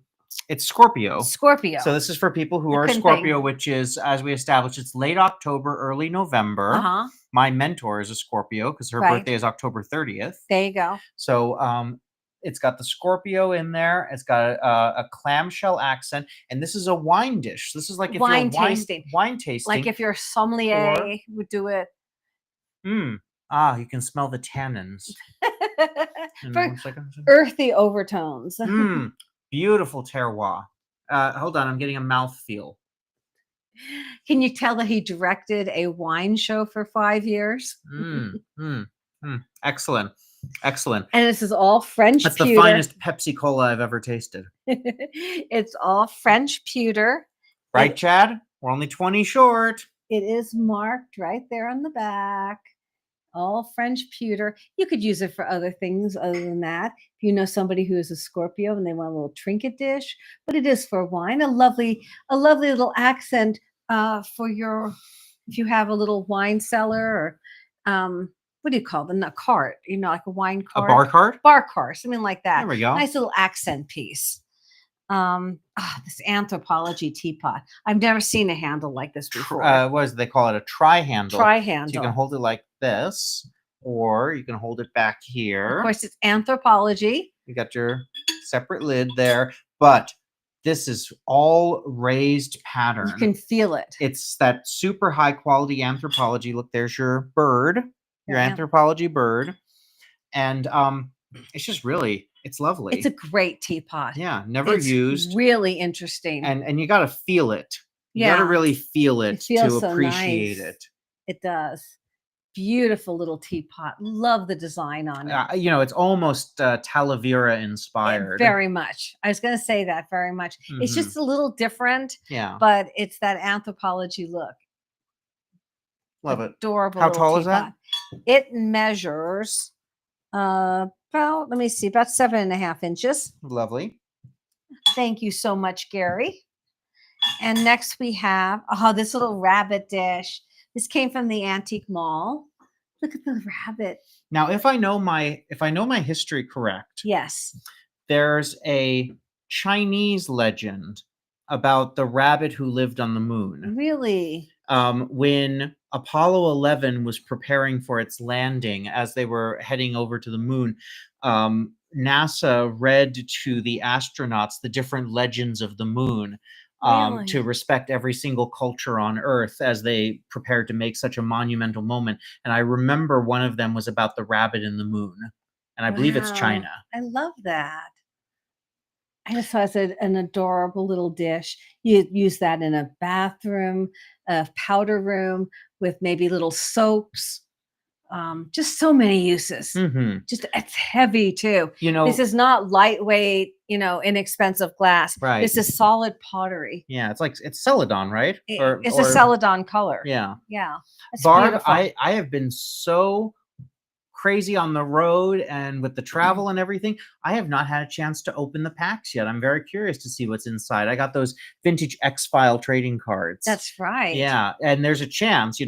It's Scorpio.
Scorpio.
So this is for people who
I
are
couldn't
Scorpio,
think.
which is, as we established, it's late October, early November.
Uh-huh.
My mentor is a Scorpio because her
Right.
birthday is October 30th.
There you go.
So it's got the Scorpio in there. It's got a clamshell accent, and this is a wine dish. This is like if
Wine
you're
tasting.
wine tasting.
Like if your sommelier would do it.
You can smell the tannins.
For
1 second.
earthy overtones.
Beautiful terroir. Hold on, I'm getting a mouthfeel.
Can you tell that he directed a wine show for 5 years?
Excellent. Excellent.
And this is all French
That's
pewter.
the finest Pepsi Cola I've ever tasted.
It's all French pewter.
Right, Chad? We're only 20 short.
It is marked right there on the back. All French pewter. You could use it for other things other than that. If you know somebody who is a Scorpio and they want a little trinket dish, but it is for wine. A lovely little accent for your, if you have a little wine cellar or what do you call them? A cart, like a wine cart.
A bar cart?
Bar cart, something like that.
There we go.
Nice little accent piece. This Anthropology teapot. I've never seen a handle like this before.
What is it? They call it a tri-handle.
Tri-handle.
So you can hold it like this, or you can hold it back here.
Of course, it's Anthropology.
You got your separate lid there, but this is all raised pattern.
You can feel it.
It's that super high quality Anthropology. Look, there's your bird, your Anthropology bird, and it's just really, it's lovely.
It's a great teapot.
Yeah, never used.
Really interesting.
And you got to feel it. You got to really feel it to appreciate it.
It does. Beautiful little teapot. Love the design on it.
It's almost Talavera inspired.
Very much. I was going to say that very much. It's just a little different.
Yeah.
But it's that Anthropology look.
Love it.
Adorable.
How tall is that?
It measures about 7.5 inches.
Lovely.
Thank you so much, Gary. And next we have this little rabbit dish. This came from the antique mall. Look at the rabbit.
Now, if I know my history correct,
yes,
there's a Chinese legend about the rabbit who lived on the moon.
Really?
When Apollo 11 was preparing for its landing, as they were heading over to the moon, NASA read to the astronauts the different legends of the moon.
Really?
To respect every single culture on Earth as they prepared to make such a monumental moment. And I remember one of them was about the rabbit in the moon. And I believe it's China.
I love that. I just thought it's an adorable little dish. You use that in a bathroom, a powder room with maybe little soaps. Just so many uses. Just it's heavy too. This is not lightweight, inexpensive glass.
Right.
This is solid pottery.
Yeah, it's Celadon, right?
It's a Celadon color.
Yeah.
Yeah.
Barb, I have been so crazy on the road and with the travel and everything. I have not had a chance to open the packs yet. I'm very curious to see what's inside. I got those vintage X-File trading cards.
That's right.
Yeah, and there's a chance,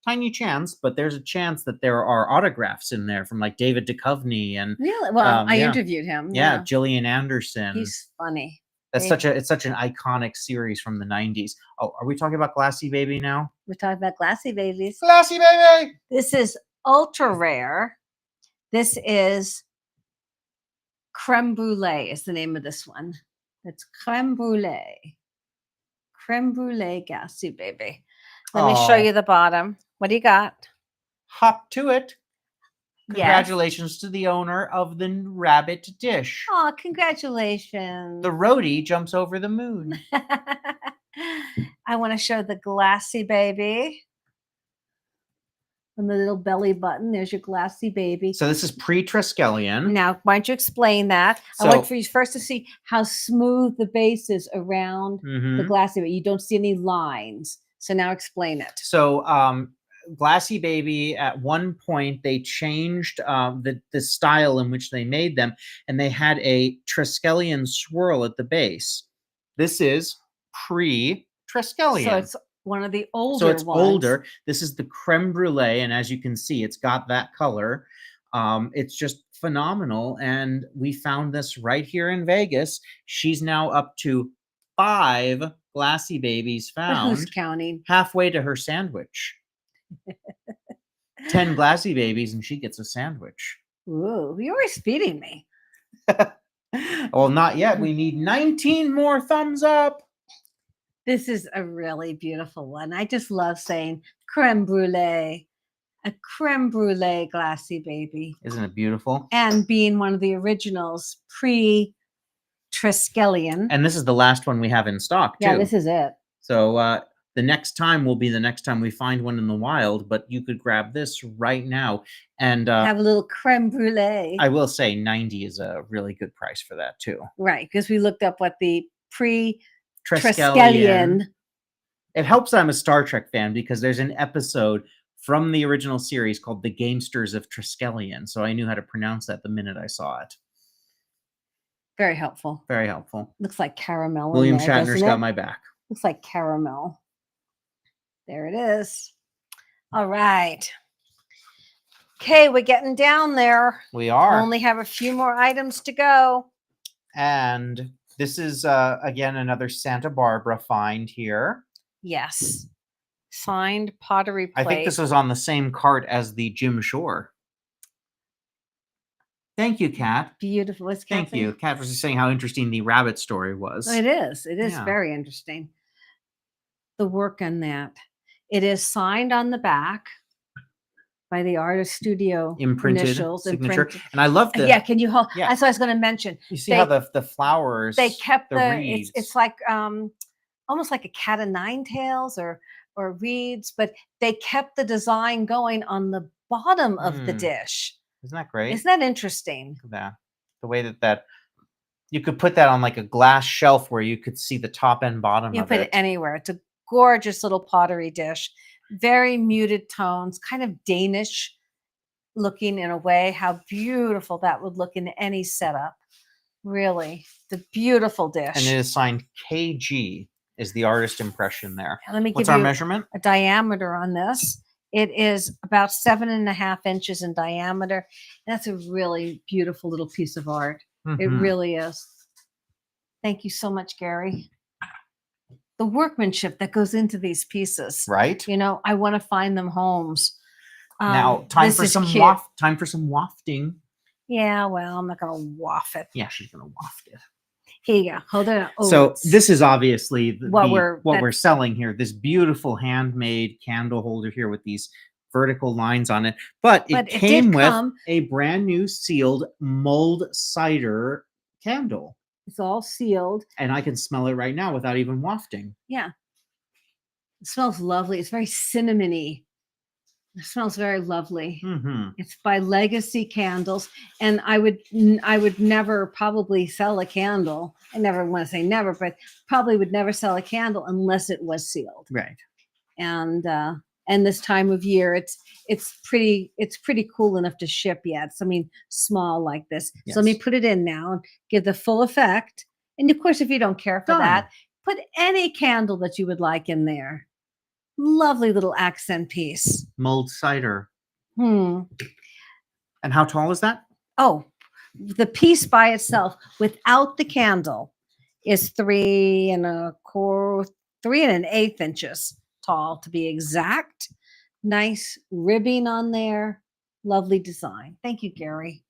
tiny chance, but there's a chance that there are autographs in there from like David Duchovny and
really. Well, I interviewed him.
Yeah, Gillian Anderson.
He's funny.
That's it's such an iconic series from the 90s. Oh, are we talking about Glassy Baby now?
We're talking about Glassy Babies.
Glassy Baby.
This is ultra rare. This is Creme Brulee is the name of this one. It's Creme Brulee. Creme Brulee Glassy Baby. Let me show you the bottom. What do you got?
Hop to it.
Yes.
Congratulations to the owner of the rabbit dish.
Oh, congratulations.
The roadie jumps over the moon.
I want to show the Glassy Baby. On the little belly button, there's your Glassy Baby.
So this is pre-Triskelion.
Now, why don't you explain that? I want for you first to see how smooth the base is around the Glassy Baby. You don't see any lines. So now explain it.
So Glassy Baby, at one point, they changed the style in which they made them, and they had a Triskelion swirl at the base. This is pre-Triskelion.
So it's one of the older
ones. So it's older.
older.
This is the creme brulee, and as you can see, it's got that color. It's just phenomenal. And we found this right here in Vegas. She's now up to 5 Glassy babies
But who's
found,
counting?
halfway to her sandwich. 10 Glassy babies and she gets a sandwich.
Ooh, you're always feeding me.
Well, not yet. We need 19 more thumbs up.
This is a really beautiful one. I just love saying creme brulee, a creme brulee Glassy baby.
Isn't it beautiful?
And being one of the originals, pre-Triskelion.
And this is the last one we have in stock, too.
Yeah, this is it.
So the next time will be the next time we find one in the wild, but you could grab this right now. And
have a little creme brulee.
I will say 90 is a really good price for that, too.
Right, because we looked up what the Triskelion.
It helps I'm a Star Trek fan because there's an episode from the original series called The Gamesters of Triskelion. So I knew how to pronounce that the minute I saw it.
Very helpful.
Very helpful.
Looks like caramel.
William Shatner's got my back.
Looks like caramel. There it is. All right. Okay, we're getting down there.
We are.
Only have a few more items to go.
And this is, again, another Santa Barbara find here.
Yes. Signed pottery plate.
I think this was on the same cart as the Jim Shore. Thank you, Kat.
Beautiful. What's
Thank you. Kat was just saying how interesting the rabbit story was.
It is. It is
Yeah.
very interesting. The work on that. It is signed on the back by the artist studio
Imprinted
initials.
signature.
Imprinted.
And I love the...
Yeah, can you hold?
Yeah.
That's what I was going to mention.
You see how the flowers...
They kept the
reeds.
it's like almost like a cat o' nine tails or reeds, but they kept the design going on the bottom of the dish.
Isn't that great?
Isn't that interesting?
Look at that. The way that you could put that on like a glass shelf where you could see the top and bottom
You
of
put it anywhere. It's a gorgeous little pottery dish. Very muted tones, kind of Danish looking in a way. How beautiful that would look in any setup. Really, the beautiful dish.
And it is signed KG is the artist impression there.
Let me
What's
give
our
you
measurement?
a diameter on this. It is about 7.5 inches in diameter. That's a really beautiful little piece of art. It really is. Thank you so much, Gary. The workmanship that goes into these pieces.
Right.
You know, I want to find them homes.
Now, time for some wafting.
Yeah, well, I'm not going to waft it.
Yeah, she's going to waft it.
Here you go. Hold it. Oh,
so this is obviously
what
we're selling here. This beautiful handmade candle holder here with these vertical lines on it. But it came with a brand new sealed mulled cider candle.
It's all sealed.
And I can smell it right now without even wafting.
Yeah. It smells lovely. It's very cinnamony. It smells very lovely. It's by Legacy Candles, and I would never probably sell a candle. I never want to say never, but probably would never sell a candle unless it was sealed.
Right.
And this time of year, it's pretty cool enough to ship yet. So, I mean, small like this.
Yes.
So let me put it in now and give the full effect. And of course, if you don't care for that, put any candle that you would like in there. Lovely little accent piece.
Mulled cider. And how tall is that?
Oh, the piece by itself without the candle is 3 3.1/8 inches tall to be exact. Nice ribbing on there. Lovely design. Thank you, Gary.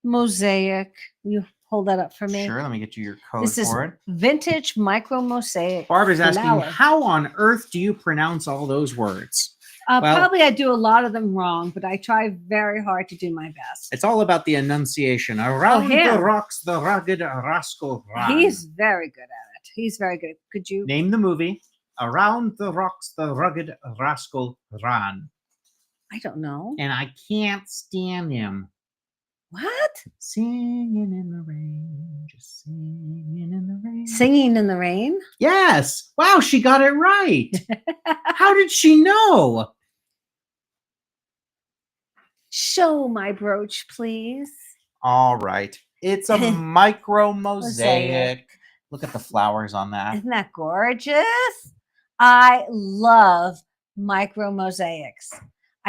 Mosaic. You hold that up for me.
Sure, let me get you your code
This is
for it.
vintage micro mosaic.
Barbara's asking,
flower.
how on earth do you pronounce all those words?
Probably I do a lot of them wrong, but I try very hard to do my best.
It's all about the enunciation. Around the rocks, the rugged rascal ran.
He's very good at it. He's very good. Could you
name the movie? Around the rocks, the rugged rascal ran.
I don't know.
And I can't stand him.
What?
Singing in the rain, just singing in the rain.
Singing in the rain?
Yes. Wow, she got it right. How did she know?
Show my brooch, please.
All right. It's a micro mosaic. Look at the flowers on that.
Isn't that gorgeous? I love micro mosaics.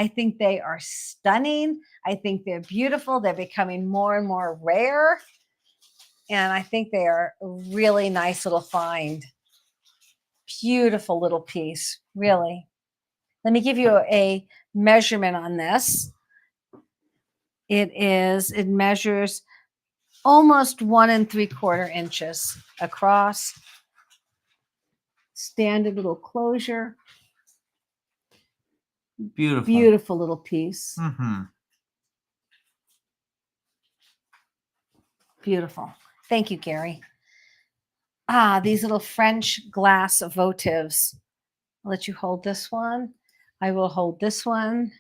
I think they are stunning. I think they're beautiful. They're becoming more and more rare. And I think they are a really nice little find. Beautiful little piece, really. Let me give you a measurement on this. It measures almost 1 3/4 inches across. Standard little closure.
Beautiful.
Beautiful little piece.
Mm-hmm.
Beautiful. Thank you, Gary. These little French glass votives. I'll let you hold this one. I will hold this one.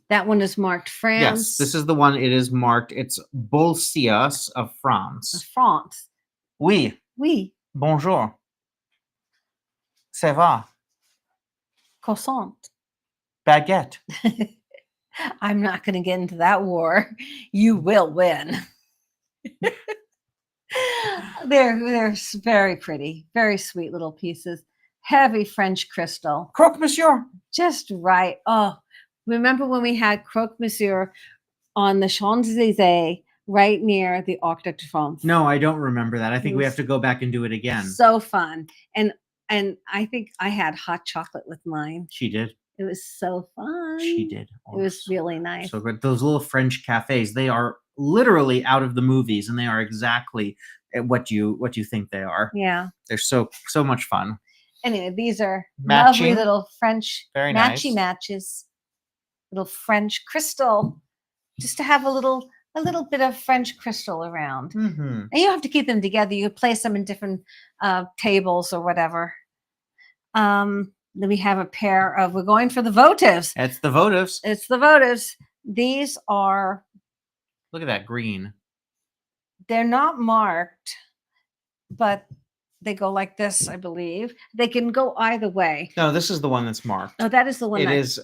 That one is marked France.
Yes, this is the one. It is marked. It's Bolsias of France.
France.
Oui.
Oui.
Bonjour. Ça va?
Croissant.
Baguette.
I'm not going to get into that war. You will win. They're very pretty, very sweet little pieces. Heavy French crystal.
Croque monsieur.
Just right. Oh, remember when we had Croque Monsieur on the Champs-Élysées right near the Arc de Triomphe?
No, I don't remember that. I think we
It
have to go back and do it again.
So fun. And I think I had hot chocolate with mine.
She did.
It was so fun.
She did.
It was really nice.
So good. Those little French cafes, they are literally out of the movies, and they are exactly what you think they are.
Yeah.
They're so much fun.
Anyway, these are
Matching.
lovely little French
Very
matchy
nice.
matches. Little French crystal. Just to have a little bit of French crystal around.
Mm-hmm.
And you have to keep them together. You place them in different tables or whatever. Then we have a pair of, we're going for the votives.
It's the votives.
It's the votives. These are,
Look at that green.
they're not marked, but they go like this, I believe. They can go either way.
No, this is the one that's marked.
Oh, that is the one.
It is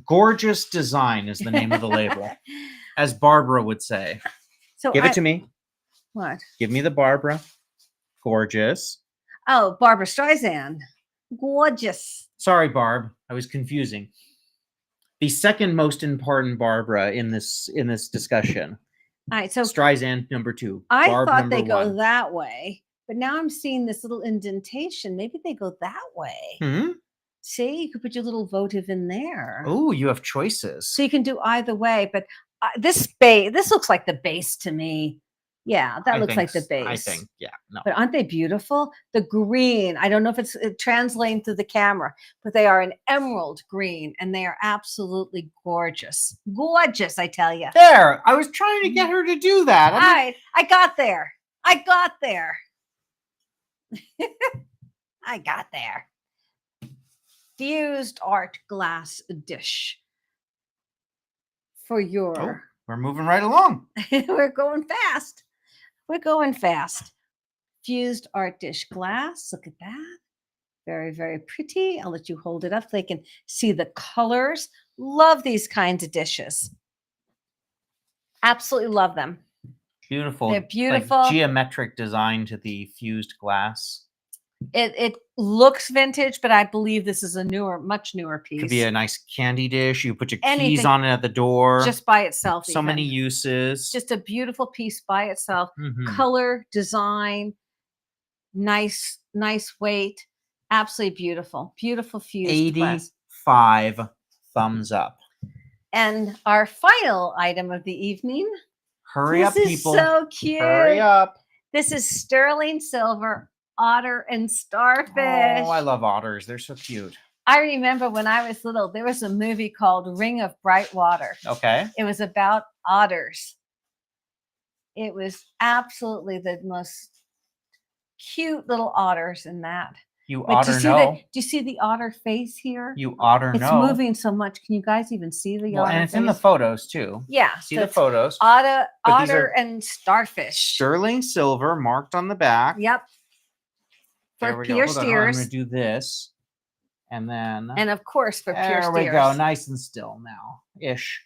Gorgeous Design is the name of the label, as Barbara would say.
So
Give it to me.
What?
Give me the Barbara. Gorgeous.
Oh, Barbara Streisand. Gorgeous.
Sorry, Barb. I was confusing. The second most important Barbara in this discussion.
All right, so
Streisand number 2.
I
Barb
thought
number
they go
1.
that way, but now I'm seeing this little indentation. Maybe they go that way.
Hmm?
See, you could put your little votive in there.
Oh, you have choices.
So you can do either way, but this looks like the base to me. Yeah, that looks like the base.
I think, yeah. No.
But aren't they beautiful? The green, I don't know if it's translating through the camera, but they are an emerald green, and they are absolutely gorgeous. Gorgeous, I tell you.
There, I was trying to get her to do that.
All right, I got there. I got there. Fused art glass dish for your.
We're moving right along.
We're going fast. We're going fast. Fused art dish glass. Look at that. Very, very pretty. I'll let you hold it up so they can see the colors. Love these kinds of dishes. Absolutely love them.
Beautiful.
They're beautiful.
Like geometric design to the fused glass.
It looks vintage, but I believe this is a much newer piece.
Could be a nice candy dish. You put your keys
Anything,
on it at the door.
just by itself.
So many uses.
Just a beautiful piece by itself.
Mhm.
Color, design, nice weight. Absolutely beautiful. Beautiful fused glass.
85 thumbs up.
And our final item of the evening.
Hurry up, people.
This is so cute.
Hurry up.
This is sterling silver otter and starfish.
Oh, I love otters. They're so cute.
I remember when I was little, there was a movie called Ring of Bright Water.
Okay.
It was about otters. It was absolutely the most cute little otters in that.
You
But
otter know.
do you see the otter face here?
You otter
It's
know.
moving so much. Can you guys even see the
Well,
otter
and it's
face?
in the photos too.
Yeah.
See
so
the
it's
photos.
Otter
But these are
and starfish.
Sterling silver marked on the back.
Yep.
There
For
we go.
pierced
Hold on, I'm
ears.
going to do this. And then.
And of course, for pierced
there we
ears.
go. Nice and still now. Ish.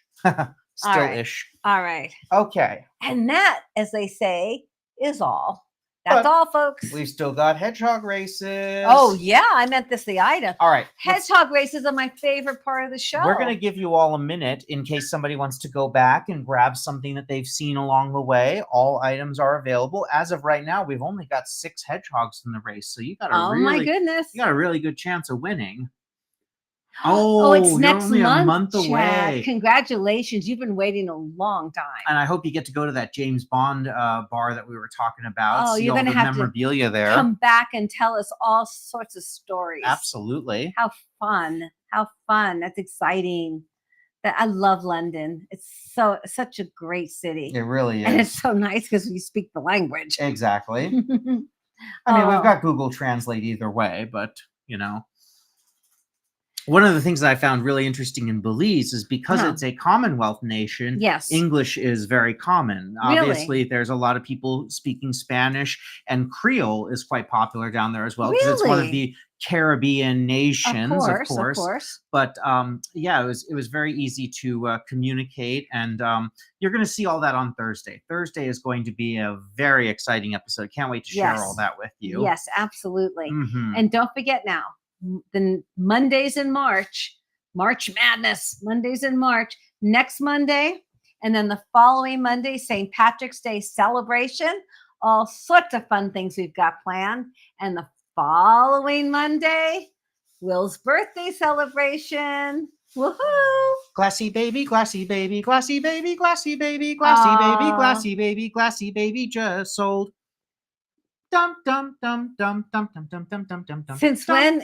Still-ish.
All right.
Okay.
And that, as they say, is all. That's
But
all, folks.
we've still got hedgehog races.
Oh, yeah. I meant the item.
All right.
Hedgehog races are my favorite part of the show.
We're going to give you all a minute in case somebody wants to go back and grab something that they've seen along the way. All items are available. As of right now, we've only got 6 hedgehogs in the race. So you got
my goodness.
You got a really good chance of winning.
Oh, it's
you're
next
only
month,
a month
Chad.
away.
Congratulations. You've been waiting a long time.
And I hope you get to go to that James Bond bar that we were talking about.
Oh,
see
you're
all
going to
the
have
memorabilia
to
there.
come back and tell us all sorts of stories.
Absolutely.
How fun. How fun. That's exciting. I love London. It's such a great city.
It really is.
And it's so nice because we speak the language.
Exactly. I mean, we've got Google Translate either way, but, you know. One of the things that I found really interesting in Belize is because it's a Commonwealth nation,
yes,
English is very common.
Really?
Obviously, there's a lot of people speaking Spanish, and Creole is quite popular down there as well because it's one of the Caribbean nations, of course. But yeah, it was very easy to communicate, and you're going to see all that on Thursday. Thursday is going to be a very exciting episode. Can't wait to share all that with you.
Yes, absolutely.
Mm-hmm.
And don't forget now, the Mondays in March Madness, Mondays in March, next Monday, and then the following Monday, St. Patrick's Day celebration, all sorts of fun things we've got planned. And the following Monday, Will's birthday celebration. Woohoo!
Glassy baby, glassy baby, glassy baby, glassy baby, glassy baby, glassy baby, glassy baby just sold. Dum dum dum dum dum dum dum dum dum dum dum.
Since when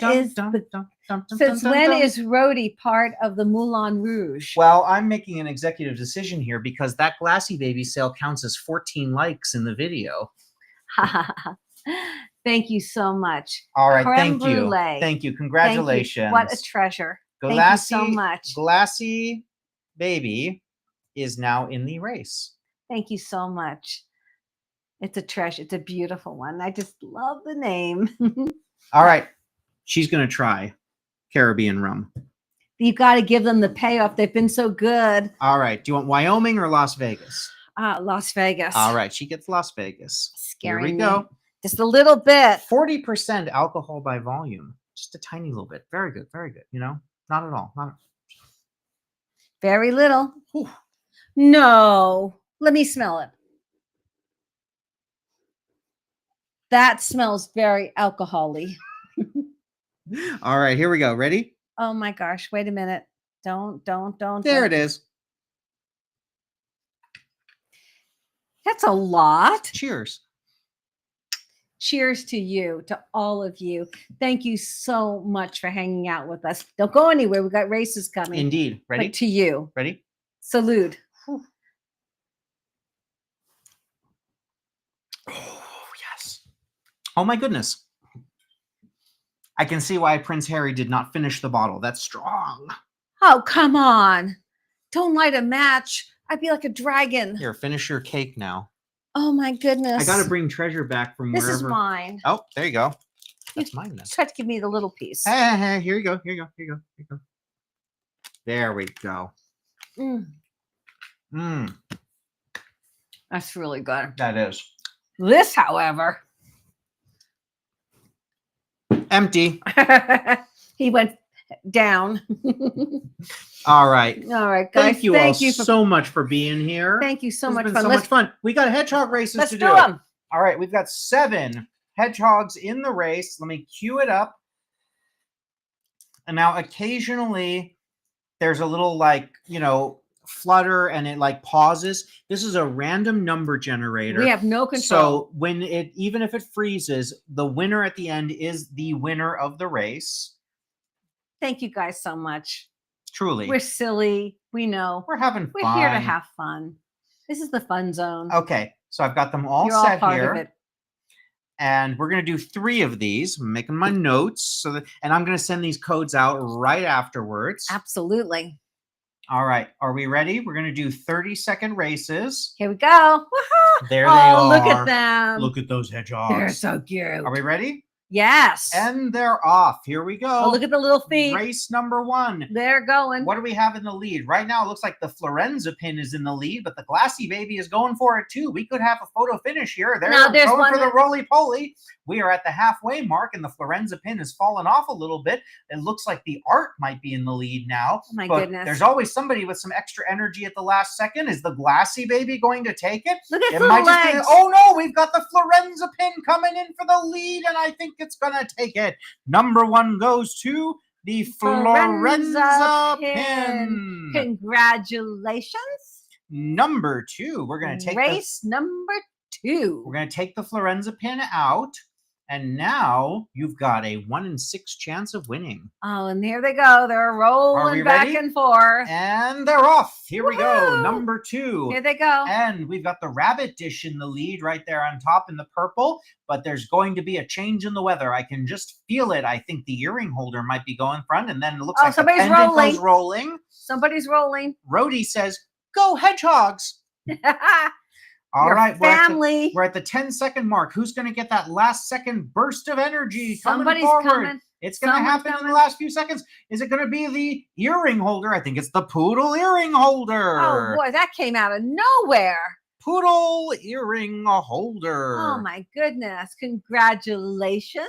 is Rhodey part of the Moulin Rouge?
Well, I'm making an executive decision here because that Glassy baby sale counts as 14 likes in the video.
Thank you so much.
All right,
Creme
thank you.
brulee.
Thank you. Congratulations.
What a treasure.
Glassy,
thank you so much.
Glassy baby is now in the race.
Thank you so much. It's a treasure. It's a beautiful one. I just love the name.
All right. She's going to try Caribbean rum.
You've got to give them the payoff. They've been so good.
All right. Do you want Wyoming or Las Vegas?
Las Vegas.
All right. She gets Las Vegas.
Scaring
Here we go.
Just a little bit.
40% alcohol by volume. Just a tiny little bit. Very good. Very good. You know, not at all.
Very little.
Whew.
No. Let me smell it. That smells very alcohol-y.
All right, here we go. Ready?
Oh my gosh. Wait a minute. Don't.
There it is.
That's a lot.
Cheers.
Cheers to you, to all of you. Thank you so much for hanging out with us. Don't go anywhere. We've got races coming.
Indeed. Ready?
But to you.
Ready?
Salute.
Whew. Oh, yes. Oh, my goodness. I can see why Prince Harry did not finish the bottle. That's strong.
Oh, come on. Don't light a match. I'd be like a dragon.
Here, finish your cake now.
Oh, my goodness.
I got to bring treasure back from wherever.
This is mine.
Oh, there you go. That's mine then.
Try to give me the little piece.
Hey, here you go. Here you go. Here you go. Here you go. There we go.
That's really good.
That is.
This, however.
Empty.
He went down.
All right.
All right, guys.
Thank you so much for being here.
Thank you so
It's
much
been
fun.
so much fun. We got hedgehog races
Let's
to
do
do.
them.
All right, we've got 7 hedgehogs in the race. Let me cue it up. And now occasionally there's a little flutter and it pauses. This is a random number generator.
We have no control.
So when even if it freezes, the winner at the end is the winner of the race.
Thank you guys so much.
Truly.
We're silly. We know.
We're having fun.
We're here to have fun. This is the fun zone.
Okay, so I've got them all
You're
set
all part
here.
of it.
And we're going to do 3 of these. I'm making my notes. And I'm going to send these codes out right afterwards.
Absolutely.
All right. Are we ready? We're going to do 30-second races.
Here we go. Woohoo!
There they are.
Look at them.
Look at those hedgehogs.
They're so cute.
Are we ready?
Yes.
And they're off. Here we go.
Oh, look at the little feet.
Race number 1.
They're going.
What do we have in the lead? Right now, it looks like the Florenza pin is in the lead, but the Glassy baby is going for it too. We could have a photo finish here. They're
there's
going
one
for the roly-poly. We are at the halfway mark, and the Florenza pin has fallen off a little bit. It looks like the art might be in the lead now.
Oh my
but
goodness.
There's always somebody with some extra energy at the last second. Is the Glassy baby going to take it?
Look at
It
the
might just be,
legs.
oh no, we've got the Florenza pin coming in for the lead, and I think it's going to take it. Number 1 goes to the Florenza pin.
Congratulations.
Number 2, we're going to take
race number 2.
We're going to take the Florenza pin out, and now you've got a 1 in 6 chance of winning.
Oh, and here they go. They're rolling back and forth.
And they're off. Here we go. Number 2.
Here they go.
And we've got the rabbit dish in the lead right there on top in the purple, but there's going to be a change in the weather. I can just feel it. I think the earring holder might be going front, and then it looks like
somebody's
the pendant
rolling.
goes rolling.
Somebody's rolling.
Rhodey says, "Go Hedgehogs." All right,
family.
We're at the 10-second mark. Who's going to get that last second burst of energy
Somebody's
coming forward?
coming.
It's going to happen in the last few seconds. Is it going to be the earring holder? I think it's the Poodle earring holder.
Oh, boy, that came out of nowhere.
Poodle earring holder.
Oh, my goodness. Congratulations.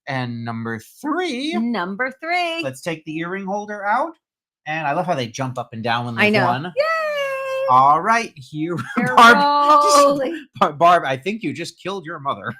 And number 3.
Number 3.
Let's take the earring holder out. And I love how they jump up and down when they won.
Yay!
All right, here, Barb, I think you just killed your mother.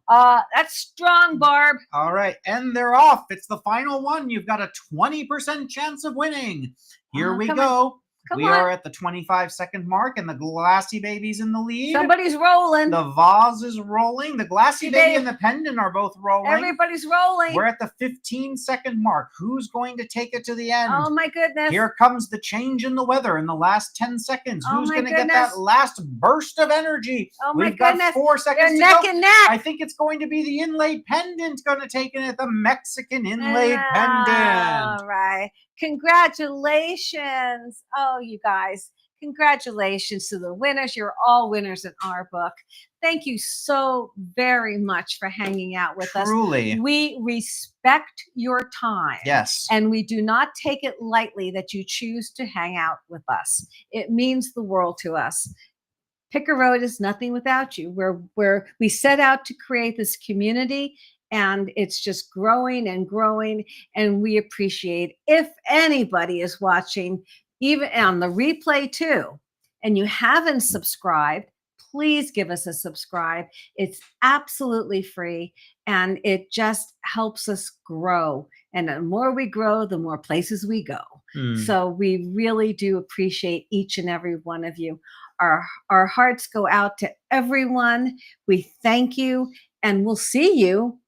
That's strong, Barb.
All right, and they're off. It's the final one. You've got a 20% chance of winning. Here we go. We are at the 25-second mark, and the Glassy baby's in the lead.
Somebody's rolling.
The vase is rolling. The Glassy baby and the pendant are both rolling.
Everybody's rolling.
We're at the 15-second mark. Who's going to take it to the end?
Oh, my goodness.
Here comes the change in the weather in the last 10 seconds.
Oh,
Who's going to get that last burst of energy?
Oh, my
We've got 4 seconds to
neck
go.
and neck.
I think it's going to be the inlaid pendant going to take it, the Mexican inlaid pendant.
All right. Congratulations. Oh, you guys. Congratulations to the winners. You're all winners in our book. Thank you so very much for hanging out with us.
Truly.
We respect your time.
Yes.
And we do not take it lightly that you choose to hang out with us. It means the world to us. Picker Road is nothing without you. We set out to create this community, and it's just growing and growing, and we appreciate if anybody is watching, even on the replay too, and you haven't subscribed, please give us a subscribe. It's absolutely free, and it just helps us grow. And the more we grow, the more places we go. So we really do appreciate each and every one of you. Our hearts go out to everyone. We thank you, and we'll see you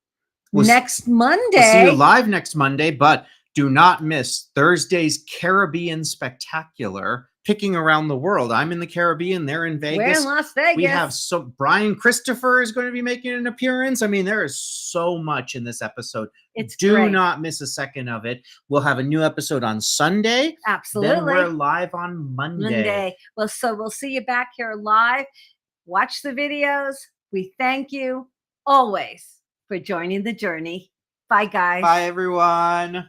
next Monday.
We'll see you live next Monday, but do not miss Thursday's Caribbean Spectacular, picking around the world. I'm in the Caribbean. They're in Vegas.
We're in Las Vegas.
We have Brian Christopher is going to be making an appearance. I mean, there is so much in this episode. Do
great.
not miss a second of it. We'll have a new episode on Sunday.
Absolutely.
Then we're live on Monday.
Well, so we'll see you back here live. Watch the videos. We thank you always for joining the journey. Bye, guys.
Bye, everyone.